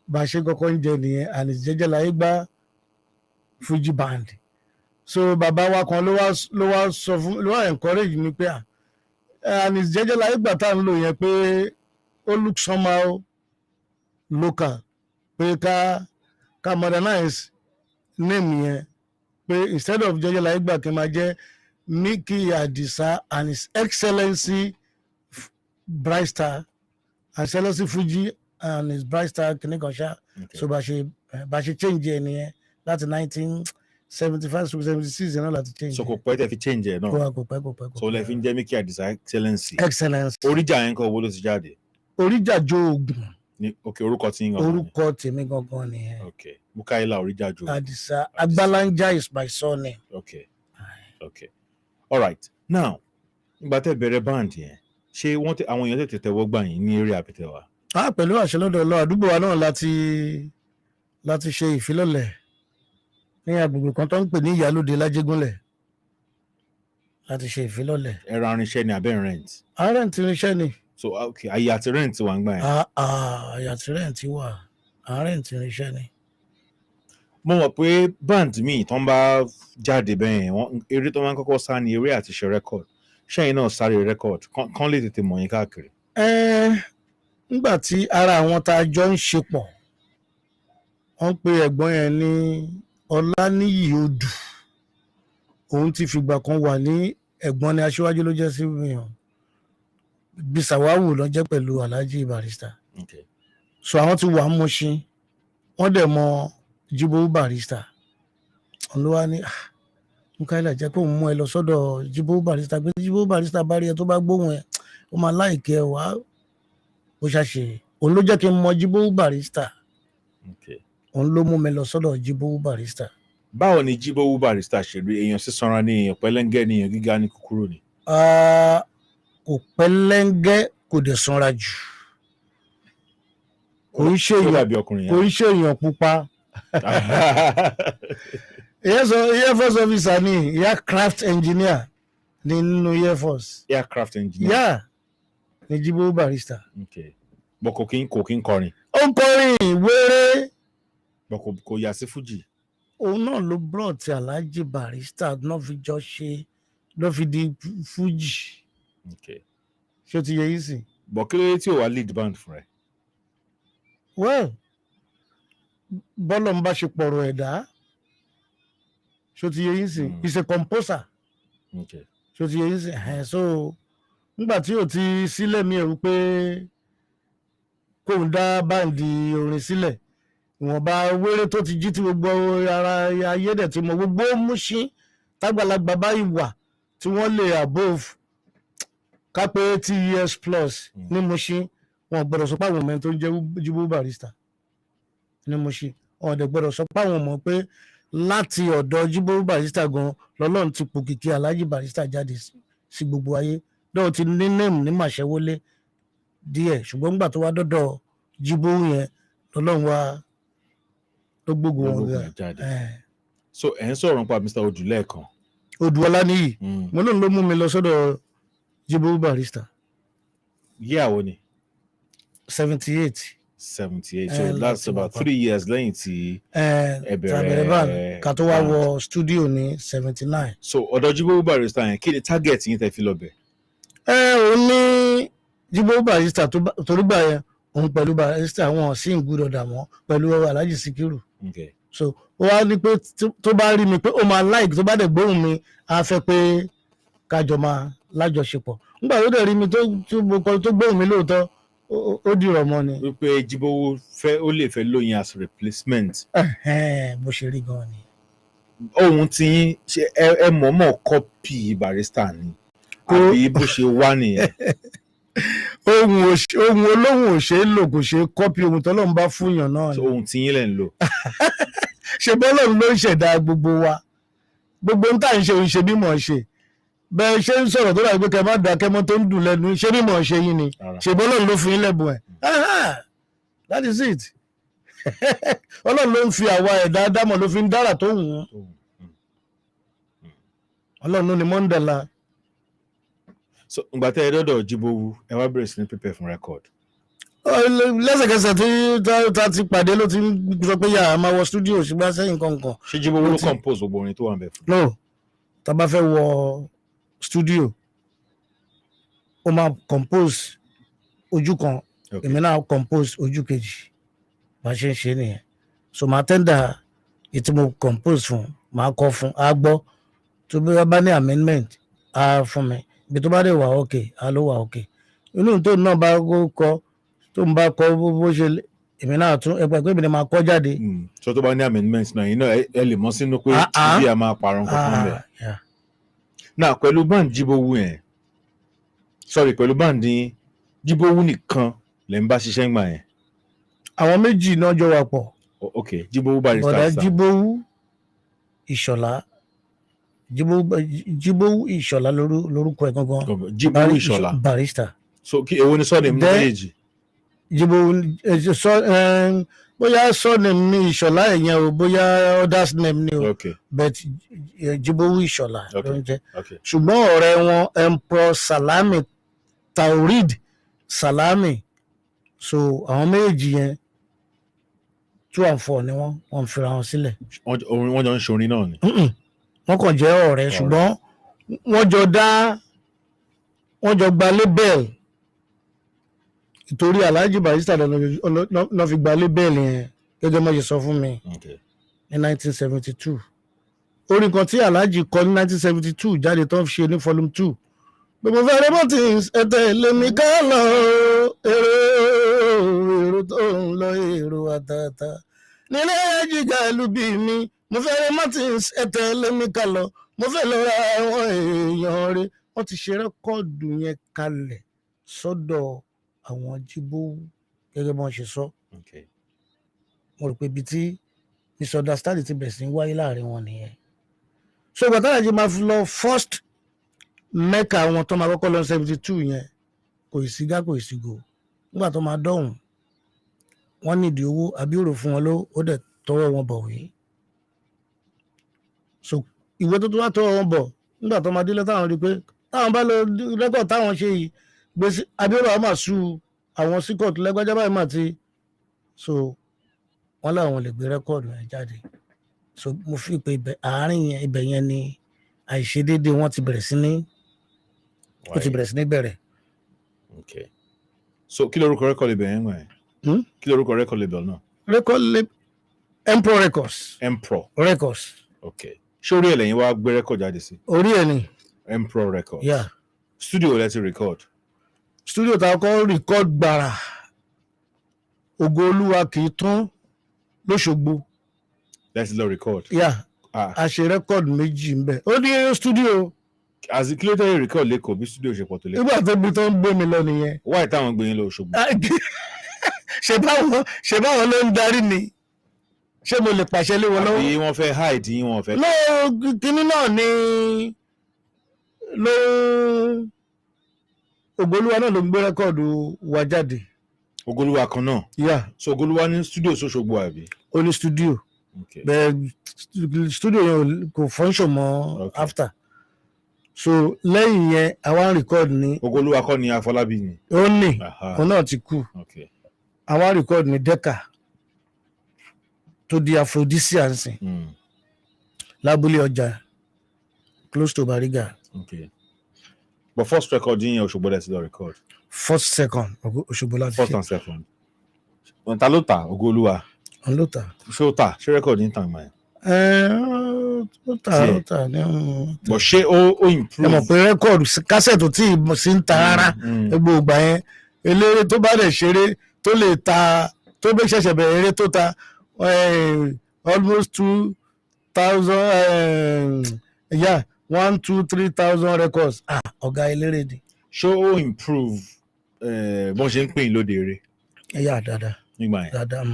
bá a ṣe kọ́kọ́ ń jẹ nìyẹn àní jẹ́jẹ́ láyé gbà Fuji band. So bàbá wa kan ló wá sọ fún ló wá encourage mi pé àní jẹ́jẹ́ láyé gbà tá a ń lò yẹn pé ó look somehow local pé ká modernize name yẹn pé instead of jẹ́jẹ́ láyé gbà kí n máa jẹ́ Micky Adisa and His Excellency Barrister and Excellency Fuji and His Barrister kìnìkan ṣá. So bá ṣe change ẹ nìyẹn láti 1975 to 76 náà láti change. So kò pẹ́ tẹ́ fi change ẹ̀ náà. Kò pẹ́. So lẹ fi ń jẹ́ Micky Adisa Excellency. Excellence. Orija yẹn kọ́ owó ló ti jáde. Orija Jogun. Okay, orúkọ tí ń gan. Orúkọ tèmi gangan nìyẹn. Okay, Mikaela Orija Jogun. Adisa Agbalanja is my surname. Okay. All right. Now, ìgbà tẹ́ bẹ̀rẹ̀ band yẹn, ṣé àwọn èèyàn tètè tẹ́wọ́ gbà yín ní eré àbítẹ́wà? Pẹ̀lú àṣẹ lọ́dọ̀ Ọlọ́run àdúgbò wa náà láti ṣe ìfilọ́lẹ̀ ní agbègbè kan tó ń pè ní Ìyálóde Lájégúnlẹ̀ láti ṣe ìfilọ́lẹ̀. Ẹ̀rọ irinṣẹ́ ni abẹ́ rent? Rent irinṣẹ́ ni. So okay, àyè àti rent wà ń gbà yẹn? Àyè àti rent wà, rent irinṣẹ́ ni. Mo mọ̀ pé band míì tó ń bá jáde bẹ́ẹ̀ eré tó máa ń kọ́kọ́ sá ni eré àti ṣe record. Ṣẹ́yìn náà sáré record kán lè tètè mọ̀ yín káàkiri. Nígbà tí ara àwọn tá a jọ ń ṣe pọ̀ wọ́n pe ẹ̀gbọ́n yẹn ní Ọláníyì Odù, òun ti fìgbà kan wà ní ẹ̀gbọ́n ní aṣíwájú ló jẹ́ sí mìíràn Bisawawu ló jẹ́ pẹ̀lú Alhaji Barrister. So àwọn ti wà Mùṣín wọ́n dẹ̀ mọ Jíbówú Barrister. Olúwa ní Mikaela jẹ́ kó mú ẹ lọ sọ́dọ̀ Jíbówú Barrister pé Jíbówú Barrister bá rí ẹ tó bá gbóhùn ẹ ó máa láìkẹ́ ẹ wá bó ṣàṣe. Òun ló jẹ́ kí n mọ Jíbówú Barrister. Òun ló mú mi lọ sọ́dọ̀ Jíbówú Barrister. Báwo ni Jíbówú Barrister ṣe rí? Èèyàn sísanra ni, èèyàn pẹ́lẹ́ngẹ́ ni, èèyàn gíga ni, kúkúrú ni? Kò pẹ́lẹ́ngẹ́ kò dẹ̀ sanra jù. Kò ń ṣe èèyàn pupa. Air Force officer ni, aircraft engineer nínú Air Force. Aircraft engineer? Yeah, ni Jíbówú Barrister. Okay. Bọ̀ kò kí ń kọrin? Ó ń kọrin wéré. Bọ̀ kò yà sí Fuji? Òun náà ló brought Alhaji Barrister náà fi jọ ṣe ló fi di Fuji. Okay. Ṣé o ti yẹ yìí sí? Bọ̀ kí ló dé tí ò wá lead band fún ẹ? Well, bọ́lọ̀ ń bá ṣe pọ̀rọ̀ ẹ̀dá. Ṣé o ti yẹ yìí sí? He's a composer. Okay. Ṣé o ti yẹ yìí sí? So nígbà tí o ti sílẹ̀ mi ẹ̀rù pé kò ń dá báǹdì orin sílẹ̀ ìwọ̀nba wéré tó ti jí tí gbogbo ara ayé dẹ̀ ti mọ gbogbo Mùṣín tágbàlagbà báyìí wà tí wọ́n lè above kápẹ́ 80 years plus ní Mùṣín wọn gbọ́dọ̀ sọ pé àwọn ọmọ ẹni tó ń jẹ́ Jíbówú Barrister ní Mùṣín wọn dẹ̀ gbọ́dọ̀ sọ pé àwọn ọmọ pé láti ọ̀dọ̀ Jíbówú Barrister gan lọ́lọ́run ti pòkìkí Alhaji Barrister jáde sí gbogbo ayé lọ́wọ́ ti ní name ní Màṣẹ́wọlé díẹ̀ ṣùgbọ́n nígbà tó wá dọ́dọ̀ Jíbówú yẹn lọ́lọ́run wá ló gbógun wọn jáde. So ẹ̀ ń sọ̀rọ̀ nípa Mr. Odù lẹ́ẹ̀kan. Odù Ọláníyì mo lóun ló mú mi lọ sọ́dọ̀ Jíbówú Barrister. Yíyàwó ni? 78. 78. So that's about 3 years lẹ́yìn tí ẹ bẹ̀rẹ̀ ká tó wá wọ studio ní 79. So ọ̀dọ̀ Jibowu Barrister yẹn kí ni target yín tẹ́ fi lọ bẹ̀? Ó ní Jibowu Barrister torí gbà yẹn òun pẹ̀lú Barrister wọn sí in good order mọ́ pẹ̀lú Alhaji Sikiru. Okay. So ó wá ní pé tó bá rí mi pé ó máa like tó bá dẹ̀ gbóhùn mi á fẹ́ pé kájọ máa lájọṣepọ̀ nígbà tó dẹ̀ rí mi tó gbóhùn mi lóòótọ́ ó dìrọ̀ mọ́ ni. Wípé Jibowu ó lè fẹ́ lóyin as replacement. Bó ṣe rí gan ni. Ohun tí yín ṣe ẹ mọ̀ọ́mọ̀ copy Barrister ni àbí bó ṣe wá nìyẹn. ohun olóhùn ò ṣe é lò kò ṣe é copy ohun tọ́lọ́run bá fúnyàn náà ni. Ohun tí yín lẹ̀ ń lò. ṣe bọ́lọ́run ló ń ṣẹ̀dá gbogbo wa gbogbo ń tà ń ṣe òun ṣe bí mò ń ṣe bẹ́ẹ̀ ṣe ń sọ̀rọ̀ tó dàgbé kẹ́ má da kẹ́mọ́ tó ń dùn lẹ́nu ṣé bí mò ń ṣe yín ni ṣe bọ́lọ́run ló fi yín lẹ́bùn ẹ̀. That is it. Ọlọ́run ló ń fi àwa ẹ̀dá dámọ̀ ló fi ń dára tó wù wọ́n. Ọlọ́run ló ní Mọ́ndàlá. So ìgbà tẹ́ ẹ dọ́dọ̀ Jibowu ẹ wá bẹ̀rẹ̀ sí ní prepare fún record. Lẹ́sẹ̀kẹsẹ̀ tí ta ti pàdé ló ti ń sọ pé yà á máa wọ studio ṣùgbọ́n sẹ́yìn kankan. Ṣé Jibowu ló compose gbogbo orin tó wà ń bẹ̀ fún? No, tá bá fẹ́ wọ studio ó máa compose ojú kan èmi náà compose ojú kejì bá ṣe ń ṣe nìyẹn. So màá tẹ́ndà ètò mo compose fún màá kọ fún á gbọ́ tó bí wọ́n bá ní amendment á fún mi ibi tó bá dé wà okay á ló wà okay inú tó náà bá kọ tó ń bá kọ bó ṣe èmi náà tún ẹgbẹ́ pé èmi ni máa kọ jáde. So tó bá ní amendment náà yìí náà ẹ lè mọ̀ sínú pé bí a máa parọ́ nǹkan kan bẹ̀. Náà pẹ̀lú band Jibowu yẹn pẹ̀lú band Jibowu nìkan lè ń bá ṣiṣẹ́ ń gbà yẹn. Àwọn méjì náà jọ wà pọ̀. Okay, Jibowu Barrister. Bọ̀dá Jibowu Ìṣọ̀lá Jibowu Ìṣọ̀lá lórúkọ ẹ̀ gangan. Jibowu Ìṣọ̀lá Barrister. So kí èwo ni surname méjèèjì? Jibowu bóyá surname ni Ìṣọ̀lá ẹ̀yẹn o bóyá others name ni o but Jibowu Ìṣọ̀lá ló ń jẹ́. Ṣùgbọ́n ọ̀rẹ́ wọn Emperor Salami Taurid Salami so àwọn méjì yẹn 2 and 4 ni wọ́n fira wọn sílẹ̀. Wọ́n jọ ń ṣorin náà ni. Wọ́n kàn jẹ́ ọ̀rẹ́ ṣùgbọ́n wọ́n jọ gba label ìtorí Alhaji Barrister lọ fi gba label yẹn gẹ́gẹ́ mọ́ ṣe sọ fún mi ní 1972. Orin kan tí Alhaji kọ ní 1972 jáde tó ń ṣe ní volume 2 gbogbo fẹ́rẹ́ Martins ẹ̀tẹ̀ lèmi ká lọ èrò tó ń lọ èrò àtàtà nílé jìgà ìlú bí mi mo fẹ́rẹ́ Martins ẹ̀tẹ̀ lèmi ká lọ mo fẹ́ lọ ra àwọn èèyàn rẹ̀ wọ́n ti ṣe rẹ́kọ́ọ̀dù yẹn kalẹ̀ sọ́dọ̀ àwọn Jibowu gẹ́gẹ́ bí wọ́n ṣe sọ. Mo rò pé ibi tí misunderstanding ti bẹ̀rẹ̀ sí ń wáyé láàrin wọn nìyẹn. So ìgbà táwọn àjẹ máa fi lọ first mẹ́ka àwọn tó máa kọ́kọ́ lọ 72 yẹn kò sí gá kò sí go nígbà tó máa dọ̀hùn wọ́n nídìí owó àbíòrò fún wọn ló ó dẹ̀ tọwọ́ wọn bọ̀ wí. So ìwé tó wá tọwọ́ wọn bọ̀ nígbà tó máa délé táwọn rí pé táwọn bá lọ rẹ́kọ̀d táwọn ṣe yìí gbèsè àbíòrò àwọn máa sú àwọn sí kóòtù lẹ́gbẹ́jọ́ báyìí mà ti so wọ́n láwọn lè gbé rẹ́kọ̀dù yẹn jáde. So mo fi pé àárín ibẹ̀ yẹn ni àìṣedéédéé wọn ti bẹ̀rẹ̀ sí ní bẹ̀rẹ̀. Okay. So kí lorúkọ record label yẹn wọ̀nyẹn? Kí lorúkọ record label náà? Record label Emperor Records. Emperor Records. Okay. Ṣé orí ẹ̀ lẹ́yìn wá gbé record jáde sí? Orí ẹ̀ ni. Emperor Records. Yeah. Studio lẹ ti record? Studio tá a kọ́ record gbàrà Ògo Olúwa kì í tán lóṣogbo. Let's lọ record. Yeah. A ṣe record méjì ń bẹ. Ó ní studio. As the creator record lẹ́kọ̀ọ́ bí studio ṣe pọ̀ tó lẹ́kọ̀ọ́. Nígbà tó bí tó ń gbé mi lọ nìyẹn. Why táwọn gbé yín lọ Òṣogbo? Ṣé báwọn ló ń darí ni? Ṣé mo lè pàṣẹ lé wọn lọ́wọ́? Àbí wọ́n fẹ́ hide yín wọ́n fẹ́. Kíní náà ni Ògo Olúwa náà ló ń gbé rẹ́kọ̀dù wa jáde. Ògo Olúwa kan náà? Yeah. So Ògo Olúwa ní studio s'Óṣogbo àbí? Ó ní studio. Okay. Bẹ́ẹ̀ studio yẹn kò function mọ́ after. So lẹ́yìn yẹn àwa ń record ní. Ògo Olúwa kọ́ ni Afọlábí ni. Ó ní òun náà ti kú. àwọn record ní Decca tó di Aphrodisia nsìn lábúlé ọjà close to Bariga. Okay. But first record yín Òṣogbo lẹ ti lọ record. First second Òṣogbo láti first and second. Ta ló ta Ògoolúwa? Òun ló ta. Ṣé ó ta? Ṣé record yín tàn mọ́ ẹ? Ó ta ní bọ̀ ṣé ó improve. ẹ mọ̀ pé record cassette tí sí ń ta rárá gbogbo ìgbà yẹn eléré tó bá dẹ̀ ṣeré tó lè ta tó bẹ́ ṣẹ̀ṣẹ̀ bẹ̀rẹ̀ eré tó ta almost 2,000 yeah 1,000-3,000 records ọ̀gá eléré ni. Ṣé ó improve bọ́n ṣe ń pè ní lóde eré? Ẹ̀yà dáadáa nígbà yẹn dáadáa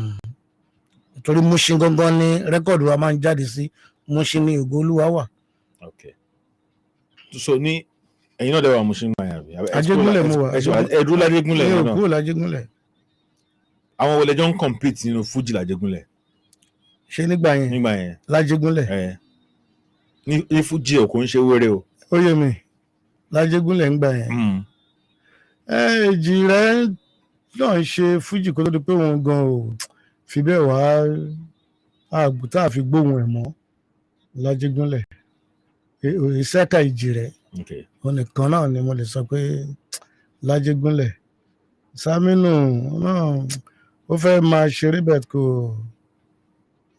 torí Mushin gangan ni rẹ́kọ̀dù wa máa ń jáde sí Mushin ní Ògoolúwa wà. Okay. So ní ẹ̀yin náà dẹ̀ wà Mushin gbà yẹn àbí? Ajégúnlẹ̀ mo wà. Ẹ̀dúró lájégúnlẹ̀ náà. náà. Kúrò lájégúnlẹ̀. Àwọn wọlé jọ ń compete nínú FUJI lájégúnlẹ̀. Ṣé nígbà yẹn? Nígbà yẹn. Lájégúnlẹ̀. Ní FUJI ò kò ń ṣe wéré o. Ó yé mi lájégúnlẹ̀ ń gbà yẹn. Èjì rẹ̀ náà ń ṣe FUJI kó tó di pé òun gan ò fi bẹ́ẹ̀ wá àgùntàn àfi gbóhùn ẹ̀ mọ́ lájégúnlẹ̀. Ìṣẹ́ka ìjì rẹ̀ onìkan náà ni mo lè sọ pé lájégúnlẹ̀. Sámínù náà ó fẹ́ máa ṣeré bẹ́ẹ̀ kò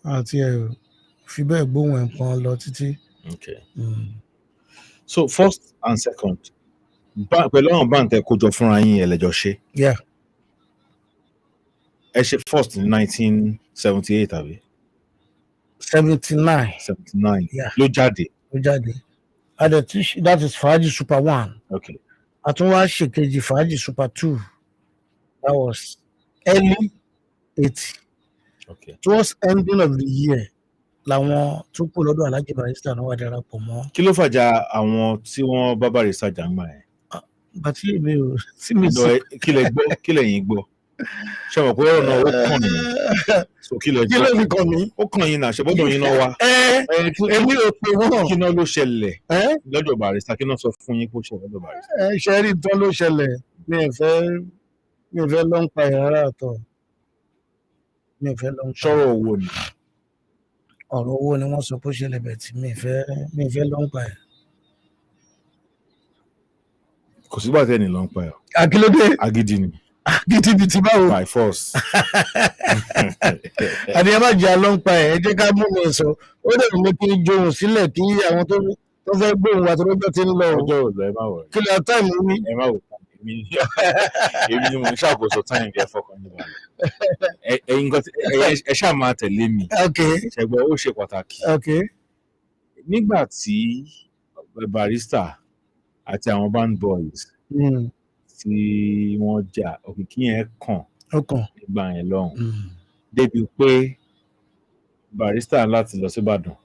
àti ẹ̀ fi bẹ́ẹ̀ gbóhùn ẹ̀ kan lọ títí. Okay. So first and second pẹ̀lú àwọn báńtẹ̀ kójọ fúnra yín ẹlẹ́jọ́ ṣe. Yeah. Ẹ ṣe first ní 1978 àbí? 79. 79. Yeah. Ló jáde. Ló jáde. That is Fàájì Super 1. Okay. Àtúnwá ṣèkejì Fàájì Super 2. That was early 80. Okay. Towards ending of the year làwọn tó kù lọ́dọ̀ Alhaji Barrister náà wà darapọ̀ mọ́. Kí ló fàjà àwọn tí wọ́n bá Barrister jà ń gbà yẹn? Bàtí èmi ò sí mi sí. Kí lẹ̀yin gbọ́? Ṣé mo pé ọ̀rọ̀ náà ó kàn mí? Kí ló fi kàn mí? Ó kàn yín náà ṣe bọ́dọ̀ yín náà wá. Èmi ò pè wọ́n. Kí náà ló ṣẹlẹ̀ lọ́dọ̀ Barrister? Kí náà sọ fún yín kó ṣẹlẹ̀ lọ́dọ̀ Barrister? Ṣe rí tán ló ṣẹlẹ̀ mi ò fẹ́ ló ń pa ẹ̀ rárá àtọ̀. Mi ò fẹ́ ló ń pa. Ṣọ́rọ̀ owó ni. Ọ̀rọ̀ owó ni wọ́n sọ pé ó ṣẹlẹ̀ bẹ̀ tí mi ò fẹ́ ló ń pa ẹ̀. Kò sígbà tí ẹni ló ń pa ẹ̀. Akílódé. Agídí ni. Agídí bíi ti báwo. By force. Àdìyẹ má jẹ́ àlọ́ ń pa ẹ̀ ẹ jẹ́ ká mú mi sọ. Ó dẹ̀ mí kí n johùn sílẹ̀ kí àwọn tó fẹ́ gbóhùn wa tó lọ́jọ́ ti ń lọ. Ọjọ́ òòlù ẹ má wọ̀. Kí ló táìmù wí? Ẹ má wò èmi ni mo ń ṣàkóso táìmù bí ẹ fọkàn nígbà ẹ ṣáà máa tẹ̀lé mi. Ṣẹ̀gbọ́n ó ṣe pàtàkì. Nígbà tí Barrister àti àwọn band boys tí wọ́n jà òkìkí yẹn kàn nígbà yẹn lọ́hùn débi pé Barrister láti lọ sí Ìbàdàn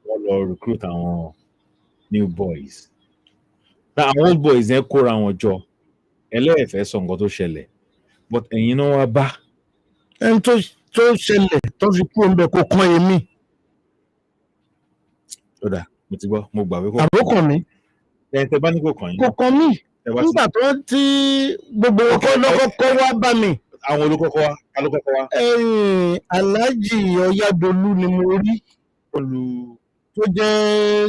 wọ́n lọ recruit àwọn new boys. Àwọn old boys yẹn kóra wọn jọ ẹlẹ́ẹ̀fẹ́ sọ nǹkan tó ṣẹlẹ̀ but ẹ̀yin náà wá bá. Ẹni tó ṣẹlẹ̀ tó fi kú ọ̀nbẹ kò kàn èmi. Ó dà mo ti gbọ́ mo gbà pé kò. Àbókàn mi. Tẹ bá ní kò kàn yín. Kò kàn mí. Nígbà tó ti gbogbo ọkọ lọ́kọ́kọ́ wá bá mi. Àwọn olùkọ́kọ́ wa alùkọ́kọ́ wa. Alhaji Ọ̀yádolú ni mo rí. Tó jẹ́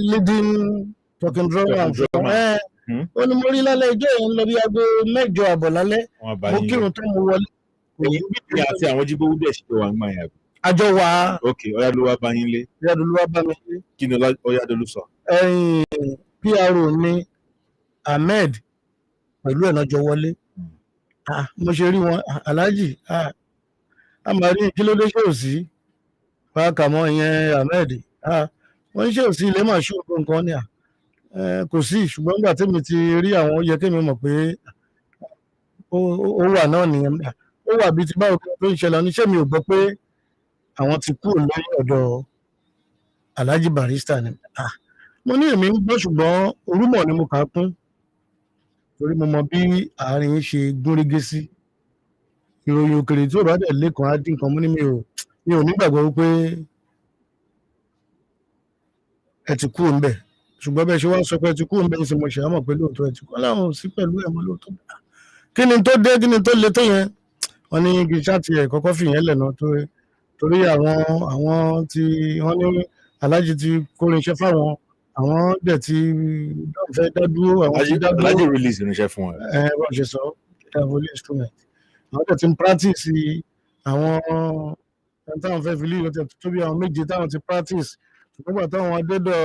leading talking drummer. Ó ní mo rí lálẹ́ ìjọ yẹn lọ bí aago 8 àbọ̀ lálẹ́. Mo kírun tó mo wọlé. Èyí bí àti àwọn jíbówú dẹ̀ ṣe wà nígbà yẹn. Àjọ wa. Ok, Ọ̀yádolú wá bá yín lé. Ọ̀yádolú wá bá mi lé. Kí ni Ọ̀yádolú sọ? PRO ni Ahmed pẹ̀lú ẹ̀nà jọ wọlé. Mo ṣe rí wọn Alhaji a máa rí kí ló dé ṣé ò sí pàákàmọ́ ìyẹn Ahmed wọ́n ń ṣe ò sí ilé máa ṣó nǹkan ní kò sí ṣùgbọ́n nígbà tí mi ti rí àwọn ó yẹ kí mi mọ̀ pé ó wà náà nìyẹn ó wà bíi ti báwo kí ló ń ṣẹlẹ̀ oníṣẹ́ mi ò gbọ́ pé àwọn ti kúrò lẹ́yìn ọ̀dọ̀ Alhaji Barrister ni mo ní èmi ń gbọ́ ṣùgbọ́n orúmọ̀ ni mo kà á kún torí mo mọ bí àárín yín ṣe gúnrégé sí ìròyìn òkèrè tí ò bá dẹ̀ lẹ́kàn á dín nǹkan mú ní mi ò nígbàgbọ́ wípé ẹ ti kúrò ńbẹ̀ ṣùgbọ́n bẹ́ẹ̀ ṣe wá sọ pé ẹ ti kúrò ńbẹ̀ ṣe mo ṣe àmọ̀ pé lóòótọ́ ẹ ti kúrò láwọn ò sí pẹ̀lú ẹ̀ mọ́ lóòótọ́ kí ni tó dé kí ni tó le tó yẹn wọ́n ní kí ṣáàtì ẹ̀ kọ́kọ́ fìyẹn lẹ̀ náà torí àwọn tí wọ́n ní aláàjì ti kórin iṣẹ́ fáwọn àwọn dẹ̀ ti fẹ́ dá dúró àwọn ti dá dúró aláàjì release irinṣẹ́ fún ẹ. bọ́n ṣe sọ ìdàbọ̀lì instrument àwọn dẹ̀ ti ń practice àwọn táwọn fẹ́ fi lè yọ tó bí àwọn méje táwọn ti practice nígbà táwọn adédọ̀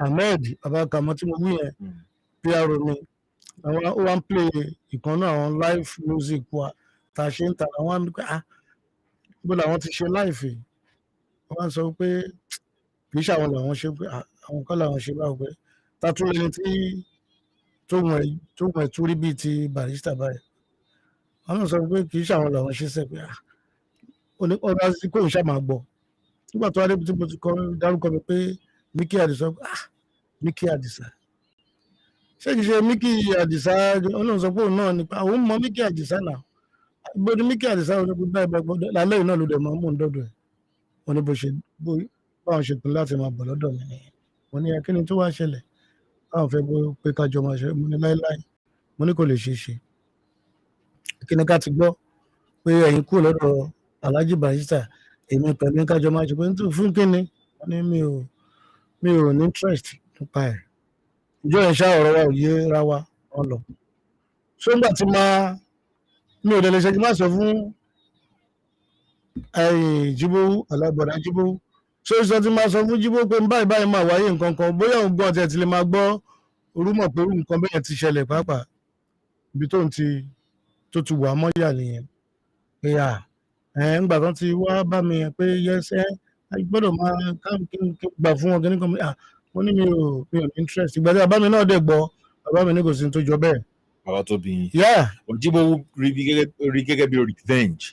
Ahmed abakamọ tí mo wí yẹn PRO ni àwọn ó wá ń play ìkan náà àwọn live music wa tá a ṣe ń ta àwọn àmì pé bó làwọn ti ṣe live yìí wọ́n sọ pé kì í ṣàwọn làwọn ṣe pé àwọn kọ́ làwọn ṣe báwo pé tátún lẹni tí tóun ẹ̀ tún rí bíi ti Barrister báyìí wọ́n náà sọ pé kì í ṣàwọn làwọn ṣe sẹ́ pé ọ̀rọ̀ àti kóun ṣáà máa gbọ́ nígbà tó wá débi tí mo ti dárúkọ mi pé Micky Adisa Micky Adisa ṣé kìí ṣe Micky Adisa ọlọ́run sọ pé òun náà nípa àwọn mọ Micky Adisa náà gbọdọ̀ Micky Adisa onígun báyìí báyìí lálẹ́ yìí náà ló dẹ̀ máa ń mú un dọ́dọ̀ ẹ̀ wọ́n ní báwọn ṣe pinnu láti máa bọ̀ lọ́dọ̀ mi nìyẹn mo ní akíní tó wá ṣẹlẹ̀ báwọn fẹ́ pé kájọ máa ṣe mo ní láéláé mo ní kò lè ṣeé ṣe kíni ká ti gbọ́ pé ẹ̀yin kúrò lọ́dọ̀ Alhaji Barrister èmi pẹ̀lú kájọ máa ṣe pé fún kíni wọ́n ní mi ò ní interest nípa ẹ̀ ìjọ yẹn ṣá ọ̀rọ̀ wa ò yé ra wa wọn lọ so nígbà tí mi ò dẹ̀ lè ṣe kí n má sọ fún Jíbówú alábọ̀dá Jíbówú so ìsọ tí máa sọ fún Jíbówú pé báyìí báyìí máa wáyé nǹkan kan bóyá òun gbọ́ ọ̀tẹ̀ tí lè máa gbọ́ orúmọ̀ pé nǹkan bẹ́ẹ̀ ti ṣẹlẹ̀ pàápàá ibi tó ti wà mọ́yà nìyẹn pé ńgbà kan ti wá bá mi pé yẹsẹ́ gbọ́dọ̀ máa gbà fún wọn kíní kan mo ní mi ò ní interest ìgbà tí bàbá mi náà dẹ̀ gbọ́ bàbá mi ní kò sí tó jọ bẹ́ẹ̀. bàbá tó bí yín Jíbówú rí gẹ́gẹ́ bí revenge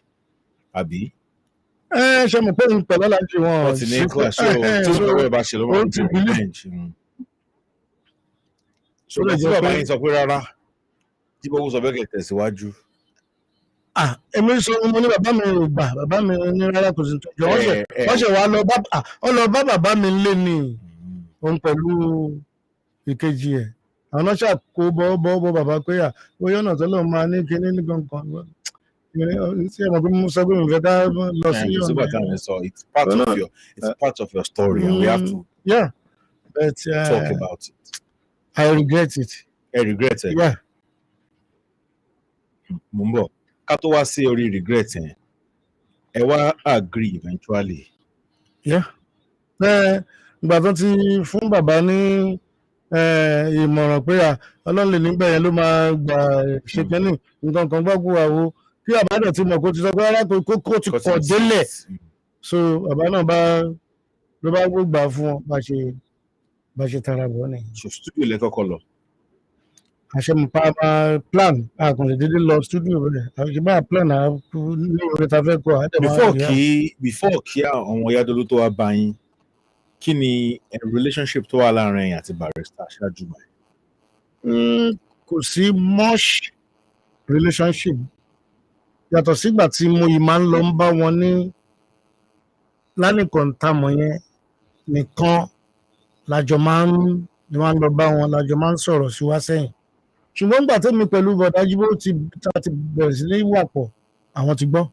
àbí. Ṣe mọ̀ pé òun pẹ̀lú aláǹjì wọn wọ́n ti ní kó aṣọ tí ó bẹ̀rẹ̀ bá ṣe lọ́wọ́ àti revenge. so tí bàbá yín sọ pé rárá Jíbówú sọ bẹ́ẹ̀ kẹ̀ tẹ̀síwájú. Èmi sọ mo ní bàbá mi ò gbà bàbá mi ní rárá kò sí tó jọ wọ́n ṣe wá lọ bá bàbá mi lé ní òun pẹ̀lú ìkejì ẹ̀ àwọn náà ṣàkó bọ́ bàbá pé bóyá ọ̀nà tó lọ́ọ́ máa ní kinní ní gangan ṣé ẹ mọ̀ pé mo sọ pé mo fẹ́ ká lọ sí ọ̀nà it's part of your story and we have to but, talk about it. I regret it. I regret it. Mo ń bọ̀ ká tó wá sí orí regret yẹn ẹ wá agree eventually. Ìgbà tó ti fún bàbá ní ìmọ̀ràn pé ọlọ́run lè nígbà yẹn ló máa gbà ṣe kẹ́ni nǹkan kan gbọ́gbọ́ àwo kí bàbá náà ti mọ̀ kó ti sọ pé rárá kó ti kọ̀ délẹ̀ so bàbá náà ló bá gbà fún wọn bá ṣe tara bọ̀ ni. so studio lẹ kọ́kọ́ lọ. àṣẹmùpá máa plan àkànṣe dédé lọ studio rẹ àṣẹmùpá plan ní orí ta fẹ́ kọ́ before kí àwọn Ọ̀yádolú tó wá bá yín kí ni relationship tó wà láàrin ẹ̀yin àti Barrister ṣáájú báyìí. kò sí much relationship yàtọ̀ sígbà tí mo yìí máa ń lọ ń bá wọn ní lánìkan tamọ̀ yẹn nìkan lájọ máa ń lọ bá wọn lájọ máa ń sọ̀rọ̀ sí wá sẹ́yìn ṣùgbọ́n nígbà tẹ́mi pẹ̀lú bọ̀dá Jíbówú ti bẹ̀rẹ̀ sí ní wà pọ̀ àwọn ti gbọ́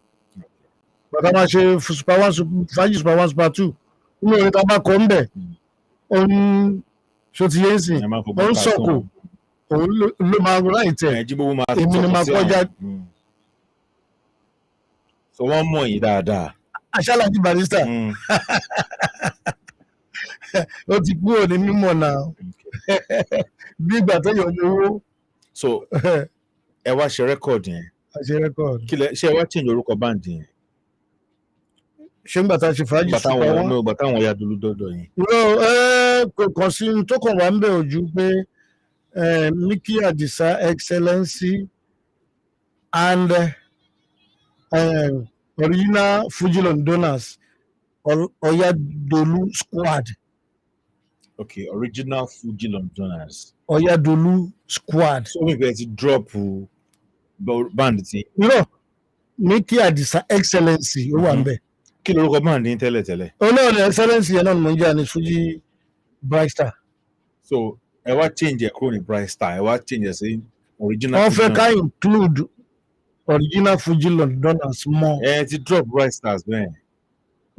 bàtà máa ṣe FUJI super 1 super 2 nínú orin tá a bá kọ́ ń bẹ̀ òun ṣòtìyẹ́sì òun sọ̀kò òun ló máa ráì tẹ̀ èmi ni máa kọjá. so wọ́n mọ̀ yín dáadáa. Alhaji Barrister ó ti kúrò ní mímọ̀ náà bí ìgbà tó yọ owó. so ẹ wá ṣe rẹ́kọ̀dì yẹn. ṣe rẹ́kọ̀dì. ṣé ẹ wá change orúkọ báǹdì yẹn. ṣé ń gbàtà ṣe fàájì super one. gbàtà àwọn Ọ̀yádolú dọ́dọ̀ yẹn. kàn sí tó kàn wá ń bẹ̀ ojú pé Micky Adisa Excellency and original FUJI Londoners Ọ̀yádolú squad. Okay, original FUJI Londoners. Ọ̀yádolú squad. So we going to drop band ti. Micky Adisa Excellency ó wà ńbẹ̀. Kí lorúkọ band yín tẹ́lẹ̀. Olóòrè Excellency yẹn náà ni mo ń jà ní FUJI Barrister. So ẹ wá change ẹ kúrò ní Barrister ẹ wá change ẹ sí original. Wọ́n fẹ́ ká include original Fuji Londoners mọ́. Ẹ ti drop Bright Stars bẹ́ẹ̀.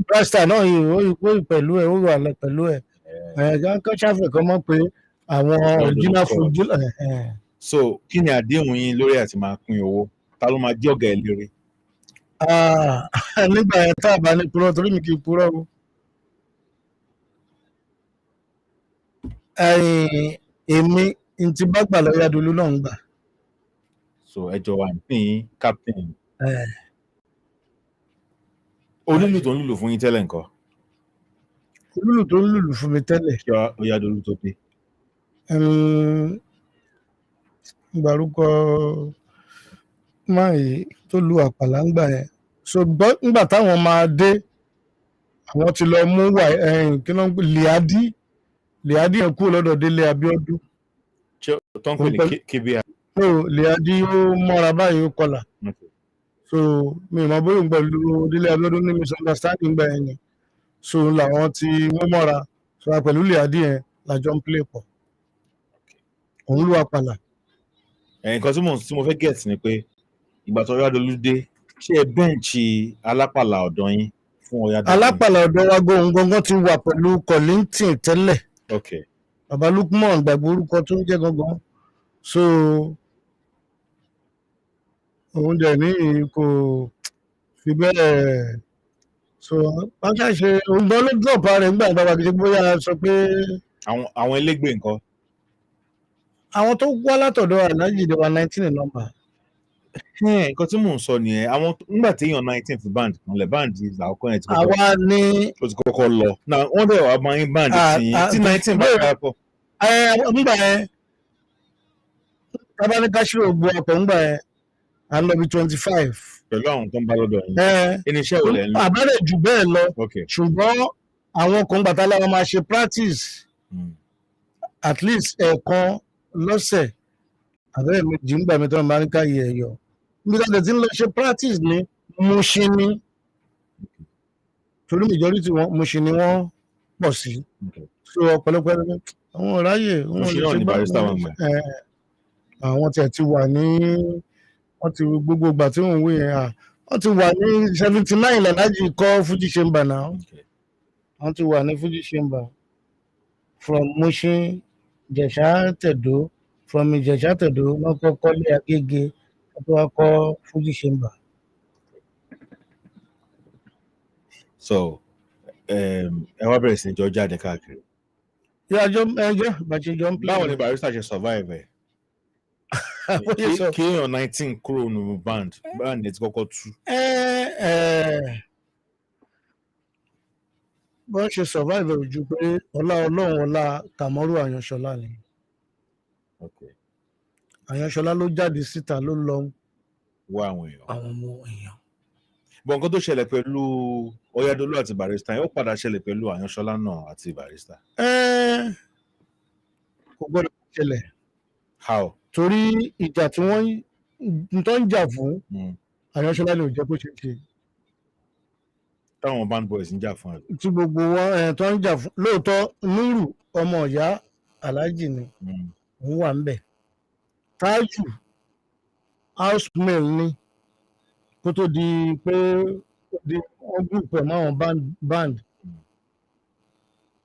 Barrister náà yìí ó pẹ̀lú ẹ̀ ó wà lọ pẹ̀lú ẹ̀ kọ́ ṣàfihàn kan mọ́ pé àwọn original Fuji. So kí ni àdéhùn yín lórí àti máa pín owó? Ta ló máa jẹ́ ọ̀gá eléré? Nígbà yẹn tá a bá ní purọ́ torí mi kì í purọ́ o. Èmi ntí bá gbà lọ́yà dolú náà ń gbà. So ẹjọ́ wa ní captain. Olúlù tó ń lùlù fún yín tẹ́lẹ̀ nǹkan. Olúlù tó ń lùlù fún mi tẹ́lẹ̀. Ṣé Ọya Dolú tó dé? Gbàrúkọ máa yìí tó lu àpàlà ń gbà yẹn. So nígbà táwọn máa dé àwọn ti lọ mú kí ló ń pè Liadi yẹn kúrò lọ́dọ̀ Délé Abíọ́dún. Tó ń pè ní KBA. Liadi ó mọ́ra báyìí ó kọlà. So mi ò mọ bóyá ń pẹ̀lú Délé Abíọ́dún ní misunderstanding gbà yẹn ni. So làwọn tí wọ́n mọ́ra so pẹ̀lú Liadi yẹn làjọ ń play pọ̀. Òun lù àpàlà. Nǹkan tí mo fẹ́ get ni pé ìgbà tó Ọya Dolú dé ṣé ẹ bẹ́ǹchì alápàlà ọ̀dọ́ yín fún Ọya Dolú? Alápàlà ọ̀dọ́ wa gangan ti wà pẹ̀lú Kollington tẹ́lẹ̀. Bàbá Lukman gbàgbé orúkọ tó ń jẹ́ gangan. So òun dẹ̀ ní kò fi bẹ́ẹ̀ so wọ́n ṣàṣe òun gbọ́ ló drop rẹ̀ nígbà ìgbà wàgídé bóyá sọ pé. Àwọn elégbè nǹkan. Àwọn tó wá látọ̀dọ̀ Alhaji they were 19 in number. Nǹkan tí mò ń sọ nìyẹn àwọn nígbà tí èèyàn 19 fi band kan lẹ̀ band làkọ́kọ́ yẹn ti kọ́kọ́. Àwa ní. Ó ti kọ́kọ́ lọ. Náà wọ́n dẹ̀ wá máa ń band tí 19 bá yára pọ̀. Nígbà yẹn tábánikà ṣírò gbọ́ ọkọ̀ nígbà yẹn à ń lọ bí 25. Pẹ̀lú àwọn tó ń bá lọ́dọ̀ yín. Irinṣẹ́ ò lẹ́ ń lò. Àbálẹ̀ jù bẹ́ẹ̀ lọ. Ṣùgbọ́n àwọn kan gbàtà láwọn máa ṣe practice at least ẹ̀ẹ̀kan lọ́sẹ̀ àbẹ́rẹ́ méjì ń gbà mí tó ń bá ní káyé ẹ̀yọ. Níbi tá a ti ń lọ ṣe practice ní Mushin ni torí majority wọn Mushin ni wọ́n pọ̀ sí. So ọ̀pọ̀lọpọ̀ àwọn ọ̀ráyè Mushin náà ní Barrister wọn gbà. Àwọn tiẹ̀ ti wà ní wọ́n ti gbogbo ìgbà tí wọ́n ń wé yẹn wọ́n ti wà ní 79 làlájì kọ́ Fuji Chamber náà. Wọ́n ti wà ní Fuji Chamber from Mushin Ìjẹ̀ṣà Tẹ̀dó from Ìjẹ̀ṣà Tẹ̀dó wọ́n kọ́kọ́ lé Agége wọ́n tó wá kọ́ Fuji Chamber. So ẹ wá bẹ̀rẹ̀ sí ní jọ jáde káàkiri. Ẹjọ́ bàjẹ́ jọ ń play. Báwo ni Barrister ṣe survive ẹ̀? Kí èèyàn 19 kúrò nínú band ẹ̀ ti kọ́kọ́ tú. Bọ́n ṣe survive ẹ̀ ojú pé ọlá Ọlọ́run ọlá Kàmọ́rù Àyànṣọlá ni. Àyànṣọlá ló jáde síta ló lọ wá àwọn èèyàn. Àwọn ọmọ èèyàn. Bọ̀ nǹkan tó ṣẹlẹ̀ pẹ̀lú Ọya Dolú àti Barrister yẹn ó padà ṣẹlẹ̀ pẹ̀lú Àyànṣọlá náà àti Barrister. Kò gbọ́dọ̀ ṣẹlẹ̀. How? Torí ìjà tí wọ́n tó ń jà fún Àyànṣọlá ni ò jẹ́ kó ṣe ṣe. Táwọn band boys ń jà fún ẹ. Tí gbogbo wọn tó ń jà fún lóòótọ́ Núrù ọmọ ìyá Alhaji ni òun wà ń bẹ̀. Tájù house mail ni kó tó di pé wọ́n group ẹ̀ máwọn band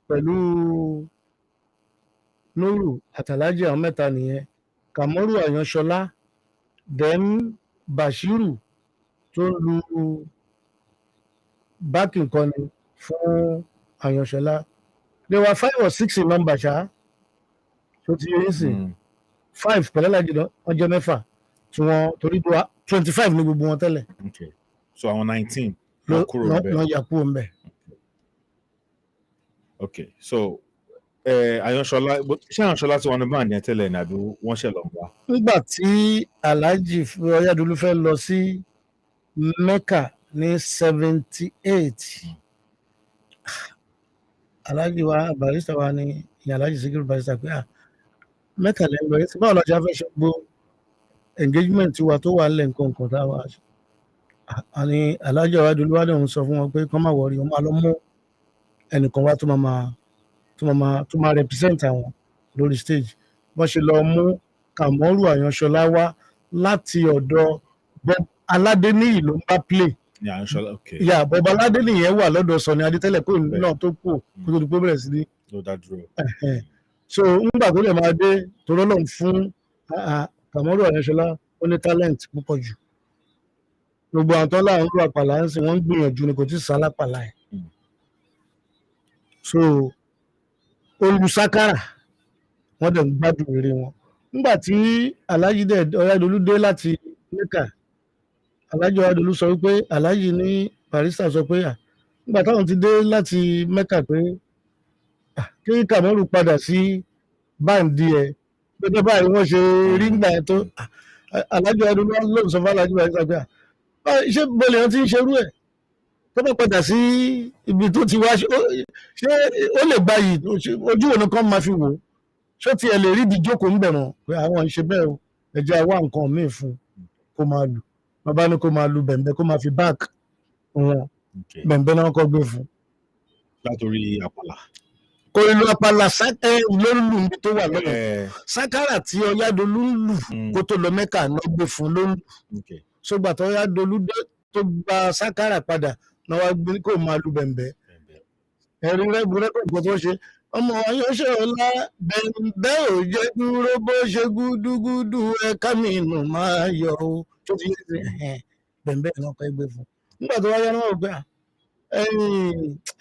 pẹ̀lú Núrù àtàlájì àwọn mẹ́ta nìyẹn. Kàmọ́rù Àyànṣọlá then Bashiru tó lu backing kan ni fún Àyànṣọlá. There were 5 or 6 in number ṣá tó ti yẹ sí 5 pẹ̀lú Alhaji wọ́n jẹ́ mẹ́fà tí wọ́n torí 25 ní gbogbo wọn tẹ́lẹ̀. So àwọn 19 ló kúrò níbẹ̀. Lọ́ yà kúrò níbẹ̀. Okay, so Àyànṣọlá ṣé Àyànṣọlá tí wọ́n ní báńdì yẹn tẹ́lẹ̀ ní àbí wọ́n ṣẹ̀ lọ wá? Nígbà tí Alhaji Ọya Dolú fẹ́ lọ sí Mecca ní 78 Alhaji wa Barrister wa ní ìyá Alhaji Sikiru Barrister pé Mecca lẹ́ ń lọ yẹn báwo lọ́jà fẹ́ ṣe gbó engagement wa tó wà nílẹ̀ nǹkan tá a wá ṣe. Àní Alhaji Ọya Dolú wa lóun sọ fún wọn pé kán má wọrí wọn máa lọ mú ẹnìkan wá tó máa represent àwọn lórí stage. Wọ́n ṣe lọ mú Kàmọ́rù Àyànṣọlá wá láti ọ̀dọ̀ Bob Aládéníyì ló ń bá play. Okay. Yeah, bọ̀bọ̀ Aládéníyì yẹn wà lọ́dọ̀ Sọ̀ni Adítẹ́lẹ̀ kó náà tó kù kó tó di pé bẹ̀rẹ̀ sí ní. So ńgbà tó lè máa dé torọ́ náà fún Kàmọ́rù Àyànṣọlá ó ní talent púpọ̀ jù. Gbogbo àwọn tó láwọn ń lo àpàlà ń sìn wọ́n ń gbìyànjú ni kò tí ì sá lápàlà ẹ̀. So olùsákàrà wọ́n dẹ̀ ń gbádùn rere wọn. Nígbà tí Alhaji Ọ̀yádolú dé láti Mẹ́kà, Alhaji Ọ̀yádolú sọ wípé Alhaji ní Barrister sọ pé nígbà táwọn ti dé láti Mẹ́kà pé kí Kàmọ́rù padà sí báǹdì ẹ̀ gbẹdẹ báyìí wọ́n ṣe rí nígbà yẹn tó Alhaji Ọ̀yádolú lóun sọ fún Alhaji Barrister pé ṣé bọ́ọ̀lù yẹn ti ń ṣerú ẹ̀ tó bá padà sí ibi tó ti wá ṣé ó lè gba yìí ojú òun kan máa fi wò ó ṣé tiẹ̀ lè rí ìdíjókòó ń bẹ̀ mọ́ pé àwọn ìṣe bẹ́ẹ̀ o ẹ̀jẹ̀ wá nǹkan míì fún kó máa lù bàbá ní kó máa lu bẹ̀m̀bẹ̀ kó máa fi báàkì wọn bẹ̀m̀bẹ̀ náà kọ́ gbé fún. látòrí àpàlà. kò lu àpàlà lórí lù níbi tó wà lọ́nà sákàrà tí Ọ̀yádolú ń lù kó tó lọ Mẹ́kà náà gbé fún ló ń lù sọgbà tó Ọ̀yádolú tó gba sákàrà padà náà wá gbé kó máa lu bẹ̀m̀bẹ̀ ẹ̀rí rẹ́kọ̀ọ́ tó ṣe ọmọ Ayọ̀ṣọ́lá bẹ̀m̀bẹ̀ ò jẹ́ dúró bó ṣe gúdúgúdú ẹ̀ka mi nù máa yọ o tó ti yé bẹ̀m̀bẹ̀ náà kọ́ ẹgbẹ́ fún nígbà tó wáyé náà gbé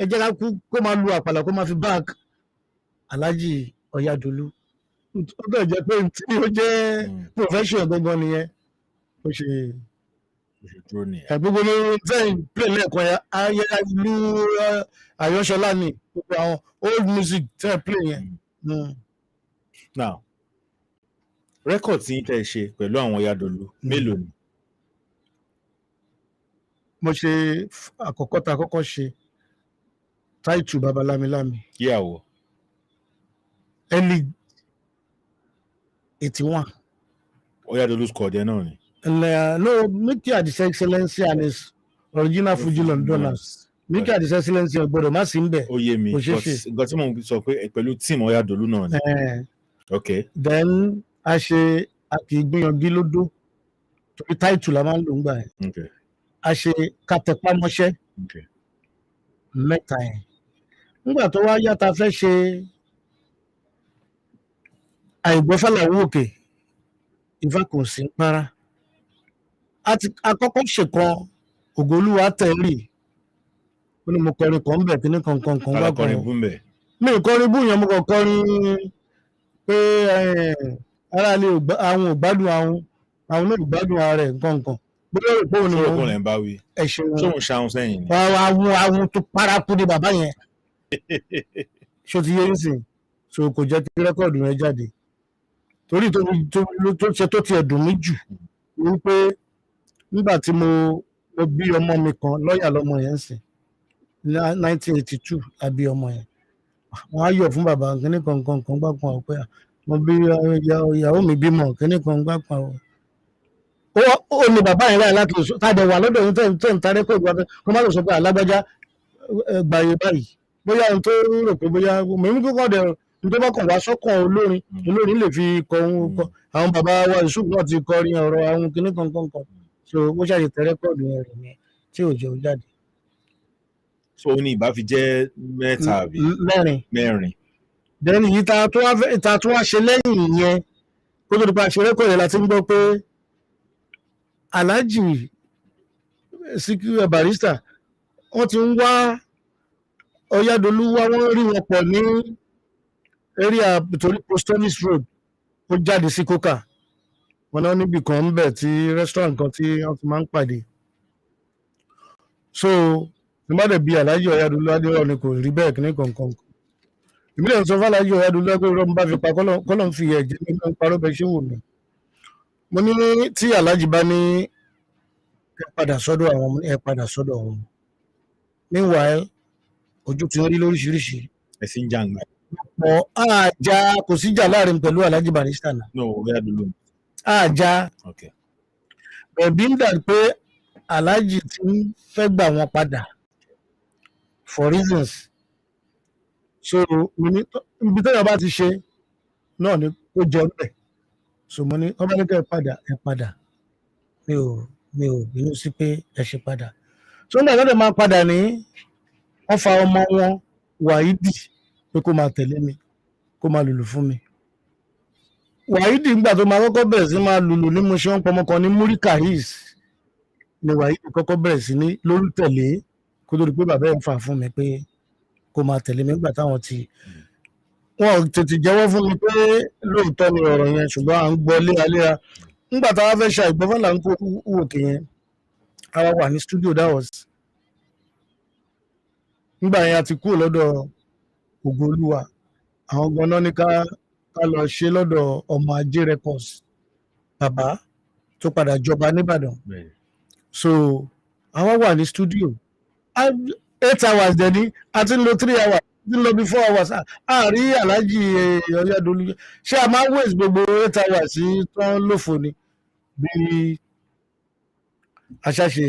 ẹ jẹ́ ká kó máa lu àpàlà kó máa fi báàkì Alhaji Ọ̀yádolú ó bẹ̀ jẹ́ pé tí ó jẹ́ profession gbọ́ngàn nìyẹn ó ṣe gbogbo ní tẹ́yìn play lẹ́ẹ̀kan yẹn ayẹyẹ ìlú Ayọ̀ṣọ́lá ni gbogbo àwọn old music tẹ́yìn play yẹn. Now record tí tẹ́ ṣe pẹ̀lú àwọn Ọ̀yádolú mélòó ni. mo ṣe àkọ́kọ́ ṣe táìtù babalámilámi. yíyàwó. early 81. Ọ̀yádolú squad ẹ náà ni. No, Micky Adisa Excellency and his original FUJI Londoners. Micky Adisa Excellency ọgbọ́dọ̀ má sí ń bẹ̀. Ó yé mi, nǹkan tí mo sọ pé pẹ̀lú tíìmù Ọ̀yádolú náà ni. Okay. Then a ṣe àkìgbìyànjú lódó torí táìtù la máa ń lò ń gbà yẹn. A ṣe kàtẹ́pámọ́ṣẹ́ mẹ́ta yẹn. Nígbà tó wá yá ta fẹ́ ṣe àìgbọ́fàlàwọ̀ òkè Ifá kò sí ń para. Àkọ́kọ́ ṣèkan Ògolúwa tẹ̀lé ó ní mo kọrin kan bẹ̀ kíní kankan wá kan mi kọrin bú yẹn mo kàn kọrin pé aráàlú àwọn ò gbádùn àwọn náà ò gbádùn ara rẹ̀ nǹkan bóyá rò pé òun ni wọn lè ń bá wí ṣóun ṣàwọn sẹ́yìn ni. àwọn tó paraku ni bàbá yẹn ṣó ti yé nísìn so kò jẹ́ kí rẹ́kọ̀dù yẹn jáde torí tó ṣe tó tiẹ̀ dùn mí jù wípé nígbà tí mo bí ọmọ mi kan lọ́ọ̀yà lọ́mọ yẹn sìn 1982 la bí ọmọ yẹn wọ́n á yọ̀ fún bàbá kíní kankan gbàgbọ́n àwọn pé mo bí ìyàwó mi bímọ kíní kan gbàgbọ́n àwọn. ó ní bàbá yẹn láyé láti sọ tàdé wà lọ́dọ̀ yìí tẹ̀ ń tarẹ́ pé ìgbà kó má lọ sọ pé alágbájá gbàyè báyìí bóyá ohun tó rò pé bóyá mèmí kókó dẹ̀ tó bá kàn wá sọ́kàn olórin lè fi kọ ohun kọ àwọn bàbá wa Yusuf náà ti kọrin ọ̀rọ̀ àwọn kíní kankan so bó ṣàyè tẹ rẹ́kọ̀dù yẹn rẹ̀ yẹn tí ò jẹ́ ó jáde. so ó ní ìbá fi jẹ́ mẹ́ta àbí. mẹ́rin. then yìí ta tó wá ṣe lẹ́yìn yẹn kó tó di pa ṣe rẹ́kọ̀dù yẹn láti ń gbọ́ pé Alhaji Sikiru Barrister wọ́n ti ń wá Ọ̀yádolú wá wọ́n rí wọn pọ̀ ní area torí Posthumously road ó jáde sí kókà wọn náà níbi kan ń bẹ̀ tí restaurant kan tí wọ́n ti máa ń pàdé so nígbàdàn bíi Alhaji Ọ̀yádolú adéwọ̀ ni kò rí bẹ́ẹ̀ kí ní kankan ìbílẹ̀ ń sọ fún Alhaji Ọ̀yádolú ẹgbẹ́ ìrọ̀ bá fi pa kọ́lọ̀ ń fi ẹ̀jẹ̀ nígbà ń parọ́ bẹ́ẹ̀ ṣé wò mí mo ní tí Alhaji bá ní ẹ padà sọ́dọ̀ àwọn ẹ padà sọ́dọ̀ àwọn meanwhile ojú ti ń rí lóríṣiríṣi ẹ̀sìn jàǹgbà ọ̀pọ̀ àjà kò síjà láàrin pẹ̀lú Alhaji Barrister náà. no Ọ̀yádolú. àjà ẹ̀bí ń dà pé Alhaji ti ń fẹ́ gbà wọn padà for reasons so ibi tẹ́yọ̀ bá ti ṣe náà ni ó jọ bẹ́ẹ̀ so mo ní ọba ní kẹ́ ẹ padà mi ò bínú sí pé ẹ ṣe padà tó ń gbà lọ́dọ̀ máa padà ní wọ́n fa ọmọ wọn wàhídì pé kó máa tẹ̀lé mi kó máa lùlù fún mi wàhídì nígbà tó máa kọ́kọ́ bẹ̀rẹ̀ sí máa lùlù ní mo ṣe ń pọmọ kan ní múríkà his ni wàhídì kọ́kọ́ bẹ̀rẹ̀ sí ní lórí tẹ̀lé kó tó di pé bàbá ẹ̀ ń fà fún mi pé kó máa tẹ̀lé mi nígbà táwọn ti wọn ò tètè jẹ́wọ́ fún mi pé lóòótọ́ ni ọ̀rọ̀ yẹn ṣùgbọ́n à ń gbọ́ léraléra nígbà táwa fẹ́ ṣe àìgbọ́fọ́ là ń kó òkè yẹn àwa wà ní studio that was nígbà yẹn a ti kúrò lọ́dọ̀ Ògoolúwa àwọn ganan ní ká lọ ṣe lọ́dọ̀ ọmọ ajé records bàbá tó padà jọba nìbàdàn so àwa wà ní studio 8 hours dẹ̀ ní a ti ń lo 3 hours ti ń lo bí 4 hours àárí aláàjì Ọ̀yádolú ṣé a máa waste gbogbo 8 hours sí tán lófo ni bí aṣáṣe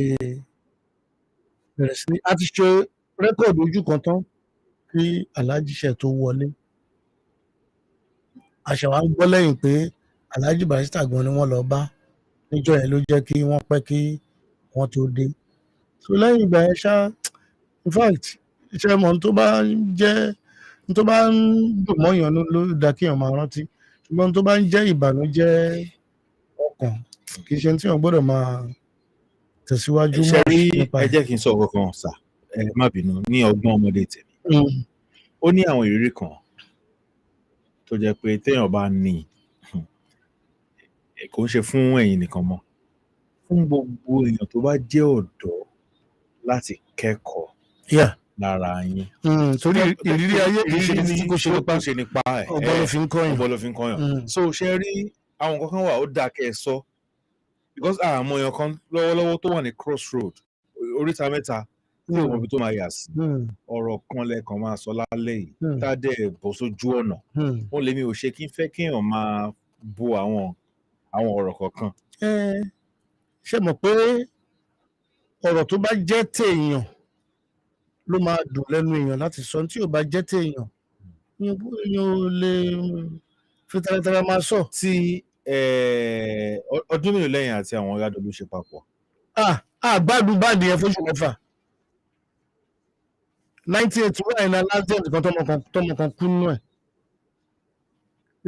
bẹ̀rẹ̀ sí ní a ti ṣe rẹ́kọ̀dù ojú kan tán kí aláàjì ṣe tó wọlé àṣà wa ń gbọ́ lẹ́yìn pé aláàjì Barrister gan ni wọ́n lọ bá níjọ́ yẹn ló jẹ́ kí wọ́n pẹ́ kí wọ́n tó dé so lẹ́yìn ìgbà yẹn ṣá in fact iṣẹ́ mọ̀ tó bá ń dùn mọ́yàn ló dá kéèyàn máa rántí ṣùgbọ́n tó bá ń jẹ́ ìbànújẹ́ ọkàn kì í ṣe tí wọ́n gbọ́dọ̀ máa tẹ̀síwájú mọ́ nípa ẹ jẹ́ kí n sọ kankan sà ẹ má bínú ní ọgbọ́n ọmọdé tèmi ó ní àwọn ìrírí kan tó jẹ́ pé téèyàn bá ní kò ń ṣe fún ẹ̀yin nìkan mọ́ fún gbogbo èèyàn tó bá jẹ́ ọ̀dọ́ láti kẹ́kọ̀ọ́ lára yín. torí ìrírí ayé ìrírí kò ṣe nípa ẹ̀ ọgbọ́n ló fi ń kọ́yàn. so ṣe rí àwọn kankan wà ó dáa kẹ́ ẹ sọ because àmọ́ èèyàn kan lọ́wọ́lọ́wọ́ tó wà ní crossroad oríta mẹ́ta tí òun ibi tó máa yà sí ọ̀rọ̀ kan lẹ́ẹ̀kan máa sọ lálẹ́ yìí tá a dẹ̀ bọ́ sójú ọ̀nà wọn lèmi ò ṣe kí n fẹ́ kéèyàn máa bo àwọn ọ̀rọ̀ kọ̀ọ̀kan. ṣé mọ̀ pé ọ̀rọ̀ tó bá jẹ́ téèyàn ló máa dùn lẹ́nu èèyàn láti sọ tí ò bá jẹ́ téèyàn èèyàn ò lè fi taratara máa sọ. tí ọdún mélòó lẹ́yìn àti àwọn Ọ̀yádolú ṣe papọ̀. àgbàdùn báàdì yẹn fóṣù mẹ́fà 1981 ní aláàjẹ́ǹtì kan tọmọ kan kú nínú ẹ̀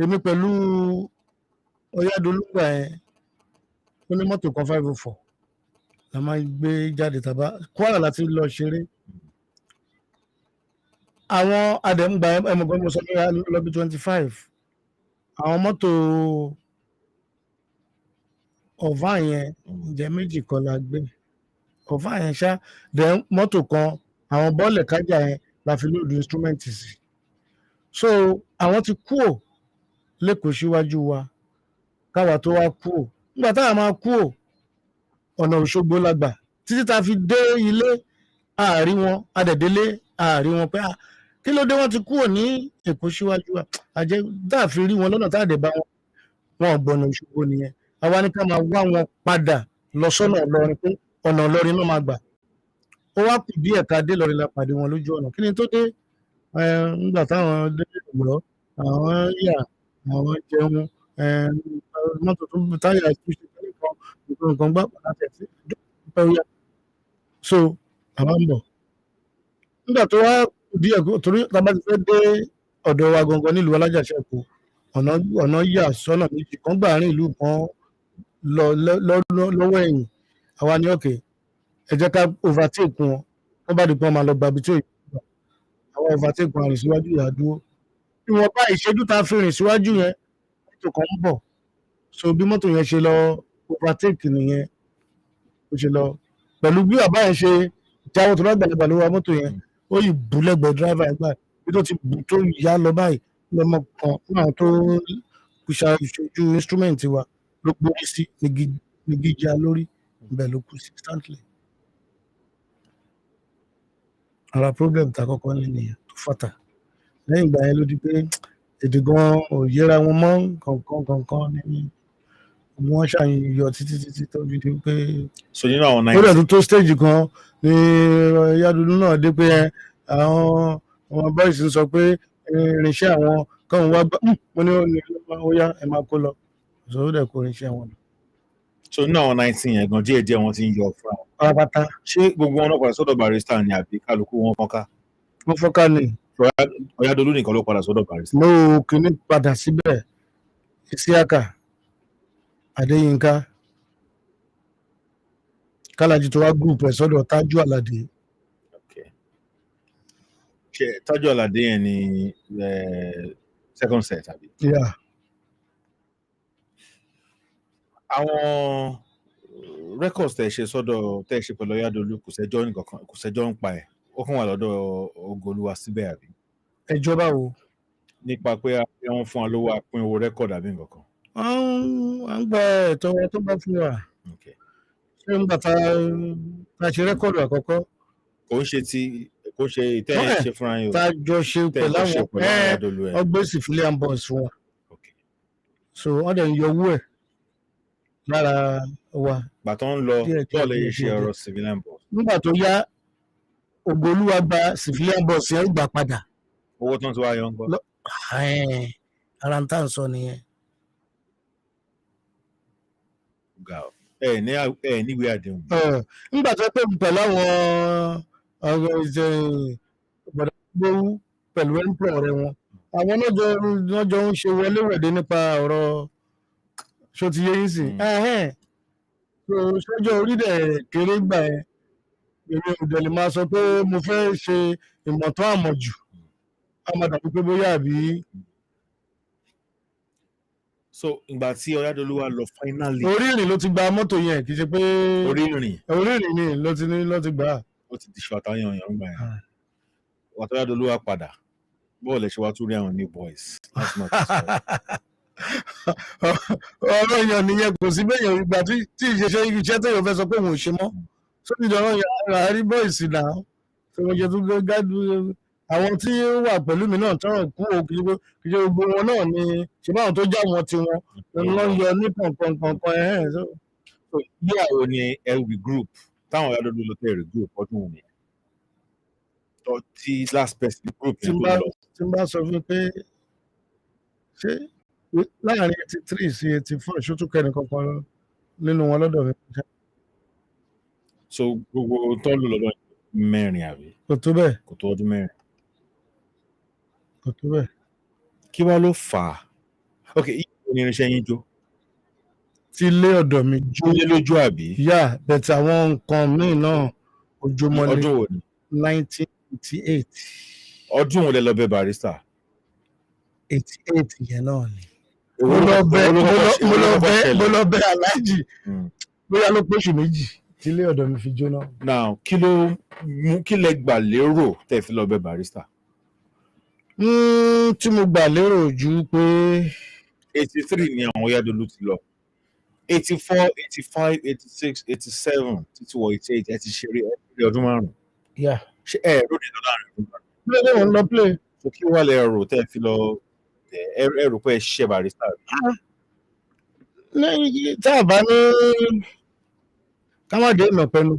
èmi pẹ̀lú Ọ̀yádolú gbà yẹn ó ní mọ́tò kan 504 la máa ń gbé jáde tàbá Kwara láti lọ ṣeré àwọn àdẹ̀mgbà ẹmọ̀gbọ́n mo sọ pé lọ́bí 25 àwọn mọ́tò ọ̀fà yẹn ǹjẹ́ méjì kan la gbé ọ̀fà yẹn ṣá dẹ̀ mọ́tò kan àwọn bọ́ọ̀lẹ̀ kájà yẹn la fi lóòdù instrument sí so àwọn ti kúò lẹ́kọ̀ọ́ síwájú wa káwa tó wá kúò nígbà táwa máa kúò ọ̀nà Òṣogbo la gbà títí ta fi dé ilé àárí wọn adẹ̀délé àárí wọn pé kí ló dé wọn ti kúrò ní Èkó síwájú wa àjẹ dáàfin rí wọn lọ́nà táàdé bá wọn ọ̀gbọ̀nà Òṣogbo nìyẹn àwa ní ká máa wá wọn padà lọ sọ́nà Ìlọrin pé ọ̀nà Ìlọrin náà máa gbà ó wá kù díẹ̀ ká dé Ìlọrin la pàdé wọn lójú ọ̀nà kí ni tó dé nígbà táwọn dé ìgbọ́ àwọn yà àwọn jẹun mọ́tò tó táyà ìtúnṣe nǹkan gbà láti ẹ̀sìn ìdókòwò so àwọn ń bọ̀ nígbà tó wá díẹ̀ torí tàbá ti fẹ́ dé ọ̀dọ̀ wa gangan nílùú Alájàṣẹ́kù ọ̀nà yà sọ́nà méjì kan gbà àárín ìlú kan lọ́wọ́ ẹ̀yìn àwa ní ọ̀kẹ́ ẹ jẹ́ ká overtake wọn wọ́n bá di pọ́n máa lọ gbàbí tí ò yẹ àwọn overtake wọn rìn síwájú ìyá dúró ìwọ̀nba ìṣẹ́jú tá a fi rìn síwájú yẹn mọ́tò kan ń bọ̀ so bí mọ́tò yẹn ṣe lọ overtake nìyẹn ó ṣe lọ pẹ̀lú bí bàbá yẹn ṣe jáwọ́ tó lágbàlagbà ló wa mọ́tò yẹn ó yìí bú lẹ́gbẹ̀ẹ́ dráìvà yẹn gbà bí tó ti bù tó yá lọ báyìí lọ́mọ kan náà tó ìṣojú instrument wa ló gbórí sí ní gíga lórí ibẹ̀ ló kú sí instantly. ara problem ta kọ́kọ́ ní nìyẹn tó fàtà lẹ́yìn ìgbà yẹn ló di pé èdè gan ò yẹra wọn mọ́ kankan ní wọ́n ṣàyẹ̀yọ títí tó di pé so nínú àwọn ó dẹ̀ tó stage kan ní Ọ̀yádolú náà dé pé àwọn boys ń sọ pé irinṣẹ́ àwọn káwọn wá bá mo ní ó yá ẹ máa kó lọ so ó dẹ̀ kó irinṣẹ́ àwọn lọ. so nínú àwọn 19 yẹn gan díẹ̀ wọ́n ti ń yọ fúnra wọn. pátápátá ṣé gbogbo wọn náà padà sọ́dọ̀ Barrister ni àbí kálukú wọn fọ́nká? wọ́n fọ́ká ni. Ọ̀yádolú nìkan ló padà sọ́dọ̀ Barrister. no kìíní padà síbẹ̀ Isiaka Adéyínká Kálájì tó wá group ẹ̀ sọ́dọ̀ Tájú Àlàdé. ṣe Tájú Àlàdé yẹn ni second set àbí. Yeah. àwọn records tẹ̀ ṣe sọ́dọ̀ tẹ̀ ṣe pẹ̀lú Ọ̀yádolú kò sẹ́jọ́ ń pa ẹ̀ ó kàn wà lọ́dọ̀ Ògolúwa síbẹ̀ àbí. ẹjọ́ báwo. nípa pé wọ́n fún wa lówó apín owó record àbí nǹkan kan. à ń gba ẹ̀tọ́ wọn tó bá fún wa. ṣé nígbà tá a ṣe rẹ́kọ̀dù àkọ́kọ́. kò ń ṣe ìtẹ́yìn ṣe fúnra yín o. tá a jọ ṣe pẹ̀lú àwọn ọgbẹ́ civilian boys fún wa. so wọ́n dẹ̀ ń yọ owó ẹ̀ lára wa. gbàtọ́ ń lọ bọ́ọ̀lù yìí ṣe ọ̀rọ̀ civilian boys. nígbà tó yá Ògolúwa gba civilian boys yẹn gbà padà. owó tó ń tó wá yọ ń gbọ́. ara ń tà ń sọ nìyẹn. níwèé àdéhùn. nígbà tó pè mí pẹ̀lú àwọn ọ̀rọ̀ ìgbàdàgbòwú pẹ̀lú ẹ̀ńpọ̀ rẹ̀ wọn àwọn náà jọ ń ṣe wọléwẹ̀dé nípa ọ̀rọ̀ ṣó ti yé yín sí. sọ́jọ́ orí dẹ̀ kéré gbà ẹ́ èmi ò dẹ̀ lè máa sọ pé mo fẹ́ ṣe ìmọ̀tán àmọ̀jù àmọ̀dàbí pé bóyá àbí. so ìgbà tí Ọ̀yádolú wá lọ finally. orí ìrìn ló ti gba mọ́tò yẹn kì í ṣe pé. orí ìrìn ni ló ti gbà. ó ti di ṣọta yanyan ń gbà yẹn. wà tó Ọ̀yádolú wá padà bọ́ọ̀lù ẹ̀ṣẹ̀ wá tún rí àwọn new boys. ọ̀rọ̀ èèyàn nìyẹn kò sí bẹ́ẹ̀ ìgbà tí ìṣẹ̀ṣẹ̀ iṣẹ́ tó yọ fẹ́ sọ pé òun ò ṣe mọ́ sórí ìdọ̀rọ̀ yàrá rí bọ́ìsì náà tó wọ́n jẹ́ tó gádùn àwọn tí ó wà pẹ̀lú mi náà tọrọ kú o kì í ṣe gbogbo wọn náà ni ṣe báwọn tó já wọn ti wọn lọ yọ ní kọ̀ọ̀kan so bí àwọn ni ẹrù group táwọn Ọ̀yádolú ló tẹ̀ regroup ọdún òní tó tí last person group yẹn tó lọ. tí n bá sọ fún pé ṣé láàrin 83 sí 84 ṣótú kẹ́ni kankan nínú wọn lọ́dọ̀ mi. so gbogbo tó lù lọ́dọ̀ mẹ́rin àbí. kò tó bẹ́ẹ̀. kò tó ọdún mẹ́rin. kò tó bẹ́ẹ̀. kí wá ló fà á. ok irinṣẹ́ yín jó. ti lé ọ̀dọ̀ mi jó. lé lójú àbí. yà bẹ̀tẹ̀ àwọn nǹkan míì náà ojúmọ́lé. ọdún wo ni. 1988. ọdún wo lẹ lọ bẹ̀ Barrister. 88 yẹn náà ni. mo lọ bẹ̀ aláàjì bóyá ló pé oṣù méjì tí ilé ọ̀dọ̀ mi fi jóná. now kí lẹ gbà lérò tẹ́ fi lọ bẹ̀ Barrister. tí mo gbà lérò ju pé. 83 ni àwọn Ọ̀yádolú ti lọ 84 85 86 87 títí wọ 88 ẹ ti ṣeré ọdún márùn-ún. ṣé ẹ rò ní lọ́dọ̀ àrùn ìgbà. play lè wọ́n lọ play. so kí wàá lẹ rò tẹ́ fi lọ ẹ rò pé ẹ ṣiṣẹ́ Barrister. tá a bá ní ká má dé ìnà pẹ̀lú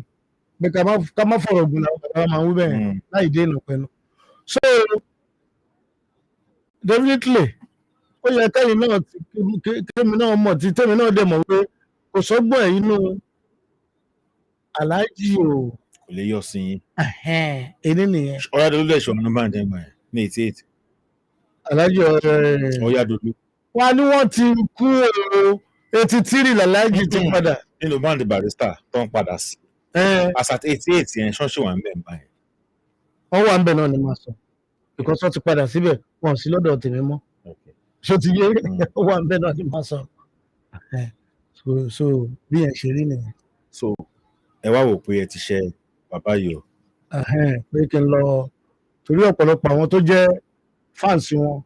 pé ká má fọ̀rọ̀ gùn làwọn bàbá máa ń wí bẹ́ẹ̀ láì dé ìnà pẹ̀lú. so definitely ó yẹ kẹ́yìn náà kémi náà mọ̀ tí tẹ́mi náà dẹ̀ mọ̀ pé kò sọ́gbọ́n ẹ̀ inú aláàjì o. kò lè yọ sí yín. èyí nìyẹn. Ọ̀yádolú lè ṣọ̀nà bá ń dẹ́gbà ẹ̀ ní 88. aláàjì Ọ̀yádolú. wọ́n ní wọ́n ti kú o 83 làlájì ti padà. nínú báńdì Barrister tó ń padà sí. asat 88 yẹn ṣọ́ọ̀ṣì wà ń bẹ̀ ń báyìí. wọ́n wà ń bẹ̀ náà ni màá sọ because wọ́n ti padà síbẹ̀ wọ́n sí lọ́dọ̀ tèmi mọ́. ṣó ti yé wọ́n wà ń bẹ̀ náà ni màá sọ. so bí yẹn ṣe rí nìyẹn. so ẹ wá wò pé ẹ ti ṣe bàbá yìí o. pé kí n lọ torí ọ̀pọ̀lọpọ̀ àwọn tó jẹ́ fans wọn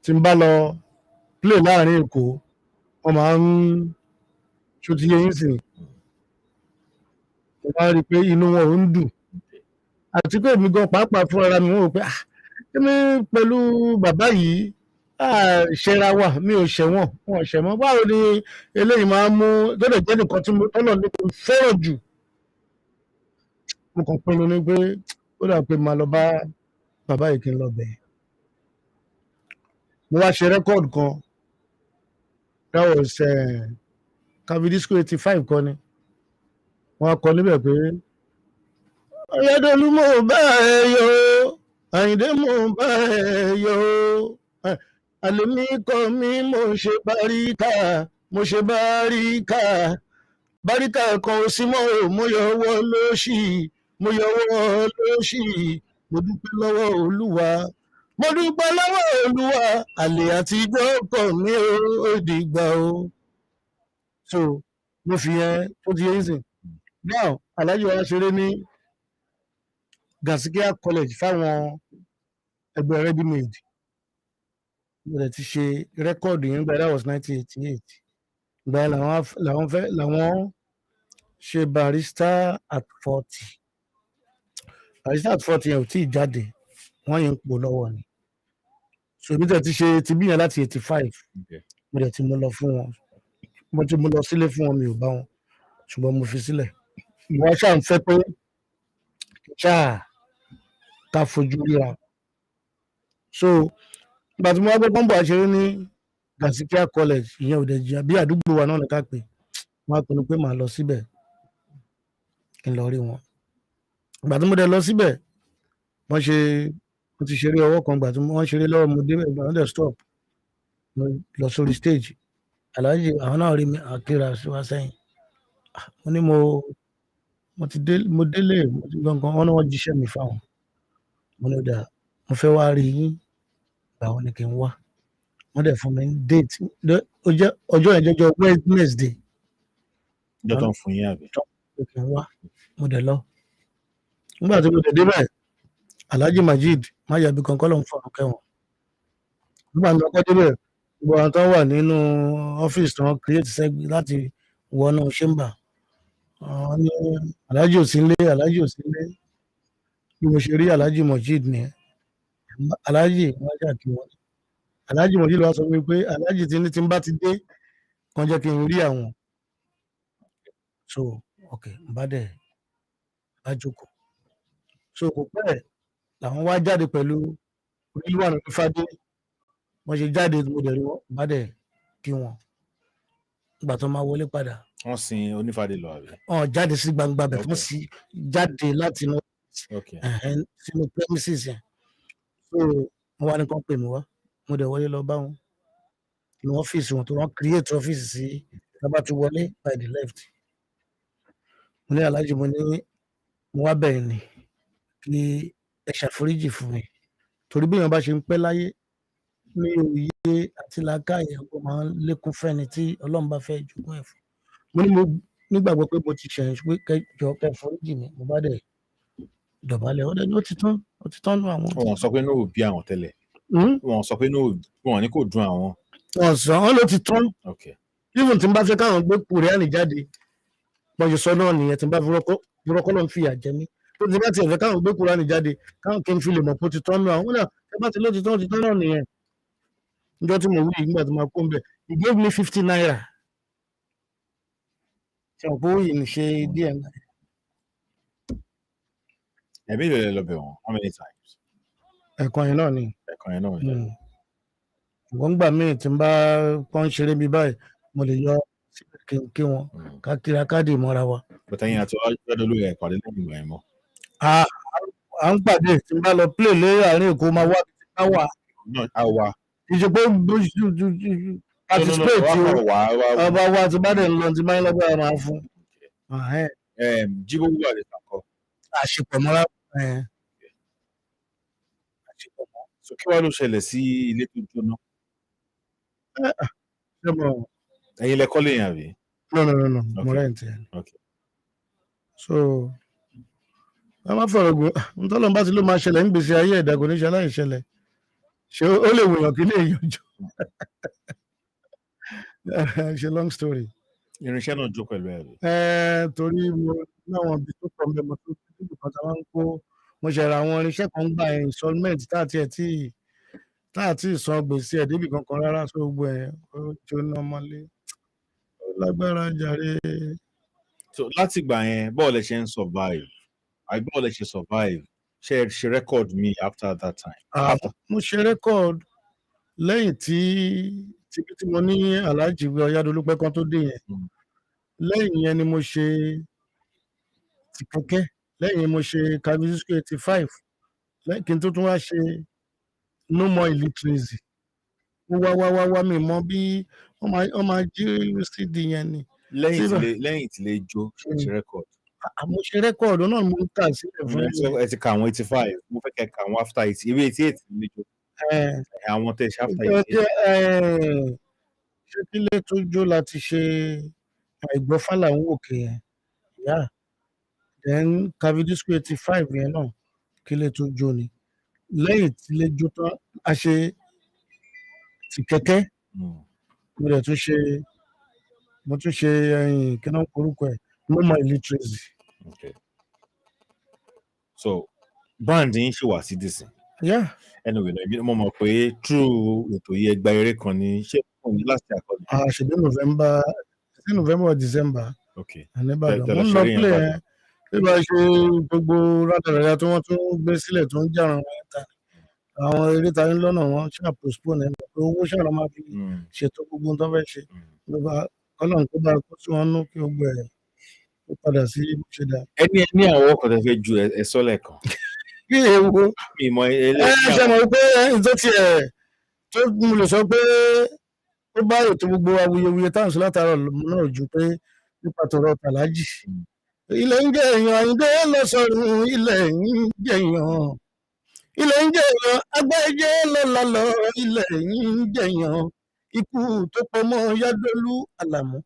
tí n bá lọ play láàrin Èkó wọ́n máa ń ṣó ti yé yín sí mo máa ń rí i pé inú wọn ò ń dùn àti pé èmi gan pàápàá fúnra mi wọ́n rò pé èmi pẹ̀lú bàbá yìí ṣẹra wà mi ò ṣẹ̀wọ̀n wọn ṣẹ̀mọ́ báwo ni eléyìí máa ń mú tó lè jẹ́ nìkan tí tọ́lọ̀ ní kò fẹ́ràn jù mo kàn pinnu ni pé ó dà pé màá lọ bá bàbá yìí kí n lọ bẹ̀ mo wá ṣe rẹ́kọ̀dù kan that was Kavidisco 85 kọ́ ni wọ́n kọ níbẹ̀ pé Ọ̀yádọ́lú mo bá ẹ yọ Àyìndé mo bá ẹ yọ àlèmí kọ́ mi mo ṣe báríkà kan ò sí mọ́ mo yọwọ́ lóṣì mo dúpẹ́ lọ́wọ́ Olúwa àlè àtijọ́ kọ̀ mí ó dìgbà o. So mo fi yẹn tó ti yẹn sìn now Alhaji wa ṣeré ní Gasikia College fáwọn ẹgbẹ́ ready made mo dẹ̀ ti ṣe rẹ́kọ̀dù yẹn gba that was 1988 ìgbà yẹn làwọn ṣe Barrister at 40 yẹn ò tí ì jáde wọ́n yẹn ń pò lọ́wọ́ ni so èmi tẹ̀ ti ṣe ti bí yẹn láti 85 mo dẹ̀ ti mú lọ fún wọn mo ti mú lọ sílé fún wọn mi ò bá wọn ṣùgbọ́n mo fi sílẹ̀ ìwọ ṣáà ń fẹ́ pé ṣáà ká fojú ríra so ìgbà tí mo wá gbé pọ́ńpù àṣírí ní Gasikia College ìyẹn ò dẹ̀ jìyà bí àdúgbò wa náà ní ká pé wọ́n á pinnu pé màá lọ síbẹ̀ kí n lọ rí wọn ìgbà tí mo dẹ̀ lọ síbẹ̀ mo ti ṣeré ọwọ́ kan ìgbà tí wọ́n ṣeré lọ́wọ́ mo débẹ̀ ìgbà wọ́n dẹ̀ stop mo lọ sórí stage Alhaji àwọn náà rí mi àkíra wá sẹ́yìn mo ní mo délé gangan wọn ni wọ́n jíṣẹ́ mi fáwọn mo ní dà mo fẹ́ wá rí yín báwo ni kí n wá wọ́n dẹ̀ fún mi ní date ọjọ́ yẹn jọjọ Wednesday ọjọ́ tó ń fún yín àbí kí n wá mo dẹ̀ lọ nígbà tí mo dẹ̀ débẹ̀ Alhaji Majid máyàbí kan kọ́ ló ń fọ ọ̀kẹ́ wọn nígbà tí mo kọ́ débẹ̀ gbogbo àwọn tó wà nínú ọ́fíìsì tí wọ́n create sẹ́gbẹ̀ láti wọnú chamber wọ́n ní Alhaji ò sí nílé bí mo ṣe rí Alhaji Majid ni Alhaji wájà kí wọ́n Alhaji Majid wá sọ fún mi pé Alhaji tí ní tí n bá ti dé kan jẹ́ kí n rí àwọn so ok n bá dẹ̀ bá jókòó so kò pẹ́ làwọn wá jáde pẹ̀lú onílùwànú Ifádé wọ́n ṣe jáde mo dẹ̀ rí wọn bá dẹ̀ kí wọn ìgbà tó máa wọlé padà. wọ́n sin Onífádé lọ àbí. wọ́n jáde sí gbangba bẹ̀ wọ́n sì jáde láti inú sínú premises yẹn so wọ́n wá ní kán pè mí wá mo dẹ̀ wọlé lọ bá wọn ní ọ́fíìsì wọn tó wọ́n create ọ́fíìsì sí tábà ti wọlé by the left mo ní Alhaji mo ní mo wá bẹ̀rẹ̀ ni kí ẹ ṣàforíjì fún mi torí bí èèyàn bá ṣe ń pẹ́ láyé ní òye àti làákàyè kó máa ń lékún fẹ́ni tí Ọlọ́run bá fẹ́ jogún ẹ̀ fún mo ní mo nígbàgbọ́ pé mo ti ṣẹ̀yìn pé kẹjọ kẹ foríjì mi mo bá dẹ̀ dọ̀bálẹ̀ ó dẹ̀ ní ó ti tán nù àwọn. wọ́n sọ pé náà ò bí àwọn tẹ́lẹ̀ wọ́n sọ pé náà wọ́n ní kò dùn àwọn. wọ́n sọ wọ́n ló ti tán even tí n bá fẹ́ káwọn gbé Kùránì jáde pọ̀jù sọ náà nìyẹn tí n bá fi rọ́kọ́ lọ́n fi àjẹ́ mi tó ti bá tiẹ̀ fẹ́ káwọn gbé Kùránì jáde káwọn kí n fi lè mọ̀ pé ó ti tán nù àwọn náà ẹ bá ti ló ti tán náà nìyẹn níjọ́ tí mo wí nígbà tí mo kó ń bẹ̀ he gave me 50 naira ṣe òpó yìí ń ṣe díẹ̀ náà. ẹ̀mí ìrẹ̀lẹ̀ lọ bẹ̀ wọ́n how many times. ẹ̀kan yẹn náà ni. ṣùgbọ́n gbà míì tí n bá kàn ṣeré bí báyìí mo lè yọ síbẹ̀ kí wọn ká kíra káàdì mọ́ra wa. bàtà yẹn àti Ọ̀yádọ́lù ẹ̀ pàdé lẹ́yìn ìgbà yẹn mọ́. à ń pàdé tí n bá lọ play lé àárín Èkó máa wá tí bá wà. ìṣèpọ̀ participate ọba wa tí bá dẹ̀ ń lọ tí bá ń lọ́gbà máa fún. jíbó wúwà lè sàkọ́. àṣepọ̀ mọ́ra. so kí wàá ló ṣẹlẹ̀ sí ilé tó jóná. ẹ̀yin lẹ kọ́lé yẹn àbí. no mo rent ẹ̀. so a máa fọ̀rọ̀ gùn ntọ́lọ́n bá ti ló máa ṣẹlẹ̀ ń gbèsè ayé ẹ̀dá kò ní ṣe aláìṣẹlẹ̀ ṣé ó lè wòyàn kí lè yọjọ. ṣe long story. irinṣẹ́ náà jó pẹ̀lú ẹ̀. torí mo láwọn ibi tó pọ̀ mẹ́mọ́ tó dúdú kan tá a máa ń kó mo ṣe ra àwọn irinṣẹ́ kan gbà installment tá àti ìsan gbèsè ẹ̀ débì kankan rárá tó gbogbo ẹ̀ ó jóná mọ́lé ó lágbára jàre. so láti ìgbà yẹn bọ́ọ̀lù ṣe ń survive bọ́ọ̀lù ṣe survive ṣe record me after that time. mo ṣe record lẹ́yìn tí mo ní Alhaji Ọ̀yádọ́lù pẹ́ kan tó dé yẹn lẹ́yìn yẹn ni mo ṣe ti kẹ̀kẹ́ lẹ́yìn yẹn mo ṣe Kabisco 85 kí n tó tún wá ṣe no more illiteracy ó wá mi mọ bí wọ́n máa jí cd yẹn ni. lẹ́yìn tí lè jó ṣe rẹ́kọ̀dù. mo ṣe rẹ́kọ̀dù náà mo ń kà sílẹ̀ fún ẹ ti ka àwọn 85 mo fẹ́ kẹ́ ka àwọn after 80 ewé 88 lè jó àwọn tẹ̀ ṣe after 88. ṣé kílé tó jó láti ṣe àìgbọ́fà làwọn òkè yẹn then Kabisco 85 yẹn náà kílé tó jó ni lẹ́yìn tí lè jó tán a ṣe ti kẹ̀kẹ́ mo tún ṣe kí náà orúkọ ẹ̀ no more illiteracy. Okay. So band yín ṣì wà sí dìsìn. Anyway náà mo mọ̀ pé through ètò yìí ẹgbà eré kan ní ṣé fún mi last year kọ́ni. ṣèdè November or December. Okay. Àníbàdàn mo ń lọ play ẹ bí wàá ṣe gbogbo rádaràdà tí wọ́n tún gbé sílẹ̀ tó ń jà ràn wọ́n ta àwọn eré ta ní lọ́nà wọn ṣáà postpone ẹ̀ pé owó ṣáà máa fi ṣètò gbogbo tó fẹ́ ṣe ọlọ́run tó bá kó tí wọ́n nú kí gbogbo ẹ̀ ó padà sí bó ṣe dà. ẹni àwọn ọkọ̀ tẹ fẹ́ ju ẹ̀sọ́ lẹ́ẹ̀kan. kí ewu ìmọ̀ ẹlẹ́sìn ṣe mọ̀ pé tó tiẹ̀ tó mo lè sọ pé ó bá ètò gbogbo awuyewuye táwọn sọ látara náà ju pé nípa tọrọ tàlájì ilẹ̀ ń jẹ èèyàn Àyìndé lọ sọ̀rọ̀ ilẹ̀ ń jẹ èèyàn ilẹ̀ ń jẹ èèyàn agbẹ́jẹ́ lọ́la lọ ilẹ̀ ń jẹ èèyàn ikú tó pọ̀ mọ́ Yádólú Àlàmú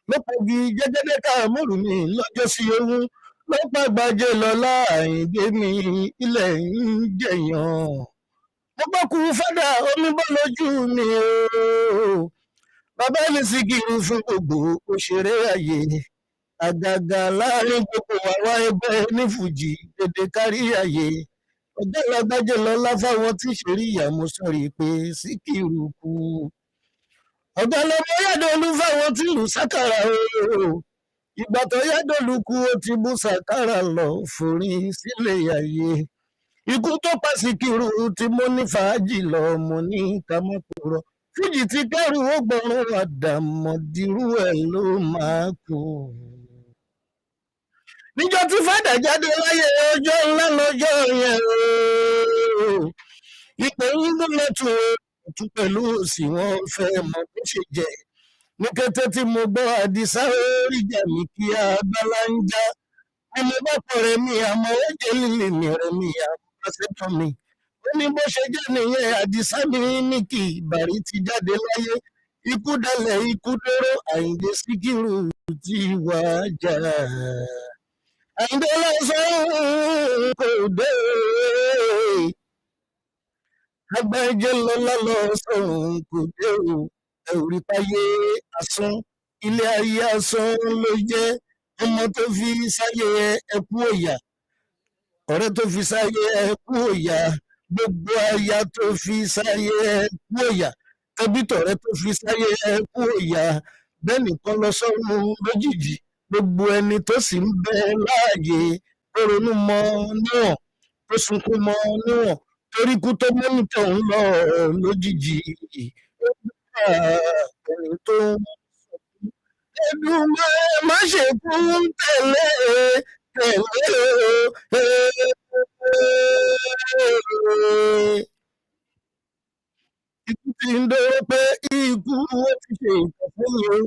ló pọ̀jù jẹ́jẹ́dẹ́ káàmọ́rù mi lọ́jọ́ sí ohun ló pàgbàjẹ́ lọ́la Àyìndé mi ilẹ̀ ń jẹ èèyàn mo gbọ́kú fádà omi bọ́ lójú mi o bàbá mi Sikiru fún gbogbo òṣèré ayé àgàgà láàrin gbogbo àwa ẹgbẹ́ ní FUJI dédé kárí ayé ọjọ́ ìlàgbájẹ́ lọ́lá fáwọn tí ṣèrí ìyàmú sọ̀rí pé Sikiru kú ọ̀gá lọ́mọ Yádólú fáwọn tí lù sákàrà o ìgbà tó Yádólú kú ó ti bú sákàrà lọ forí sílé ayé ikú tó pa Sikiru tí mo ní fàájì lọ mo ní kàmọ́pọ̀rọ̀ FUJI ti kẹ́rù ó gbọ́rùn àdàmọ̀dìrú ẹ̀ ló máa kú. níjọ́ tí fàdà jáde láyé ọjọ́ ńlá lọ́jọ́ yẹn o ìpè ń gbọ́dọ̀ tún pẹ̀lú òsì wọn fẹ́ mọ bó ṣe jẹ́ ní kété tí mo gbọ́ Adisa Orija Micky Abalanja ni mo bá pọ̀ rẹ̀ mi àmọ́ ó jẹ́ lílì mi rẹ̀ mi àbúrò mi ó ní bó ṣe jẹ́ nìyẹn Adisa mi Micky Bari ti jáde láyé ikú dalẹ̀ ikú dóró Àyìndé Sikiru ti wá jà Àyìndé lọ́sàn-án kò dé agbẹ́jẹ́ lọ́lá lọ́sàn-án kò dé o ẹ̀rí páyé asán ilé ayé asán ló jẹ́ ọmọ tó fi sáyé ẹkú òyà ọ̀rẹ́ tó fi sáyé ẹkú òyà gbogbo aya tó fi sáyé ẹkú òyà tẹbítọ̀rẹ́ tó fi sáyé ẹkú òyà bẹ́ẹ̀ nìkan lọ sọ́run lójijì gbogbo ẹni tó sì ń bẹ láàyè ó ronú mọ́ níwọ̀n tó sunkún mọ́ níwọ̀n torí kú tó mọ́nítọ̀ ń lọ lójijì ó gbà ẹni tó ń sọ fún Èdùmàrè má ṣe kú tẹ̀lé ikú ti ń dọ́rọ́ pé ikú ó ti ṣe ìtọ́fẹ́yẹ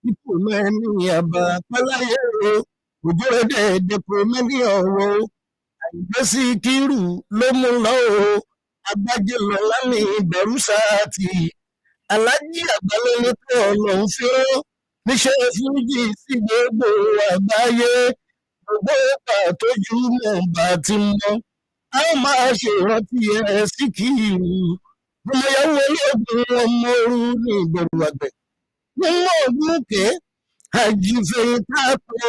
ipò mẹ́ni àbá pẹ́láyé o òjò ẹ̀dẹ̀ pé mẹ́ni ọ̀rọ̀ Àyìndé Sikiru ló mú lọ o agbájé lọ lámì Bẹ̀rùsáàtì alájí àgbálẹ́lẹ́ tó ọlọ́run fẹ́ràn níṣẹ́ FUJI sí gbogbo àgbáyé gbogbo ọ̀pá tójú mọ̀ bá ti mọ́ a ó máa ṣèrántí Sikiru ọmọyàwó olóògùn ọmọ òru ní ìbẹ̀rù àgbẹ̀ nínú ọdún kẹ́ àjìfẹ̀yìntà pọ̀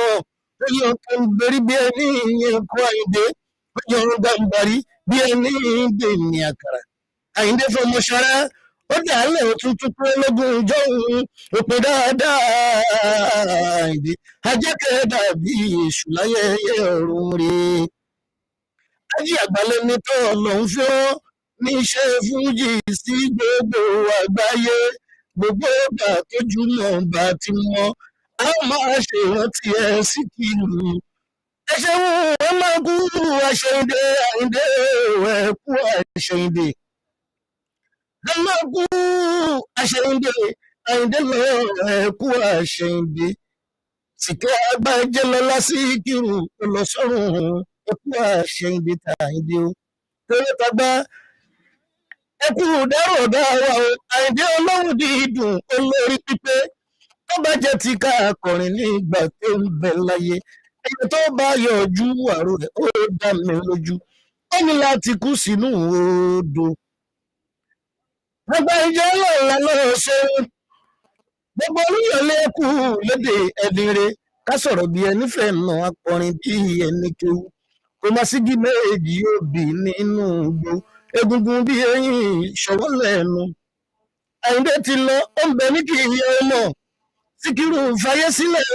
èèyàn kan bẹ̀rí bí ẹni ìyẹn kọ́ Àyìndé èèyàn gbàǹbarì bí ẹni dèní àkàrà Àyìndé fọmọ ṣara ó dàálẹ̀ òtútù pé lógún ìjọ òun òpè dáadáa Àyìndé ajẹ́kẹ́ dàbí èṣù láyẹyẹ ọ̀run rèé ají àgbálẹ̀ ní tó ọlọ́run fẹ́ ọ́ níṣẹ́ FUJI sí gbogbo àgbáyé gbogbo ọgbà tójú mọ̀ bá ti mọ́ a máa ṣe ìrántí ẹ Síkírù. Ẹ ṣeun ẹ máa kú àṣeyìndé Àyìndé ẹ kú àṣeyìndé. Ẹ máa kú àṣeyìndé Àyìndé lọ ẹ kú àṣeyìndé. Sìkẹ́ Agbájé lọ́lá Síkírù ọlọ́sọ̀rùn ẹ kú àṣeyìndé Àyìndé o. Tẹ́lẹ̀ tagbá ẹ kú dárò ọ̀gá wa o. Àyìndé olóhùn dídùn olórí pípé. Tó bá jẹ́ ti ká akọrin nígbà tó ń bẹ láyé. Ẹni tó bá yọjú àrò rẹ̀ ó dá mi lójú. Ó ní láti kú sínú odò. Gbogbo ìjọ lọ́la lọ́rọ̀ ṣe. Gbogbo oníyọ̀lé kù lédè ẹni re. Ká sọ̀rọ̀ bí ẹni fẹ́ nà akọrin bí ẹni kéwú. Kò má sígi méjì òbí nínú igbó. Egungun bí eyín ṣọwọ́ lẹ́nu. Àyìndé ti lọ, ó ń bẹ ní kì í yẹ ọmọ. Síkírù fàyè sílẹ̀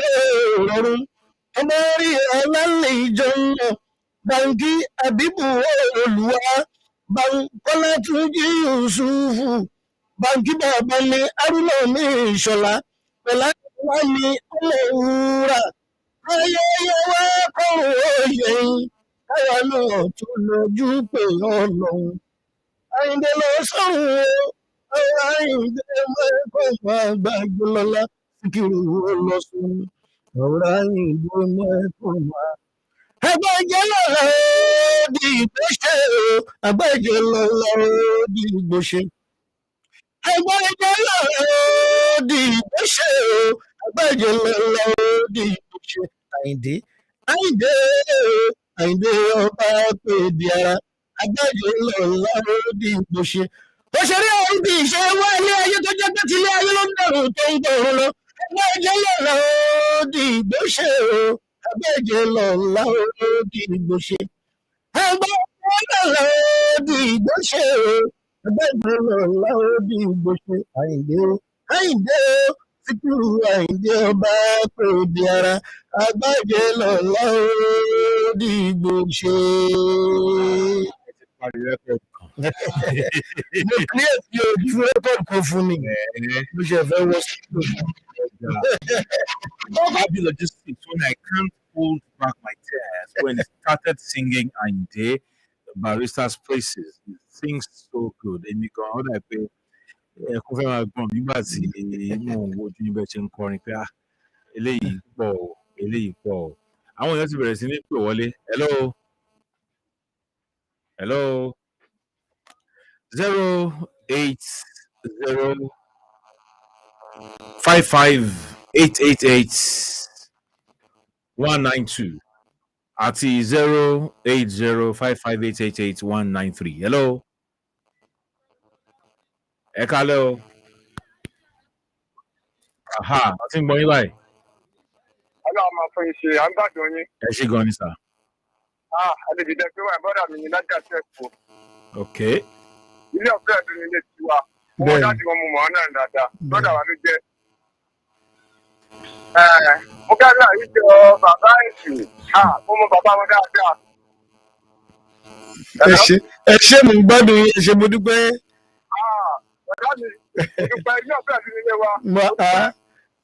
rọrùn. Ọmọ orí ọlálẹ̀ ìjọ náà. Bàǹkì Àbíbù Olúwa. Bàǹkọ́lá Túnjí Yusufu. Bàǹkì bàbá mi Haruna mi Ìṣọ̀lá. Pẹ̀lá wá ní ọmọ òwúrà. Ayẹyẹ wá kọ̀rọ̀ òye yín. Káwa náà tó lójú pé Ọlọ́run. Àyìndé lọ sọ̀rọ̀ o. Àyìndé mẹ́kọ̀ọ́ máa gbàgbé lọ́lá. Síkírù lọ sọ̀rọ̀. Ọ̀rọ̀ Àyìndé mẹ́kọ̀ọ́ máa. Àgbàjẹ lọ́la ó di ìgbésẹ̀ o. Àgbàjẹ lọ́la ó di ìgbésẹ̀. Àgbàjẹ lọ́la ó di ìgbésẹ̀ o. Àgbàjẹ lọ́la ó di ìgbésẹ̀. Àyìndé Àyìndé Àyìndé ọba pé di ara. Àgbàjẹ lọ́la ó di ìgbésẹ̀. Òṣèré ọ̀hún bí ìṣe wá ilé ayé tó jẹ́ pé ti ilé ayé ló ń dẹ̀rù tó ń gbọ̀rún lọ. Àgbàjẹ lọ́la ó di ìgbésẹ̀ o. Àgbàjẹ lọ́la ó di ìgbésẹ̀. Àgbàjẹ lọ́la ó di ìgbésẹ̀ o. Àgbàjẹ lọ́la ó di ìgbésẹ̀. Àyìndé o, Àyìndé o, Síkírù Àyìndé ọba pé di ara. Àgbàjẹ lọ́la ó di ìgbésẹ̀. Mo clear sí ojú rẹ́kọ̀dì kan fún mi. Mo ṣe fẹ́ wọ síkírù. Happy logistics when I can't hold back my tears when he started singing Ayinde, Barrister's praises. He sings so good. Èmi kan ó dà pé ẹkún fẹ́ máa gbọ̀n nígbà tí mò ń wojú níbẹ̀ ṣe ń kọrin pé eléyìí pọ̀ o, eléyìí pọ̀ o. Àwọn èèyàn ti bẹ̀rẹ̀ sí ní pè wọlé. Hello. Hello. 080 55888 àti 080 55888 193. Hello. Ẹ kálẹ́ o. Aha, a ti ń gbọ́ yín báyìí. Ọlọ́run máa fún yín ṣe, à ń gbàdùn yín. Ẹ ṣé gan ni sà. Adébídẹ́ pé wà bọ́dà mi ní lájà sẹ́ẹ̀kù. Ok. Ilé ọ̀fẹ́ ẹ̀dùn nílé tiwa. Owó dájú wọn mo mọ̀ ọ́ náà dáadáa. Bọ́dà wa ló jẹ́. Mo ká náà yí jọ bàbá ẹ̀sìn. Mo mọ bàbá wọn dáadáa. Ẹ ṣé mo ń gbádùn yín, ẹ ṣé mo dúpẹ́. Bàbá mi, mo dúpẹ́ ilé ọ̀fẹ́ ẹ̀dùn nílé wa.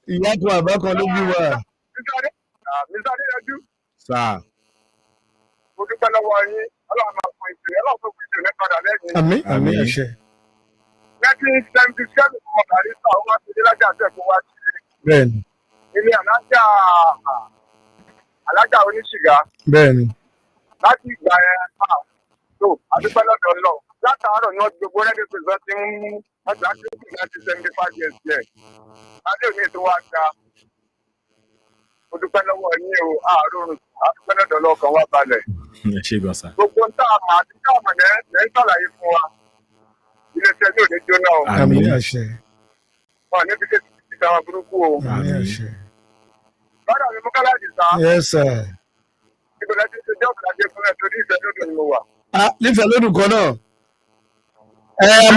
Ìyá kan àbá kan ló bí wa. Mr. Adéyanjú. Sáà. Mo dúpẹ́ lọ́wọ́ yín. Ọlọ́run máa fún ìṣe. Ọlọ́run tó fún ìṣe mẹ́tọ́dà lẹ́yìn. Àmín àmín àṣẹ. 1977 mo Barrister ó wá sí ilé lájà sẹ́ẹ̀kù wá sí Bẹ́ẹ̀ni. ilé alájà oníṣìgá. Bẹ́ẹ̀ni. Láti ìgbà yẹn tó àdúpẹ́ lọ́dọ̀ lọ látàárọ̀ ní ọdún gbogbo rẹ́dí pèsè ti ń ọjà tí ó kù láti 75 years yẹn láti òní tó wá ga. Mo dúpẹ́ lọ́wọ́ yín o àárọ̀ àdúpẹ́ lọ́dọ̀ lọ́kàn wá balẹ̀. Ẹ ṣé gan sà. Gbogbo ń tà àmà àti káàmù ẹ̀ ń ṣàlàyé fún wa. Ilé-iṣẹ́ ní òní jóná o. Àmín àṣẹ. Wọ́n níbi tí ti ta wọn burúkú o. Àmín àṣẹ. Bọ́dà mi mú kálá Adisa. Yes sir. Ìgbàlá ti ṣe jọ́ọ̀bù láti fún ẹ̀ torí ìfẹ́ lódò ni mo wà. Nífẹ̀ẹ́ lódùn kan náà. A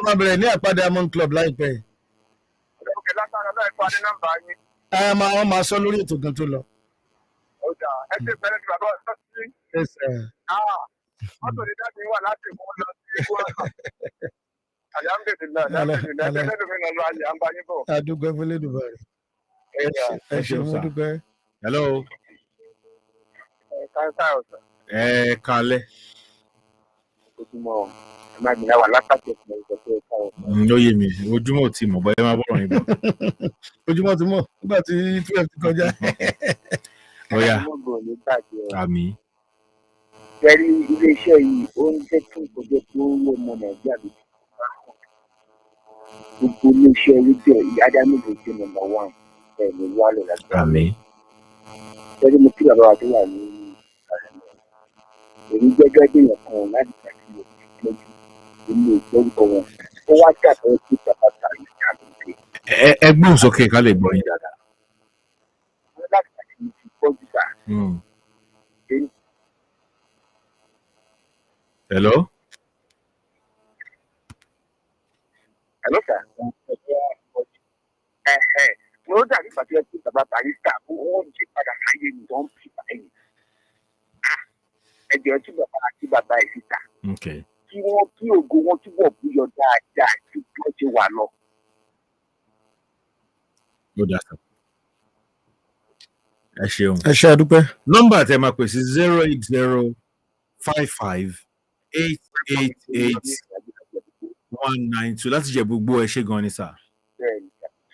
máa bẹ̀rẹ̀ ní àpàdé Amon Club láìpẹ́. Wọ́n máa sọ lórí ètò kan tó lọ. Ẹ ṣe bẹ̀rẹ̀ ti bàbá ọ̀sán sí. Yes sir. Mọ́tò ní dáàbì wà láti mú lọ sí Kwara. Adúgbò fúnlé Dubai. Ẹ ṣe mo dúpẹ́. Hello. Kalẹ̀. Ló yé mi, ojúmọ́ ò tí mọ̀ bọ́yá máa bọ̀rọ̀ yín bọ̀. Ojúmọ́ ti mọ̀ nígbà tí 12 ti kọjá. Ọ̀ya, àmì. Kẹ́rí iléeṣẹ́ yìí ó ń jẹ́ kí nǹkan jẹ́ tó ń wọ ọmọ Nàìjíríà lójú. Gbogbo iléeṣẹ́ rédíò Ádámìlì jẹ́ nọ́mbà 1 ẹ̀ ní wálé láti. Àmì. Kẹ́rí mo kí bàbá wa tó wà ní èmi gẹ́gẹ́ bí èèyàn kan láti ṣàkíyèsí lójú ilé ìgbórúkọ wọn. Ó wá ṣàtọ́jú sí bàbá tàbí ṣàkóso. Ẹ gbóhùn sókè ká lè gbọ́ yín dáadáa. Wọ́n láti ṣàkíyèsí pọ́jú sá. Hello? Hello, sir. Mo dàbí pàtó ẹ̀sìn bàbá Barrister ó ń jí padà sáyé ní tó ń fi báyìí. Ẹ̀jẹ̀ tí bàbá àti bàbá ẹ̀ síta. Kí wọ́n kí ògo wọn túbọ̀ búyọ dáadáa ju bí wọ́n ṣe wà lọ. Ó dà sọ. Ẹ ṣeun. Ẹ ṣe àdúpẹ́. Nọ́mbà tẹ máa pèsè 08055888192 láti jẹ gbogbo ẹ ṣe gan ni sà.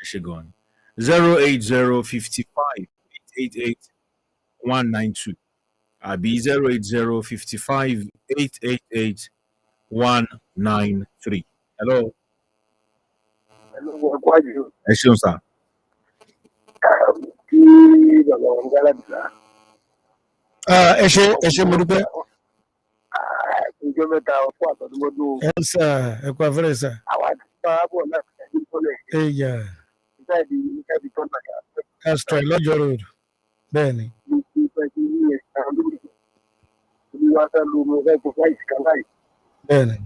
Ẹ ṣe gan ni. 08055888192 àbí 08055888193. Hello. Ẹ ṣeun sà. Ẹ ṣe mo dúpẹ́. Ìjọ mẹ́ta ọkọ̀ àtọ́dúnmọ́dún. Ẹ sà ẹ kú afẹ́rẹ́ sà. Àwọn àti bábọ̀ láti ṣe ìpínlẹ̀. Ẹ̀yà. Ìjáde tọ́nà yà. Castro lọ́jọ́ road. Bẹ́ẹ̀ni. Bẹ́ẹ̀ni.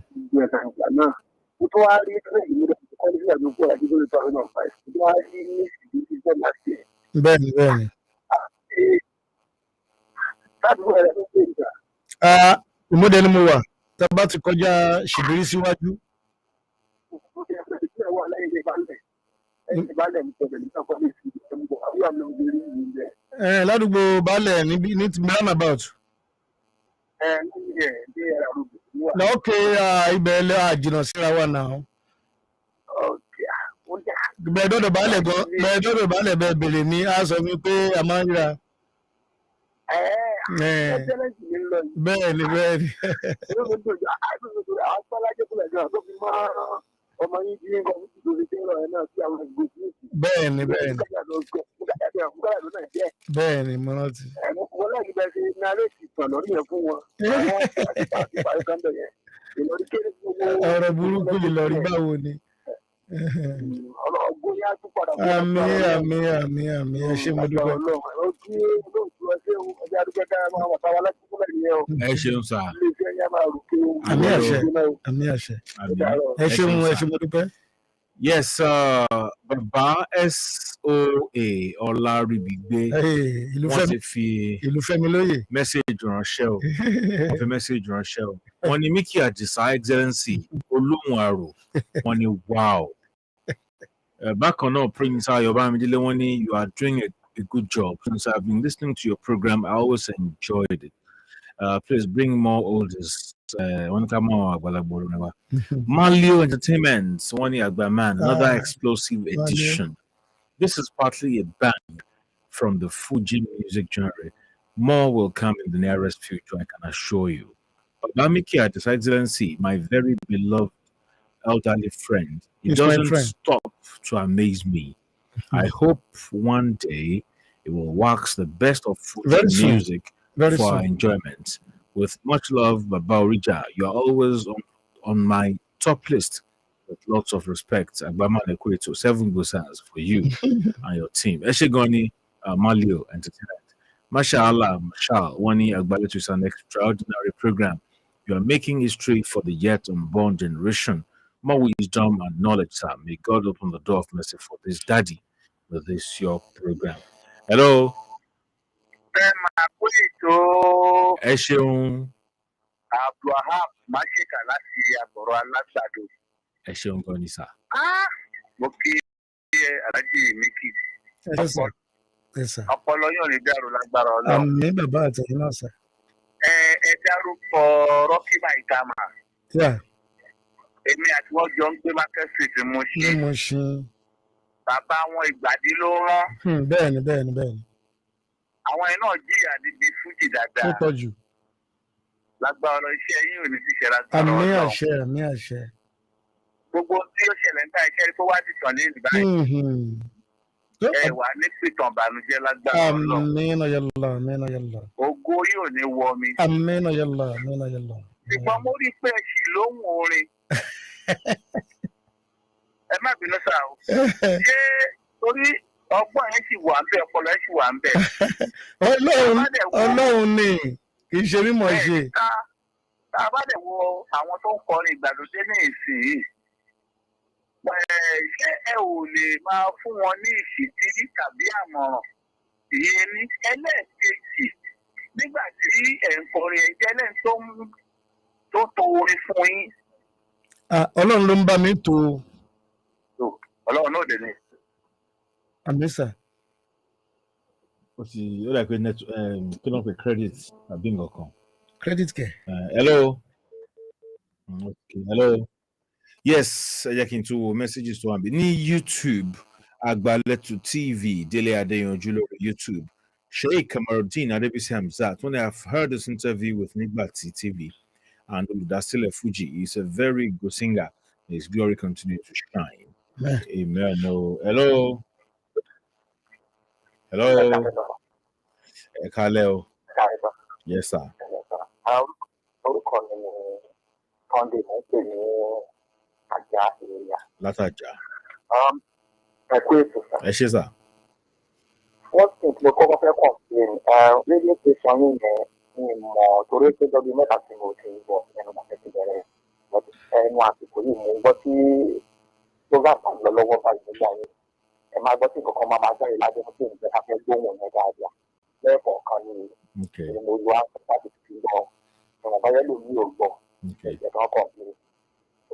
Ó tó wá rí ẹgbẹ́ ìlú kọ́lé sí àdúgbò àdúgbò tó àwọn náà fàì. Ó tó wá rí ní ìdíjọ́ láti ẹ̀. Bẹ́ẹ̀ni. Ládùúgbò rẹ̀ ló gbé ìgbà. Ìmúdẹ ni mo wà. Tá a bá ti kọjá ṣìbírí síwájú. Ládùúgbò Baálẹ̀ ní ti roundabout. Lọ́ọ̀kẹ́ ibẹ̀ lẹ́ àjìnà síra wa náà. Bẹ́ẹ̀ dọ́dọ̀ Baálẹ̀ bẹ́ẹ̀ bèrè ní a sọ mi pé a máa ń ríra. Bẹ́ẹ̀ni. Ọmọ yín bí nǹkan tó ti lórí tẹ́lọ̀ ẹ̀ náà sí àwọn ìgbésí. Bẹ́ẹ̀ni. Bẹ́ẹ̀ni mo rántí. Wọ́n láti bẹ́ẹ̀ fi narrate ìtàn lórí yẹn fún wọn. Ọ̀rọ̀ burúkú Ìlọrin báwo ni? Ọlọ́gbọ́n yá tún padà. Àmín. Ẹ ṣé mo dúpẹ́. Ẹ ṣeun sà. Àmín àṣẹ. Ẹ ṣé mo dúpẹ́. Yes, Bàbá SOA Ọlárìbígbé wọ́n ti fi mẹ́sẹ̀jì ránṣẹ́ o. Wọ́n fi mẹ́sẹ̀jì ránṣẹ́ o. Wọ́n ní Micky Adisa Excellency Olóhùn Àrò. Wọ́n ní wow. Bákan náà Prince Ayọ̀bámidélé wọ́n ní you are doing a good job. Since I've been listening to your program, I always enjoyed it. Please bring more oldies. Malio Entertainment, Swani Agbaman, another explosive edition. This is partly a bang from the FUJI music genre. More will come in the nearest future, I can assure you. But Micky Adisa Excellency, my very beloved elderly friend, he doesn't stop to amaze me. I hope one day it will wax the best of FUJI music for our enjoyment. With much love, Baba Orija, you are always on my top list. With lots of respect, Agbama Lekweto, 7 Gosans for you and your team. Eshegoni Malio Entertainment. Mashallah, Wani Agbaletu is an extraordinary program. You are making history for the yet unborn generation. More wisdom and knowledge, sir. May God open the door of mercy for this daddy with this your program. Hello. Ẹ ṣeun. Abdulwahab Máṣíkà láti Àgbọ̀rọ̀ Alágbàdo. ẹ ṣeun gan ni sà. Mo kí Alhaji Micky. Yes, sir. Ọpọlọ yóò ní dàrú lágbára Ọlọ́run. Àmì bàbá àtẹ̀yìn náà sà. Ẹ dárúkọ Rocky Maitama. Èmi àti wọ́n jọ ń gbé Market Street Mo ṣe. Bàbá wọn ìgbàdí ló rán. Bẹ́ẹ̀ni. Àwọn ẹ̀ náà jìyà níbi fújì dáadáa. Tó tọ́jú. Lágbára Ọlọ́run iṣẹ́ yín ò ní ṣiṣẹ́ lágbára Ọlọ́run. Àmì àṣẹ. Gbogbo tí ó ṣẹlẹ̀ ń ta iṣẹ́ tó wá dìtàn ní ìgbà yìí. Ẹ wà ní pìtàn ìbànújẹ́ lágbára Ọlọ́run. Amina yalla. Ògo yóò ní wọ mi. Amina yalla. Ṣùgbọ́n mo rí pé ẹ̀ṣì lóhùn orin. Ẹ má bínú sáà o. Ṣé torí ọgbọ́n yẹn sì wà ń bẹ̀, ọpọlọ yẹn sì wà ń bẹ̀. Ọlọ́run ni kì í ṣe mímọ̀ ṣe. Tá a bá dẹ̀ wo àwọn tó ń kọrin ìgbàlódé ní ìsìn ṣé ẹ ò lè máa fún wọn ní ìṣìtí tàbí àmọ̀ràn? Ìyẹn ní ẹlẹ́ẹ̀kejì nígbà tí ẹ̀ ń kọrin ẹ̀jẹ̀ lẹ́yìn tó to orin fún yín. Ọlọ́run ló ń bá mi tó. Ọlọ́run náà dẹ̀ ni. Àmì sà. Ó dà pé kí ló ń pè credit àbí nǹkan kan. Credit kẹ̀. Hello. Okay, hello. Yes, ẹ jẹ́ kí n tún wo messages tó wà bí ní YouTube Agbaletu TV Dele Adeyanju lórí YouTube. Sheikh Kamaruddin Adebisi Hamzat, when I have heard this interview with Nigbati TV and olùdásílẹ̀ FUJI, he's a very good singer. His glory continue to shine. Amen. No. Hello. Ẹ kálẹ́ o. Yes, sir. Orúkọ mi ni Sunday mo ń pè ní Ajá area. Látàjà. Ẹ kú ètò sà. Ẹ ṣé sà. First thing tí mo kọ́kọ́ fẹ́ complain, radio station yìí yẹn ní ìmọ̀ torí pé lọ́dún mẹ́ta tí mo ti ń bọ̀ ẹnu màtẹ́ ti bẹ̀rẹ̀ ẹnu àsìkò yìí mo ń gbọ́ tí program kan lọ lọ́wọ́ báyìí nígbà yẹn. Ẹ máa gbọ́ tí nǹkan máa jáde lábẹ́ fún pé ìjọba fẹ́ gbóhùn yẹn dáadáa. Lẹ́ẹ̀kọ̀ọ̀kan ni mo lu àwọn ìpàdé ti gbọ́ ẹ̀wọ̀n báyẹ̀ ló ní ògbọ́ ẹ̀jẹ̀ náà complain.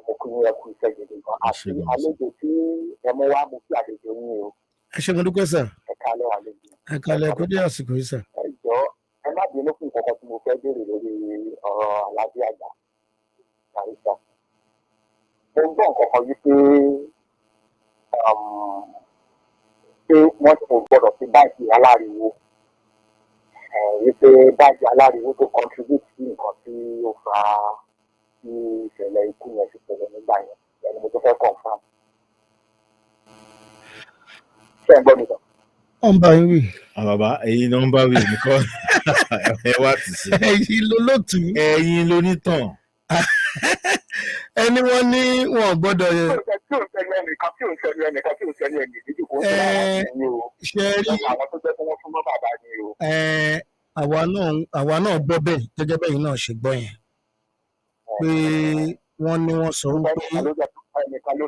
Mo kí yín ẹ kú iṣẹ́ gidi gan. Àti àlejò tí ẹ mú wá mo kí àlejò yín o. Ẹ ṣe mo dúpẹ́ sà. Ẹ kálẹ́ àlejò. Ẹ kálẹ́ kó dé àsìkò yìí sà. Ẹ jọ ẹ má bínú fún ìkọ̀kọ̀ tí mo fẹ́ béèrè lórí ọ̀rọ̀ Alhaji Àgbà Barrister. Mo gbọ́ nǹkan kan yìí pé wọ́n ti gbọ́dọ̀ fi báńkì aláriwo wípé báńkì aláriwo tó contribute sí nǹkan tí ó fa tí ìṣẹ̀lẹ̀ ikú yẹn ti ṣẹlẹ̀ nígbà yẹn ẹni mo tó fẹ́ confirm. Ṣé ẹ gbọ́ mi sọ? Wọ́n bá yín wí. Bàbá ẹ̀yin ló ń bá wí nìkan ẹ wá tì sí. Ẹ̀yin ló lótú. Ẹ̀yin ló nítàn. Ẹni wọ́n ní wọn gbọ́dọ̀ yẹ. Tí ò ń sẹ́ni ẹnìkan tí ò ń sẹ́ni ẹnìkan tí ò ń sẹ́ni ẹnì méjì kò ń sẹ́ni àwọn ṣe rí àwọn tó jẹ́ pé wọ́n súnmọ́ bàbá ni o. Àwa náà gbọ́ bẹ́ẹ̀ gẹ́gẹ́ bẹ́yìn náà ṣe gbọ́ yẹn pé wọ́n ní wọ́n sọ wípé. Ẹnìkan ló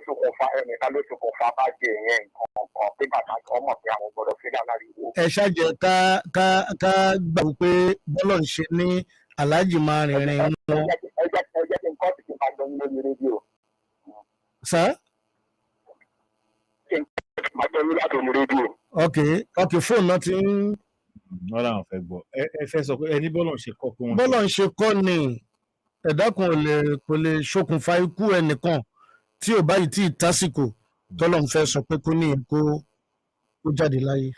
ṣokùnfà bá jẹ ìyẹn nǹkan kan pé bàbá kan mọ̀ pé àwọn gbọ́dọ̀ fi láláriwo. Ẹ ṣáàjẹ ká gbà wípé bọ́lọ̀ ń ṣe ní Alhaji máa rìnrìn wọn. Ẹ jẹ́ kí n kọ́ sí kí n bá gbọ́ lórí rédíò. Sá. Kí n máa gbọ́ lórí àtòmù rédíò. Ok, fóònù náà ti ń. Wọ́n làwọn fẹ́ gbọ́. Ẹ fẹ́ sọ pé ẹni bọ́lọ̀ ń ṣe kọ́ pé wọ́n. Bọ́lọ̀ ń ṣe kọ́ ni ẹ̀dá kan kò lè ṣokùnfà ikú ẹnìkan tí ò báyìí tí ì tásìkò tọ́lọ̀ ń fẹ́ sọ pé kó ní kó jáde láyé.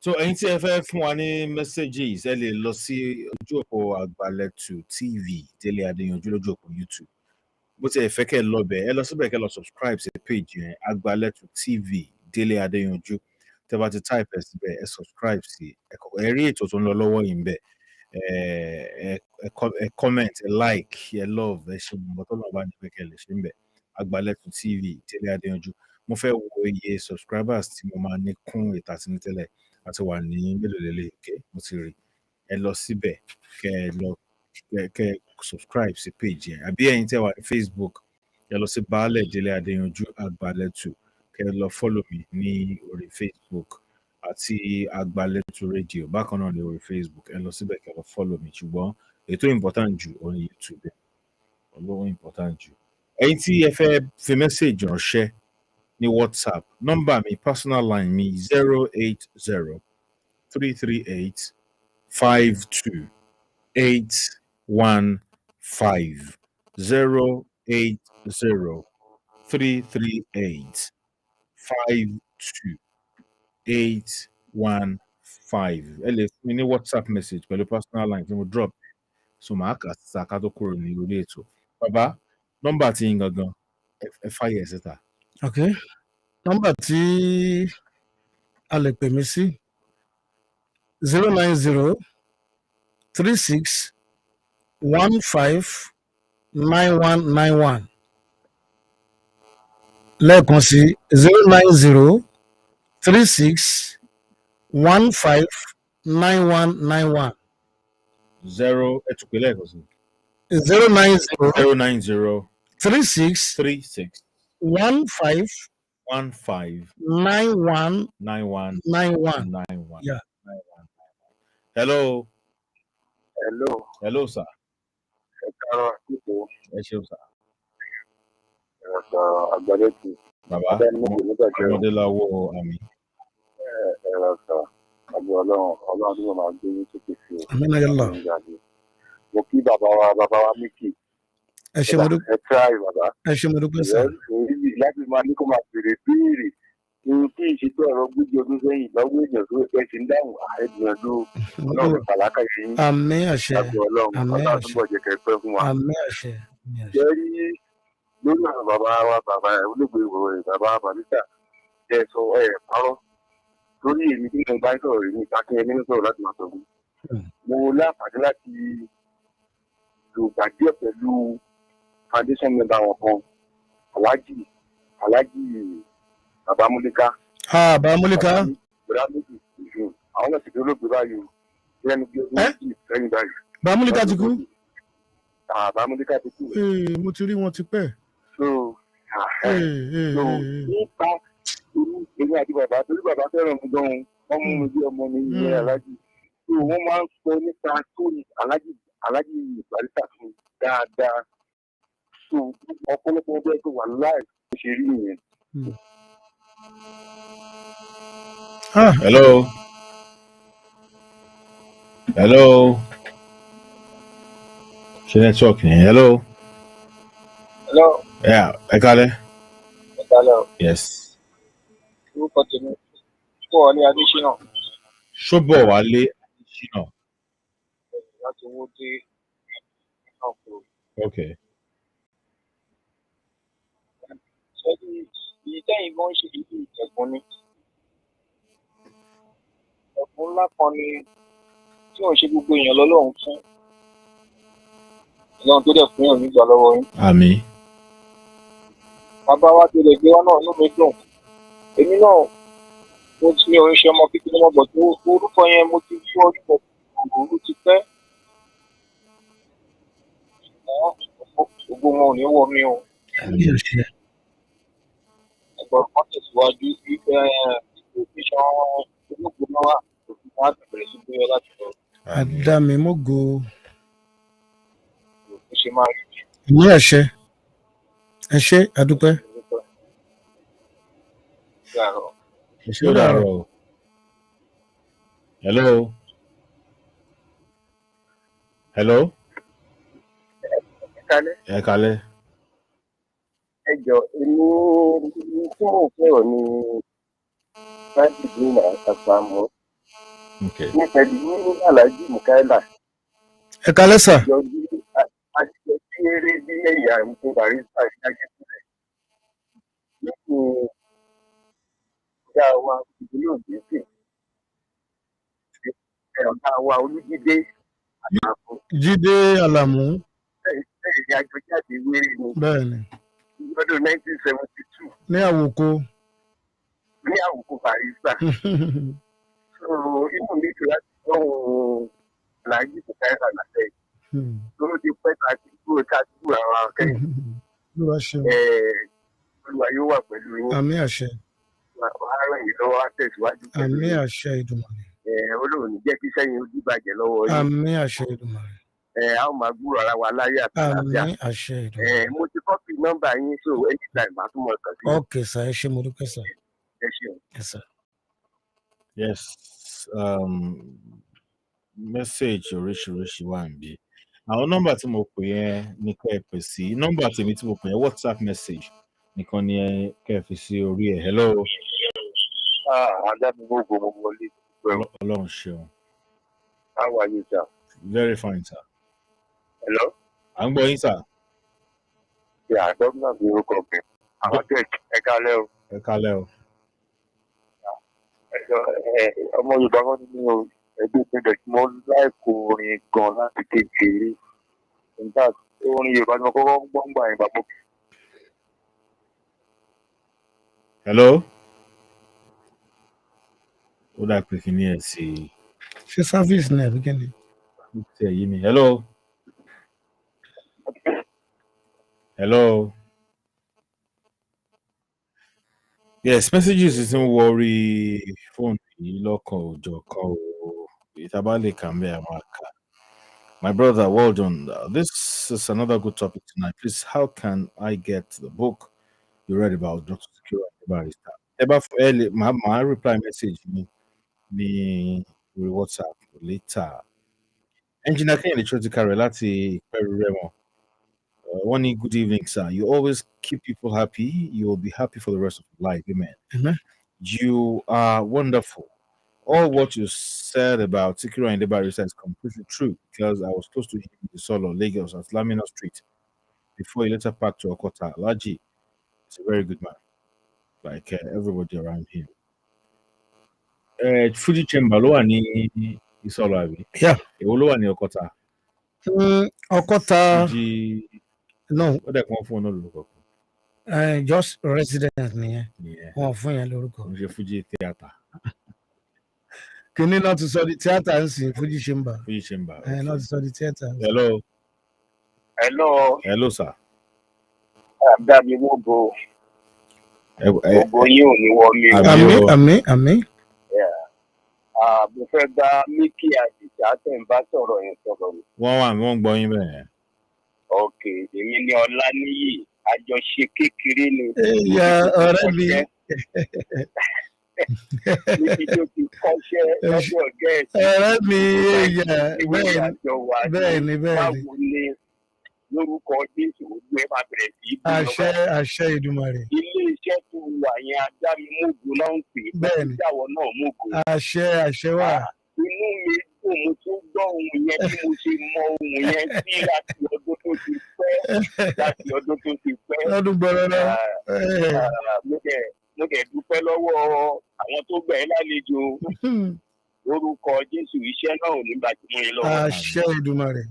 So ẹ̀yin tí ẹ fẹ́ fún wa ní messages ẹ lè lọ sí ojú òpó Agbaletu TV Dele Adeyanju lójú òpó YouTube. Bó ti ẹ fẹ́ kẹ́ ẹ lọ bẹ̀ ẹ lọ síbẹ̀ kẹ́ ẹ lọ subscribe sí page yẹn Agbaletu TV Dele Adeyanju. Tẹ́ bá ti type ẹ síbẹ̀ ẹ subscribe sí ẹ rí ètò tó ń lọ lọ́wọ́ yìí ń bẹ̀. Ẹ comment, ẹ like, ẹ love, ẹ ṣe gbogbo tó lọ bá ní pé kẹ́ lè ṣe ń bẹ̀. Agbaletu TV Dele Adeyanju. Mo fẹ́ wo iye subscribers tí mo máa ní kún ìta sí ní tẹ́lẹ̀ àti wà ní mélòó lélẹ̀ òkè mo ti rí. Ẹ lọ síbẹ̀ kẹ́ subscribe sí page yẹn àbí ẹ̀yin tẹ́ wà ní Facebook ẹ lọ sí Baálẹ̀ Dele Adeyanju Agbaletu kẹ́ lọ follow mi ní orí Facebook àti Agbaletu Radio bákan náà ní orí Facebook ẹ lọ síbẹ̀ kẹ́ lọ follow mi ṣùgbọ́n ètò important jù orí YouTube olówó important jù ẹ̀yin tí ẹ fẹ́ fi message ránṣẹ́ ní WhatsApp nọ́mbà mi personal line mi 080-338-52815 080-338-52815 ẹ lè fún mi ní WhatsApp message pẹ̀lú personal line tí mo drop so màá kà sí ká tó kúrò ní orí ètò bàbá nọ́mbà tí yín gangan ẹ fàyè ẹ síta. ok nọ́mbà tí a lè pè mí sí 090-36-15-9191 lẹ́ẹ̀kan sí 090-36-15-9191. 0 ẹ tún pè lẹ́ẹ̀kan sí. 090 36 15 91 91. Yeah. Hello. Hello, sir. ẹ káàárọ̀ kíkó. Ẹ ṣeun sir. Ẹ̀rọ àgbàdo ti. Bàbá ọmọdé láwọ́ àmì. Ẹ̀rọ sọ àgbẹ̀ ọlọ́run tó máa gbé ní títí sí o. Àmín náà yálà. Mo kí bàbá wa Micky. Ẹ ṣe mo dúpẹ́. Ẹ tíráì bàbá. Ẹ ṣe mo dúpẹ́ sir. Èyí láti máa ní kó máa béèrè ohun tí ìṣètò ọ̀rọ̀ gbígbé ọdún sẹ́yìn lọ́wọ́ èèyàn tó ẹ ti ń dáhùn àìgbìyànjú ọlọ́run kàlákà yìí. Àmín àṣẹ. Ọlọ́run túbọ̀ jẹ́ kẹ́ pẹ́ fún wa. Àmín àṣẹ. Jẹ́rí lórí ọ̀rọ̀ bàbá olóògbé ìròyìn bàbá Barrister jẹ́ sọ parọ́ lórí èmi tí mo bá ń sọ̀rọ̀ èmi ìtàkùn ẹni ń sọ̀rọ̀ láti máa sọ̀rọ̀. Mo láǹfààní láti lògbà díẹ̀ pẹ̀lú foundation member wọn kan Aláàjì Bàbá Múlíká. Bàbá Múlíká. Àwọn náà sì dé olóògbé báyìí lẹ́nu bí ọdún méjì lẹ́yìn báyìí. Bàbá Múlíká ti kú. Bàbá Múlíká ti kú. Mo ti rí wọn ti pẹ́. Nípa èmi àti bàbá torí bàbá fẹ́ràn mi gan-an wọ́n mú mi bí ọmọ mi ní Aláàjì. Wọ́n máa ń sọ nípa sórí Aláàjì Barrister fún dáadáa. Ọ̀pọ̀lọpọ̀ ọdún tó wà láì ṣe rí nìyẹn. Hello. Ṣé network ni? Hello. Yeah, ẹ kálẹ́. Yes. Orúkọ tèmi Ṣóbọ̀wálé Adéṣínà. Ṣóbọ̀wálé Adéṣínà. Láti owó dé náà kúrò. Okay. Ṣẹ́ni èyí tẹ́yìn gan ṣe ìlú ẹ̀gbọ́n ni. Ẹ̀gbọ́n ńlá kan ni tí wọ́n ṣe gbogbo èèyàn lọ́lọ́run fún. Ọlọ́run tó dẹ̀ fún yàn nígbà lọ́wọ́ yín. Àmín. Bàbá wa tó lè gbé wá náà inú mi dùn. Èmi náà mo ti ní oríṣi ọmọ kékeré mọ́ bọ̀ tó orúkọ yẹn mo ti fún orúkọ òwúrú ti pẹ́. Gbogbo wọn ò ní wọ mí o. Ẹ̀gbọ́n kan tẹ̀síwájú ìfẹ́ ìfòfíṣàn olóògbé náà wà òfin máa bẹ̀rẹ̀ sí gbé láti lọ. Àdámi mógo. Ó ṣe máa rí. Ní àṣẹ. Ẹ ṣé àdúpẹ́. Ó dàárọ̀. Hello. Ẹ kálẹ́. Ẹ jọ èmi tí mò ń sọ̀rọ̀ ni láti dín àṣàmọ́. Ní pẹ̀lú ní Aláàjì Mukaila. Ẹ kálẹ́ sà. Àṣìṣe tí eré bí ẹ̀yà ìmúkú Barrister ṣáájú sílẹ̀. Nínú ìyá wa ìdílé òbí sí. Ọ̀gá wa Olújídé Àlàmú. Jídé Àlàmú. Bẹ́ẹ̀ ni àjọjáde wéré ni. Bẹ́ẹ̀ni. Lọ́dún 1972. Ní Àwòkó. Ní Àwòkó Barrister. Inú mi ti láti lọ́hùn-ún Aláàjì Mukaila látẹ̀. Lórí ti pẹ́ ta ti kúrò ká kúrò àwọn akẹ́yìn. Olúwa yóò wà pẹ̀lú yín. Àmín àṣẹ. Wàá ràn yín lọ́wọ́ á tẹ̀síwájú. Àmín àṣẹ Ìdùmarè. Olóòrùn ní jẹ́ kí sẹ́yìn ojú bàjẹ́ lọ́wọ́ yín. Àmín àṣẹ Ìdùmarè. A ó máa gbúrò ara wa láyé àti àlàáfíà. Àmín àṣẹ Ìdùmarè. Mo ti kọ́pì nọ́mbà yín so anytime máa tún mọ̀ kàn sí. Okay, sir. Ẹ ṣé mo dúpẹ́, sir. Ẹ ṣeun. Yes, sir. Yes. Message oríṣiríṣi wà níbí. Àwọn nọ́mbà tí mo pè yẹn ní kẹ́ ẹ pè sí. Nọ́mbà tèmi tí mo pè yẹn WhatsApp message nìkan ni kẹ́ ẹ fi sí orí ẹ̀. Hello. Adámi gbogbo mo wọlé. Ọlọ́run ṣeun. How are you, sir? Very fine, sir. Hello. À ń gbọ́ yín, sir. Yeah, gómìnà bí orúkọ mi. Àwọn tech ẹ kálẹ́ o. Ẹ kálẹ́ o. Ọmọ Yorùbá kan nínú ẹgbẹ́ ìpínlẹ̀ tí mo láìkó orin gan láti kékeré. In fact, orin Yorùbá ni mo kọ́kọ́ gbọ́ ń gbà yín bàbá. Hello. Ó dà pé kí ni ẹ̀ sí. Ṣé service náà bí kí ni? Ṣé èyí ni? Hello. Hello. Yes, messages is ń wọrí fóònù yìí lọ́kàn òjọ̀kan o. Ìtàbá lè kà mẹ́ àwọn àkà. My brother, well done. This is another good topic tonight. Please, how can I get the book you read about Dr. Sikiru and Barrister? My reply message ní orí WhatsApp later. Engineer Kẹ́hìndé Chọ́tíkàrẹ̀ láti Ìpẹ́rù Rẹ́mọ. One good evening, sir. You always keep people happy. You will be happy for the rest of your life. Amen. Amen. You are wonderful. All what you said about Sikiru and Barrister is completely true because I was close to him in the Solo, Lagos, at Lamina Street before he later packed to Okota. Laji is a very good man, like everybody around him. Fuji Chamber, lo wà ní Isolo abi. Yeah. Èwo ló wà ní Okota. Okota. Fuji. No. Ó dẹ̀ kàn fún ọ̀nà lórúkọ. Just resident nìyẹn. Wọ́n fún yẹn lórúkọ. Mo ṣe Fuji Theatre. Kìíní náà ti sọ di theatre ń sìn Fuji Chamber. Fuji Chamber. Náà ti sọ di theatre. Hello. Hello. Hello, sir. Àdámi gbogbo. Gbogbo yín ò ní wọ́n mi. Àmín. Mo fẹ́ bá Micky Adisa tẹ̀ ń bá sọ̀rọ̀ yẹn sọ̀rọ̀ mi. Wọ́n gbọ́ yín bẹ́ẹ̀. Ok, èmi ni Ọláníyì, àjọṣe kékeré ni. Ẹ̀yà ọ̀rẹ́ mi. Níbi tó ti kọ́ṣẹ́ lọ́dọ̀ ọ̀gá ẹ̀. Ọ̀rẹ́ mi ẹ̀yà bẹ́ẹ̀ni. Báwo ni lórúkọ Jésù ojú ẹ máa bẹ̀rẹ̀ sí í bí àṣẹ Èdùmàrè. Ilé iṣẹ́ tó wà yẹn Adámi Mógo náà ń pè é. Bẹ́ẹ̀ni. Ìjáwọ̀ náà Mógo. Àṣẹ wà. Inú mi dùn mo tún gbọ́ ohun yẹn bí mo ṣe mọ ohun yẹn sí láti ọdún tó ti pẹ́. Lọ́dún gbọ́dọ̀ náà. Mo dẹ̀ dúpẹ́ lọ́wọ́ àwọn tó gbà ẹ́ lálejò. Lórúkọ Jésù iṣẹ́ náà ò ní bàjẹ́ mọ́ yín lọ́wọ́. Àṣẹ Èdùmàrè.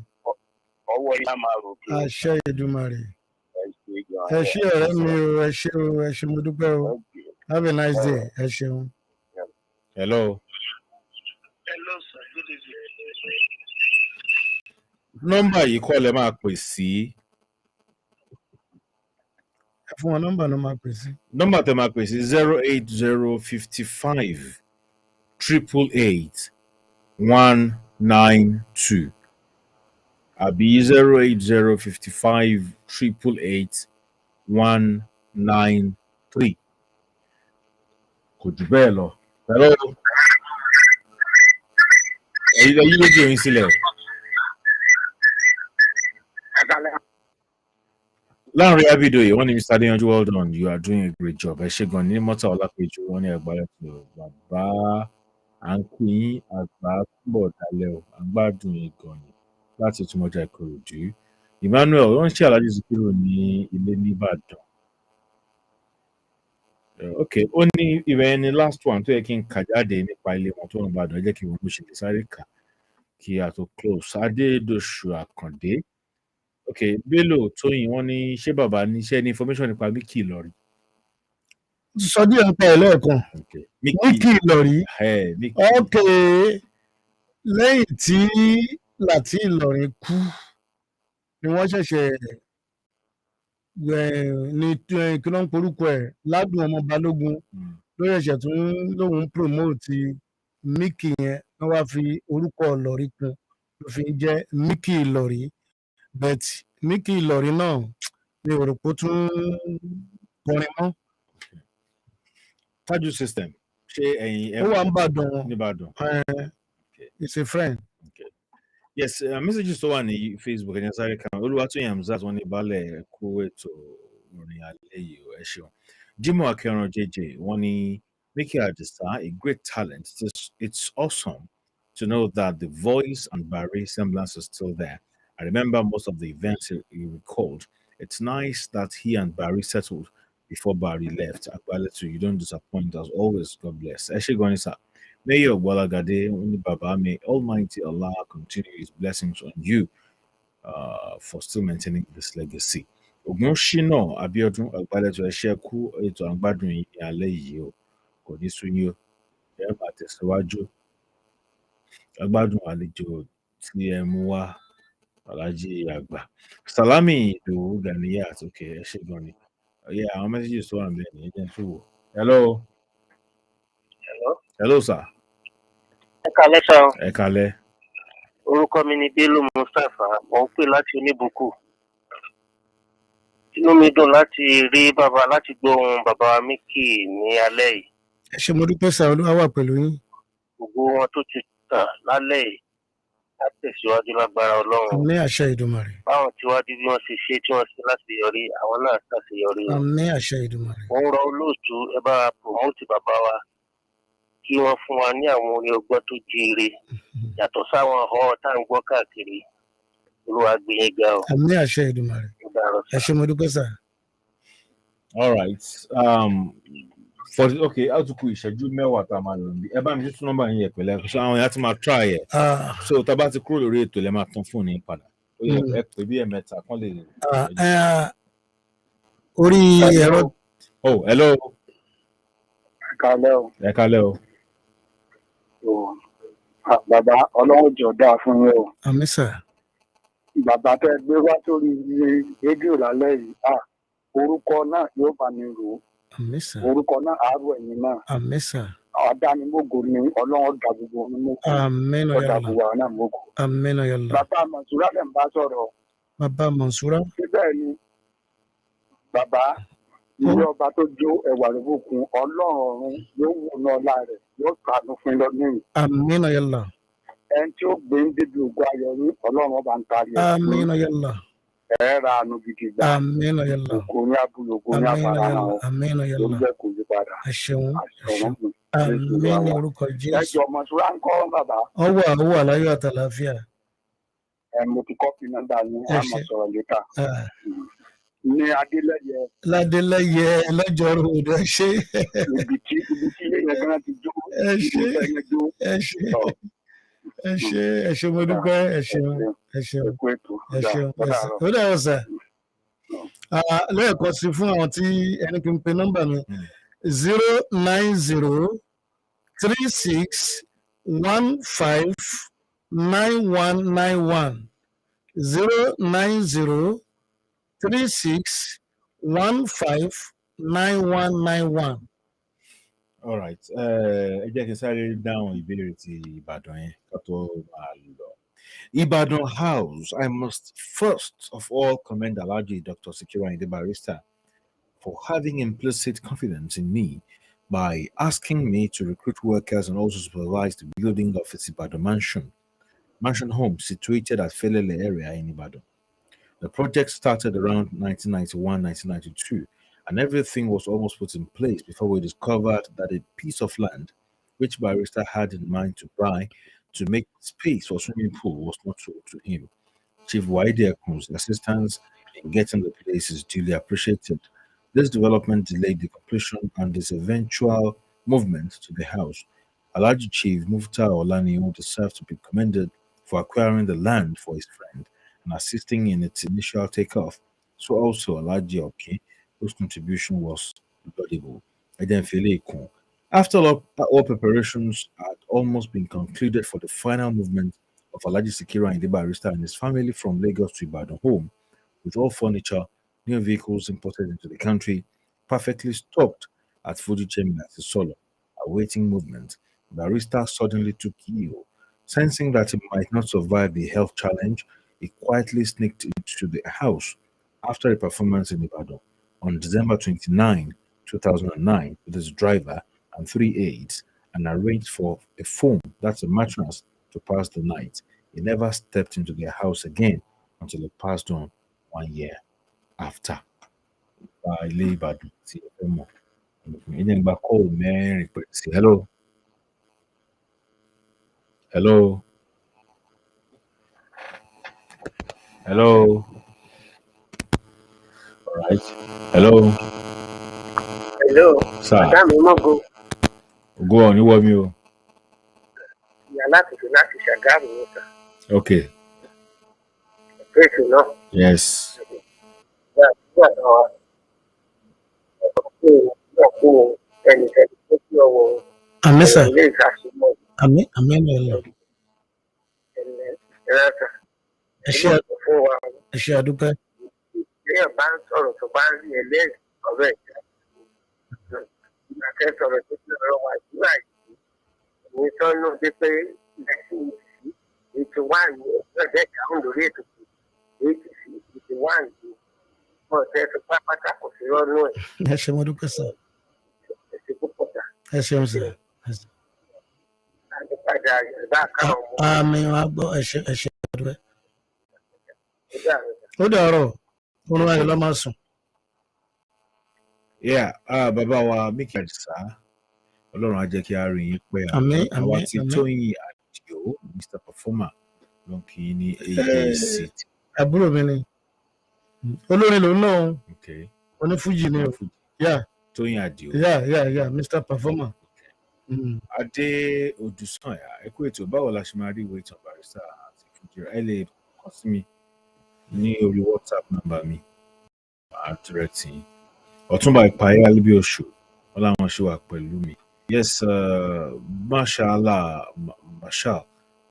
Ọwọ́ yá máa ròkè. Àṣẹ Èdùmàrè. Ẹ ṣé ọ̀rẹ́ mi o, ẹ ṣé mo dúpẹ́ o. Have a nice day. Ẹ ṣeun. Hello. Hello, sir. Good evening. Nọ́mbà yìí kọ́ lẹ máa pè sí. Ẹ fún wọn nọ́mbà náà máa pè sí. Nọ́mbà tẹ máa pè sí 08055 888 192 àbí 08055 888 193. Kò jù bẹ́ẹ̀ lọ. Hello. Ẹ̀yin lójú oyin sílẹ̀. Láàrin Abidoye, wọ́n ní Mr. Adeyanju, well done. You are doing a great job. Ẹ ṣé gan ní Mọ́tà Ọlápẹ̀jù, wọ́n ní ẹgbàá tó bàbá à ń pín yín àgbà túbọ̀ dalẹ̀ o. Àgbàdùn yín gan ni láti Túmọ̀jà Ìkòròdú. Emmanuel, wọ́n ń ṣe Alhaji Sikiru ní ilé nìbàdàn. Ok, ó ní ìbẹ̀yẹn ni last one tó yẹ kí n kà jáde nípa ilé wọn tó ń bàdàn. Ẹ jẹ́ kí wọ́n bó ṣe lè sáré kà kí a tó close. Adédọ̀ṣù Àkàndé. Ok, Bello Tóyìn, wọ́n ní ṣé bàbá níṣẹ́ ní information nípa Micky Ìlọrí. Sọ díẹ̀ nípa ẹ̀ lẹ́ẹ̀kan. Micky Ìlọrí. Ok, lẹ́yìn tí Láti Ìlọrin kú ni wọ́n ṣẹ̀ṣẹ̀ ní kí ló ń porúkọ ẹ̀ Ládùn ọmọ Balógun ló ṣẹ̀ṣẹ̀ tún lóun promote Micky yẹn wọ́n wá fi orúkọ Ìlọrí kún ló fi jẹ́ Micky Ìlọrí but Micky Ìlọrí náà mi ò rò pé ó tún kọrin mọ́. Taju system. Ó wà ń bàdàn. Nìbàdàn. It's a friend. Okay. Yes, messages tó wà ní Facebook ẹ̀yẹn sáré kan. Olúwatóyìn Hamzat wọn ní balẹ̀ kó ètò orin alẹ́ yìí o, ẹ ṣeun. Jimoh Akẹran JJ wọn ní Micky Adisa, a great talent. It's awesome to know that the voice and Barry semblance is still there. I remember most of the events he recalled. It's nice that he and Barry settled before Barry left. Agbaletu, you don't disappoint as always. God bless. Eshegonisa. Mayor Walagade, Baba, may Almighty Allah continue His blessings on you for still maintaining this legacy. Ogunshino Abiodun Agbaletu Esheku ètò àgbàdùn yìí ní alẹ́ yìí o. Kò ní sú yín o. Ẹ máa tẹ̀síwájú. Àgbàdùn àlejò tí ẹ mú wá Alhaji àgbà. Salami Idowu Ganiyat, okay, ẹ ṣé gan ni. Yeah, àwọn messages tó wà níbẹ̀ ní ẹjẹ́ tó wò. Hello. Hello, sir. Ẹ kálẹ́ sá o. Ẹ kálẹ́. Orúkọ mi ni Bello Mustapha, mo ń pè láti Oníbùkù. Inú mi dùn láti rí bàbá láti gbóhùn bàbá Micky ní alẹ́ yìí. Ẹ ṣé mo dúpẹ́ sá, Olúwa wà pẹ̀lú yín. Gbogbo wọn tó ti tàn lálẹ́ yìí á tẹ̀síwájú lágbára Ọlọ́run. Àmín àṣẹ Ìdùmarè. Báwọn tíwájú bí wọ́n ṣe ṣe tí wọ́n ṣe láṣeyọrí, àwọn náà ṣàṣeyọrí. Àmín àṣẹ Ìdùmarè. Mo ń rọ olóòtú ẹ bá wa promote bàbá wa kí wọ́n fún wa ní àwọn orin ọgbọ́n tó jíire yàtọ̀ sáwọn ọ̀họ́ tá à ń gbọ́ káàkiri. Olúwa gbé yín ga o. Àmín àṣẹ Ìdùmarè. Ẹ ṣé mo dúpẹ́ sá. All right. Okay, how to kú ìṣẹ́jú mẹ́wàá tá a máa lò ní. Ẹ bá mi tún nọ́mbà yín yẹ pẹ̀lẹ́. So àwọn èèyàn ti máa try ẹ̀. So tá a bá ti kúrò lórí ètò lẹ́ máa tán fóònù yín padà. Ó yẹ ẹ pè bí ẹ̀mẹ́ta kán lè. Orí ẹ̀rọ. Oh, hello. Ẹ kálẹ́ o. Ẹ kálẹ́ o. Bàbá Ọlọ́run jọ dáa fún yín o. Àmín sà. Bàbá tẹ́ gbé wá sórí rédíò lálẹ́ yìí, orúkọ náà yóò bá mi rò ó. Àmín sà. Orúkọ náà àárọ̀ ẹ̀yìn náà. Àmín sà. Àdánimógo ni Ọlọ́run dá gbogbo ní mọ́kò. Àmín ọ̀yàlá. Ọ̀dà gbogbo àwọn náà mọ́kò. Àmín ọ̀yàlá. Bàbá Mọ̀súrà lẹ̀ ń bá sọ̀rọ̀. Bàbá Mọ̀súrà. Síbẹ̀ ni bàbá ilé ọba tó jó ẹ̀wà lóbùkún Ọlọ́run ọ̀run yóò wù náà láàrẹ̀ yóò kàánú fún lọ́dún yìí. Àmín ọ̀yàlá. Ẹni tí ó gbé ń débi ògùn ayọ̀ ní Ọlọ́run ọba ń tarí ẹ̀. Àmín ọ̀yàlá. Ẹ ra àánú gidi gbà. Àmín ọ̀yàlá. Ògo ní abúlé, ògo ní afárá wọn. Àmín ọ̀yàlá. Ló jẹ́ kó yí padà. Ẹ ṣeun. Àmín ní orúkọ Jésù. Ẹjọ́ Mọ̀súrà ń kọ́ bàbá. Ó wà láyọ̀ àtàlàáfíà. Mo ti kọ́pì nọ́mbà yín, a máa sọ̀rọ̀ létà. Ní Adélẹ́yẹ. Ládélẹ́yẹ lọ́jọ́rò òde ṣe. Ibi tí ilé yẹn gan ti jó. Ẹ ṣé mo dúpẹ́, ẹ ṣeun. Ó dàrọ̀ sà. Lẹ́ẹ̀kan sí fún àwọn tí ẹni kí n pe nọ́mbà mi 09036159191 09036159191. All right. Ẹ jẹ́ kí n sáré dáhùn ìbéèrè ti Ìbàdàn yẹn ká tó máa lọ. Ibadan House, I must first of all commend Alhaji Dr. Sikiru Ayinde Barrister for having implicit confidence in me by asking me to recruit workers and also supervise the building of its Ibadan mansion home situated at Felele area in Ibadan. The project started around 1991-1992, and everything was almost put in place before we discovered that a piece of land, which Barrister had in mind to buy to make space for swimming pool, was not sold to him. Chief Waide Ekun's assistance in getting the place is duly appreciated. This development delayed the completion and its eventual movement to the house. Alhaji Chief Mufta Olani deserves to be commended for acquiring the land for his friend and assisting in its initial takeoff. So also Alhaji Oki, whose contribution was laudable. After all preparations had almost been concluded for the final movement of Alhaji Sikiru Ayinde Barrister and his family from Lagos to Ibadan home, with all furniture, new vehicles imported into the country, perfectly stocked at FUJI Chambers in Solo, awaiting movement, Barrister suddenly took ill. Sensing that he might not survive the health challenge, he quietly sneaked into the house, after a performance in Ibadan on December 29, 2009, with his driver and 3 aides, and arranged for a foam, that's a mattress, to pass the night. He never stepped into their house again until he passed on 1 year after. Hello. Hello. Hello. All right. Hello. Hello. Sir. Madam Imogo. Go on, you want me? Ìyá láti fi láti ṣàgámù ní sà. Okay. Fèsì náà. Yes. Ìyá náà ọ̀pọ̀ ẹnìkẹ́ni tó fi ọwọ́ Àmín sà. ilé ìsàsùnmọ̀ Àmín àmín lọ. ẹ̀rẹ́sà. Fún wa. Ẹ ṣé àdúpẹ́. Téèyàn bá ń sọ̀rọ̀ tó bá ń rí ẹlẹ́rìí ọ̀rọ̀ ìjà. Ìgbà tẹ́ sọ̀rọ̀ tó fi ọ̀rọ̀ wà síwá yìí. Ní sọ́nù dé pé lẹ́sìn ètò wà ní ọ̀dẹ́ ìdáhùn lórí ètò ètò wà ní ọ̀dẹ́ tó pápátá kò sí rọ́nú ẹ̀. Ẹ ṣé mo dúpẹ́ sà. Ẹ ṣé púpọ̀ sà. Ẹ ṣeun sà. Àdìpadà Yorùbá káwọn ọmọ. Àmín wa gbọ́ ẹ ṣé àdúpẹ́. Ó dàárọ̀. Oorun ayọ̀ ló máa sùn. Yeah, bàbá wa Micky Adisa, Ọlọ́run á jẹ́ kí a rí yín pẹ́. Àmín Àwa àmín tí àmín. Tóyìn Àdìó, Mr. Performer, ló ń kí ní AAC. Àbúrò mi ni. Olórin lòun náà. Okay. Oní FUJI ni o. Yeah. Tóyìn Àdìó. Yeah, Mr. Performer. Adé Odùsànyà, ẹ kú ètò, báwo la ṣe máa rí ìwé ìtàn Barrister àti FUJI? Ẹ lè kàn sí mi ní orí WhatsApp nọ́mbà mi. Àdírẹ́tì Ọ̀túnba Ìpàyà Alíbíoṣù, wọ́n láwọn ṣe wà pẹ̀lú mi. Yes, mashallah, Mashal.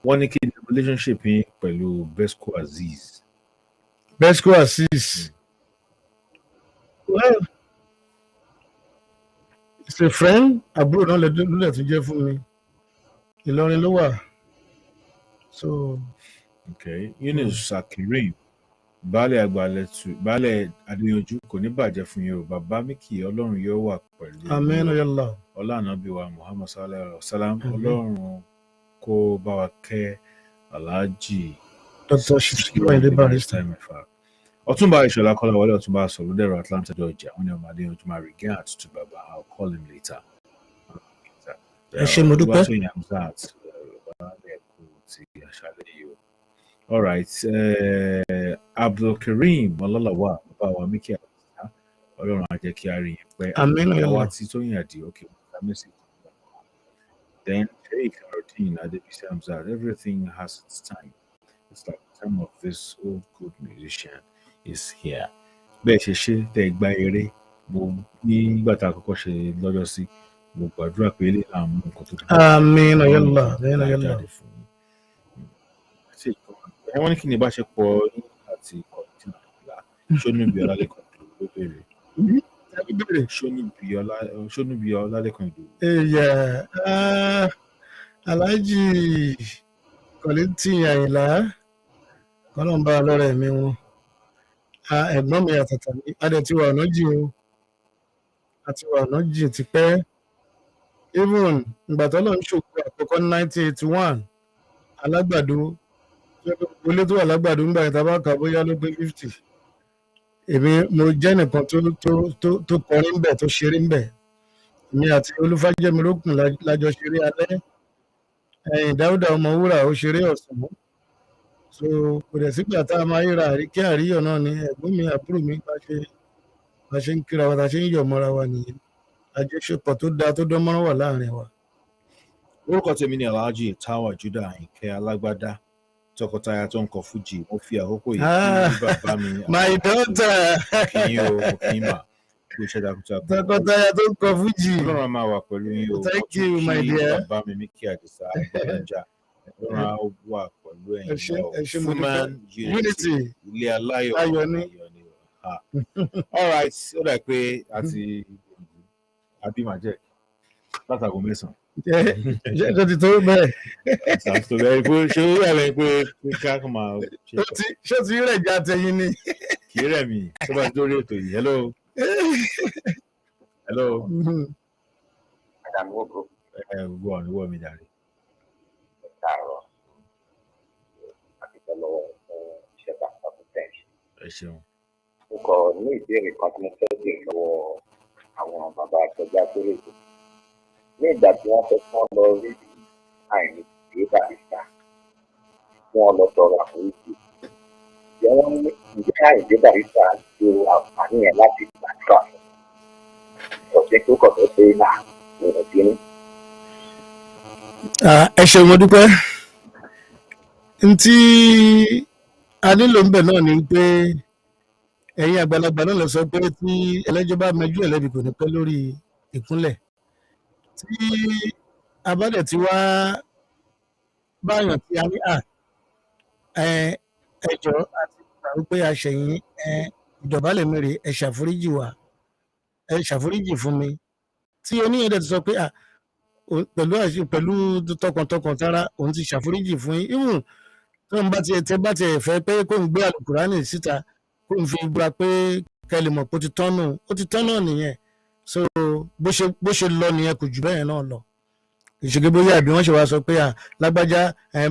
Wọ́n ní kí ni relationship yín pẹ̀lú Besco Azeez? Besco Azeez. Well, it's a friend. Àbúrò náà lè tún jẹ́ fún mi. Ìlọrin ló wà. So. Okay. Yunus Sikiru, baálẹ̀ àgbàlẹ̀tù, baálẹ̀ Adéyanjú, kò ní bàjẹ́ fún yín o. Bàbá Micky, Ọlọ́run yóò wà pẹ̀lú. Àmín ya Allah. Ọlá Ànábì wa Muhammad sallallahu alaihi wasallam. Ọlọ́run kó bá wa kẹ́ Alhaji Dr. Sikiru Ayinde Barrister. Ọ̀túnba Ìṣọ̀lá Kọ́láwọlé, Ọ̀túnba Sọ̀lúdẹ̀rọ̀ Atlanta, Georgia. Wọ́n ní ọmọ Adéyanjú máa regard to Baba. I'll call him later. Ẹ ṣé mo dúpẹ́. All right. Abdulkareem Ọlọ́làwà, bàbá wa Micky Adisa, Ọlọ́run á jẹ́ kí a rí yín pẹ́. Àmín ya Allah. Àwa tí Tóyìn Àdìó, okay, then Sheikh Ardeen Adebisi Hamzat, everything has its time. It's like the time of this old good musician is here. Bẹ́ẹ̀ ṣe ṣe tẹ́ gba eré, mo nígbà tá a kọ́kọ́ ṣe lọ́jọ́ sí, mo gbàdúrà pé ilé náà mú nǹkan tó Àmín ya Allah. Àmín ya Allah. Wọ́n ní kí ni ìbáṣepọ̀ yín àti kọ̀ọ̀tì ìlà Ṣónúbí Ọlálẹ́kan Ìdòwú ló béèrè. Ṣónúbí Ọlálẹ́kan Ìdòwú. Ẹ̀yà Alhaji Kọ̀lẹ́tì Àyìnlá kọ́lọ́mbà lọ́rẹ̀ mi wọn. Ẹ̀gbọ́n mi àtàtà mi, adẹ̀ ti wà ọ̀nà jìn o. Àti wà ọ̀nà jìn ti pẹ́. Even ìgbà tó lọ ń ṣòkò àkọ́kọ́ ní 1981, Alágbàdo, ilé tó wà lágbàdo ńgbà yẹn tá bá kà bóyá ló pé 50. Èmi mo jẹ́ nìkan tó kọrin ńbẹ̀ tó ṣeré ńbẹ̀. Èmi àti Olúfájẹ́mirókùn lájọ ṣeré alẹ́. Ẹ̀yìn Dáúdà Ọmọwúrà ó ṣeré ọ̀sán. So kò dẹ̀ sígbà tá a máa ríra àríkẹ́ àríyọ̀ náà ni ẹ̀gbọ́n mi àbúrò mi bá ṣe ń kíra wa, tá a ṣe ń yọ̀ mọ́ra wa nìyẹn. Àjọṣepọ̀ tó dáa tó dán mọ́rán wà láàrin wa. Orúkọ tèmi ni Alhaji Táwà Júdà Àyìnkẹ́ Alágbádá, tọkọtaya tó ń kọ FUJI. Mo fi àkókò yìí kí bàbá mi. My daughter. Kí o kí mà kí o ṣe takuntakun. Tọkọtaya tó ń kọ FUJI. Ọlọ́run máa wà pẹ̀lú yín o. Thank you, my dear. Bàbá mi Micky Adisa Àgbàlẹ́jà. Ọlọ́run á wà pẹ̀lú ẹ̀yin náà. Human unity. Ilé aláyọ̀. Ayọ̀ ni. All right, ó dà pé àti Abimajẹ látàgò mẹ́sàn-án. Ṣé ti tó bẹ́ẹ̀? Ṣé ó rẹ̀ pé ká máa ṣe. Ṣé ti rẹ̀ já tẹyin ni? Kìí mi. Tó bá dórí ètò yìí. Hello. Hello. Wọ́n mi dàrí. Ẹ ṣeun. Mo kọ̀ ní ìbéèrè kan tí mo fẹ́ béèrè lọ́wọ́ àwọn bàbá àtọ́jà tó lè tó. Ní ìgbà tí wọ́n fẹ́ kán lọ rí Àyìndé Barrister, tí wọ́n lọ tọrọ àforíjì. Ǹjẹ́ wọ́n ní ìjẹ́ Àyìndé Barrister lo àǹfààní yẹn láti gbàdúrà fún ọ̀sẹ̀ tó kọ̀ tó ṣe náà lọ́rọ̀ bí ní. Ẹ ṣeun mo dúpẹ́. Ntí a nílò ń bẹ̀ náà ni pé ẹ̀yin àgbàlagbà náà lọ sọ pé tí ẹlẹ́jọ́ bá mẹjú ẹlẹ́bi kò ní pẹ́ lórí ìkúnlẹ̀. Tí a bá dẹ̀ ti wá báyàn tí a ní ẹjọ́ àti ìgbà wípé aṣẹ̀yìn ìdọ̀bálẹ̀ mi rè ẹ ṣàforíjì wá ẹ ṣàforíjì fún mi. Tí oníyẹn dẹ̀ ti sọ pé pẹ̀lú tọkàntọkàn tára òun ti ṣàforíjì fún yín. Even tí wọ́n bá tiẹ̀ fẹ́ pé kó ń gbé àlùkùránì síta kó ń fi gba pé kẹ́ lè mọ̀ pé ó ti tọ́nà nìyẹn. So bó ṣe lọ nìyẹn kò jù bẹ́ẹ̀ náà lọ. Ìṣègbè bóyá àbí wọ́n ṣe wá sọ pé lágbájá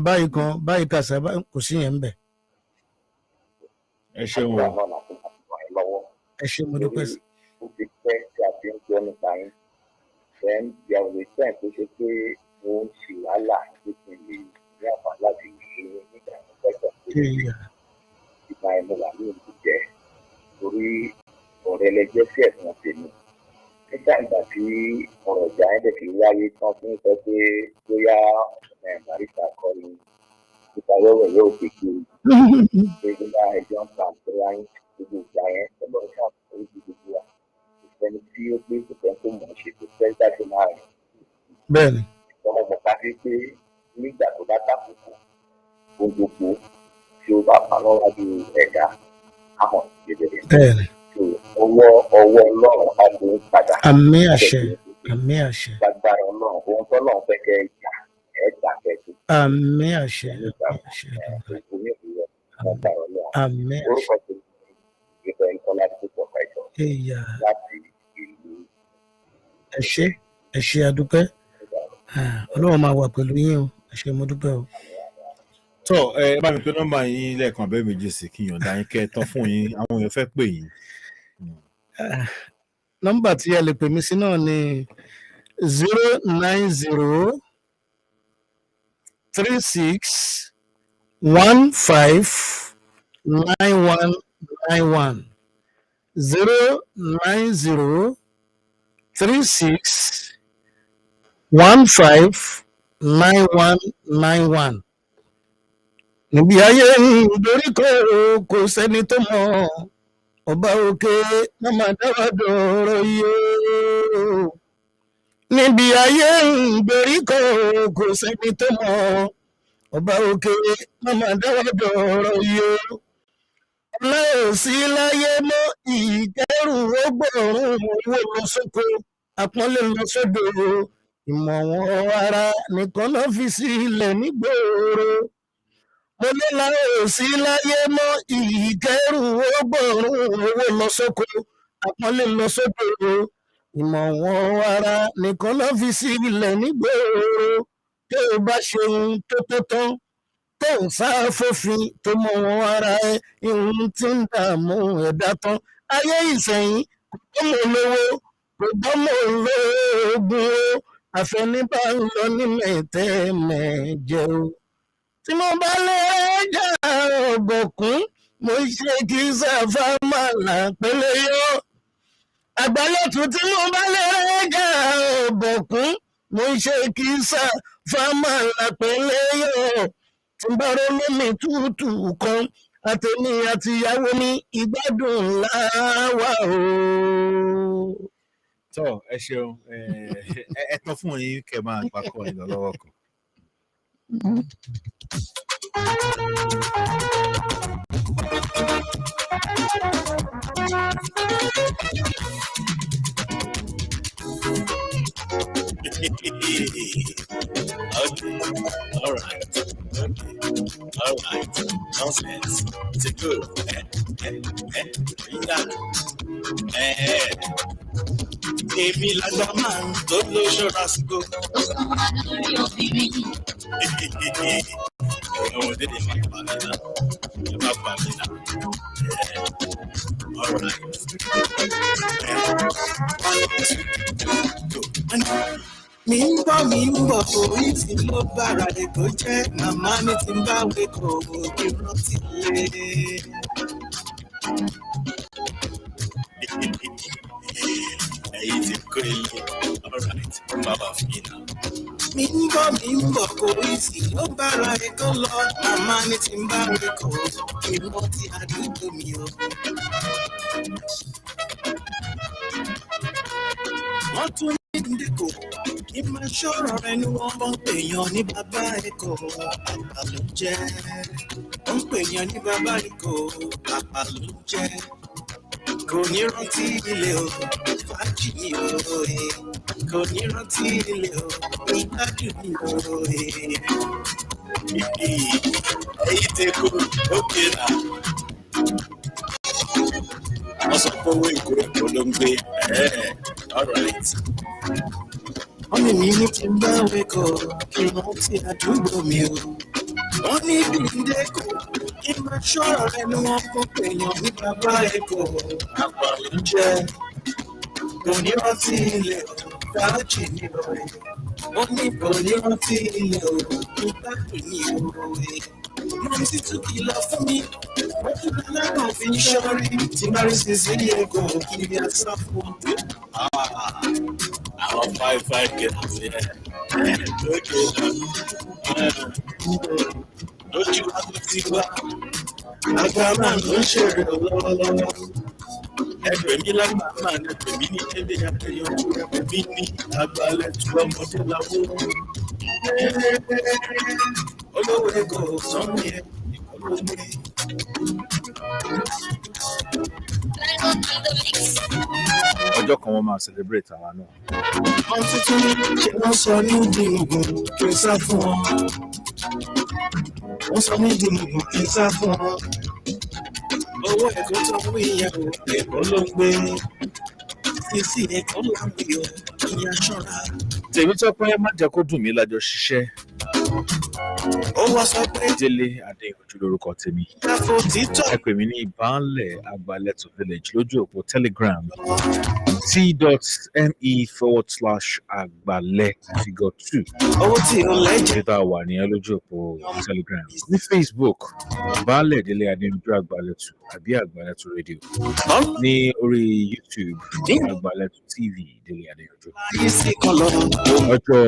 báyìí kan báyìí kàṣà kò sí yẹn ń bẹ̀. Ẹ ṣeun o. Ẹ ṣe mo dúpẹ́ sí. Ó ti pẹ́ tí a ti ń gbọ́ nípa yín. Then there was a time tó ṣe pé wọ́n ń ṣe wàhálà tó ti lè ní àǹfààní láti ṣe nígbà tó fẹ́ sọ pé ìgbà ẹ̀mọ́ wà ní ìlú jẹ́ torí ọ̀rẹ́ ẹlẹgbẹ́ sí ẹ̀sùn tèmi. Nígbà ìgbà tí ọ̀rọ̀ ìjà ẹ̀dẹ̀ fi wáyé tán fún sọ pé bóyá Barrister kọ́ ni nípa wẹ́wẹ́ yóò fi kiri. Pé nígbà ẹjọ́ ń pa àpẹẹrẹ ayé gbogbo ìgbà yẹn ẹgbẹ́ ìṣàkóso gbogbo wa. Ìfẹ́ni tí ó gbé ìfẹ́ tó mọ̀ ṣe tó fẹ́ jáde máa rìn. Bẹ́ẹ̀ni. Ọmọ bàbá dé pé nígbà tó bá tàkùkù gbogbo tí ó bá pa lọ́wọ́dù ẹ̀dá àmọ̀ gẹ́gẹ́ bẹ́ẹ̀ni. Ọwọ́ Ọlọ́run á gbé padà. Àmín àṣẹ. Àmín àṣẹ. Gbàgbára Ọlọ́run ohun tó Ọlọ́run fẹ́ kẹ́ ìjà ẹ̀dá kẹ́tù. Àmín àṣẹ. Àmín àṣẹ. Orúkọ tó ìfẹ́ ìkọlá tó pọ̀ pẹ̀jọ. Láti ìlú. Ẹ ṣé adúpẹ́. Ọlọ́run máa wà pẹ̀lú yín o. Ẹ ṣé mo dúpẹ́ o. Tọ́ ẹ bá mi pé nọ́mbà yín lẹ́ẹ̀kan abẹ́ méjì sí kí yọ̀ǹda yín kẹ́ ẹ tán fún yín àwọn èèyàn fẹ́ pè yín. Nọ́mbà tí ẹ lè pè mí sí náà ni 090 36 15 9191 090 36 15 9191. Níbi ayé ìdoríkọ kò sẹ́ni tó mọ̀ ọba òkè mọ́mọ́ dáwọ́dọ̀ọ́rọ̀ yóò. Níbi ayé ìgbèríko kò sẹ́ni tó mọ̀ ọba òkè mọ́mọ́ dáwọ́dọ̀ọ́rọ̀ yóò. Láìsí láyé mọ́ ìkẹ́rù ọgbọ̀rún owó lọ sóko àpọ́nlé lọ sódò ìmọ̀ wọn ara nìkan náà fi sílẹ̀ nígboro. Mo ní láìsí láyé mọ́ ìkẹ́rù ọgbọ̀rún owó lọ sóko àpọ́nlé lọ sódò ìmọ̀ wọn ara nìkan náà fi sílẹ̀ nígboro. Tó o bá ṣe ohun tó tó tán tó ń sá fòfin tó mọ wọn ara ẹ ihun tí ń dààmú ẹ̀dá tán. Ayé ìsẹ̀yìn kò gbọ́mọ̀ lówó kò gbọ́mọ̀ lóògùn o àfẹnibà ń lọ ní mẹ̀tẹ́mẹ̀jẹ o. Tí mo bá lè jà ọ̀bọ̀kún mo ṣe kí sáfà máa là pẹ́lẹ́ yọ. Àgbálẹ̀tù tí mo bá lè jà ọ̀bọ̀kún mo ṣe kí sáfà máa là pẹ́lẹ́ yọ. Tí n bá ronú mi tútù kan àtẹ̀mí àtìyàwó mi ìgbádùn ńlá wà o. Tọ́ ẹ ṣeun ẹ tán fún yín kẹ́ máa papọ̀ ìlọ lọ́wọ́ kan. Okay, all right, nonsense, Sikiru, Èmi làgbà máa ń tó lóṣọ́ra sígbó. Ọmọdé lè má pa mí náà. Ẹ má pa mí náà. Mi ń bọ̀ orí tí ló bára èkó jẹ́ màmá mi ti ń bá wékò kí n rántí lé. Ẹyin ti kó ilé, alright, bàbá fún yín náà. Mi ń bọ̀ orí tí ló bára èkó lọ màmá mi ti ń bá wékò kí n rántí àdúgbò mi o. Wọ́n tún ní ìdíkò kí n máa ṣọ́rọ̀ ẹnu wọn bọ́ ń pèèyàn ní bàbá ẹ̀kọ́ àgbà ló jẹ́. Wọ́n ń pèèyàn ní bàbá ẹ̀kọ́ àgbà ló jẹ́. Kò ní rántí ilé o, fàájì ní òye. Kò ní rántí ilé o, ìgbádùn ní òye. Èyí ti kú ókè náà. Wọ́n sọ pé owó ìkó ẹ̀kọ́ ló ń gbé. All right. Wọ́n ní mi ní kí n bá wékọ̀ kí n rántí àdúgbò mi o. Wọ́n ní ìdíkò kí n máa ṣọ́rọ̀ ẹnu wọn fún pèèyàn ní bàbá ẹ̀kọ́ àgbà ló ń jẹ́. Kò ní rántí ilé o, fàájì ní òye. Wọ́n ní kò ní rántí ilé o, ìgbádùn ní òye. Mọ̀mí sì tún kìlọ̀ fún mi. Wọ́n tún bá lákàn fi ń ṣọ́rí. Tí bá rí sísè ní ẹ̀kọ́ kí ni a sá fún un. Àwọn 5 girls yẹn. Lókè náà. Lójú àgbo ti wá. Àgbà máa ló ń ṣèrè lọ́wọ́lọ́wọ́. Ẹgbẹ́ mi lágbà máa ń ẹgbẹ́ mi ní kéde àtẹ̀yọ̀jú ẹgbẹ́ mi ní àgbàlẹ̀ tí ọmọdé làwọn. Olówó ẹ̀kọ́ sọ́mù yẹn ìkọlógbé. Ọjọ́ kan wọ́n máa celebrate àwa náà. Wọ́n tuntun ṣe wọ́n sọ ní ìdìmọ̀gùn kí n sá fún wọn. Wọ́n sọ ní ìdìmọ̀gùn kí n sá fún wọn. Owó ẹ̀kọ́ tó ń wí ìyàwó ẹ̀kọ́ ló ń gbé. Sísí ẹ̀kọ́ láwùí o, ìyá ṣọ́ra. Tèmi tó pé má jẹ́ kó dùn mí lájọ ṣiṣẹ́. Ó wá sọ pé Délé Adéyanjú lórúkọ tèmi. káfó títọ́. Ẹ pè mí ní Ìbánlẹ̀ Àgbàlẹ̀tù Village lójú òpó Telegram t.me/àgbàlẹ̀ figure 2. Owó tí ó lẹ́jẹ̀. Títà wà nìyẹn lójú òpó Telegram. Ní Facebook, Ìbánlẹ̀ Délé Adéyanjú Àgbàlẹ̀tù àbí Àgbàlẹ̀tù Radio. Ní orí YouTube, Àgbàlẹ̀tù TV Délé Adéyanjú. Ọjọ́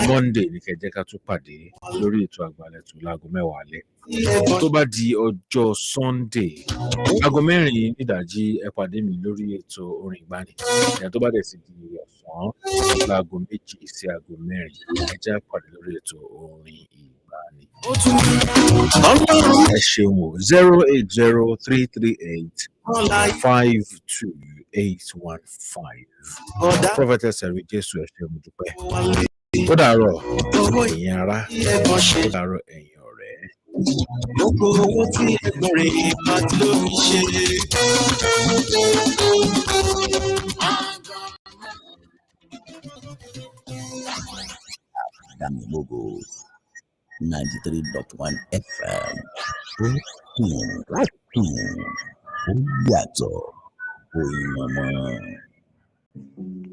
Monday ní kẹjẹ ká tún pàdé lórí ètò Àgbàlẹ̀tù láago 10 alẹ́. Tó bá di ọjọ́ Sunday aago 4 nídàjí ẹ pàdé mi lórí ètò orin ìgbàanì. Tó bá dẹ̀ sì di ọ̀sán láago 2 sí aago 4 ẹ jẹ́ pàdé lórí ètò orin ìgbàanì. Ẹ ṣeun o 08033852815. Prophetess Ẹ̀rí Jésù ẹ ṣé mo dúpẹ́. Ó dàárọ̀ ẹ̀yin ará, ó dàárọ̀ ẹ̀yin ọ̀rẹ́. Gbogbo owó tí ẹ̀gbọ́n rẹ̀ bá ti ló fi ṣe. Damilogo 93.1 FM. Ó yàtọ̀, òyìnbó.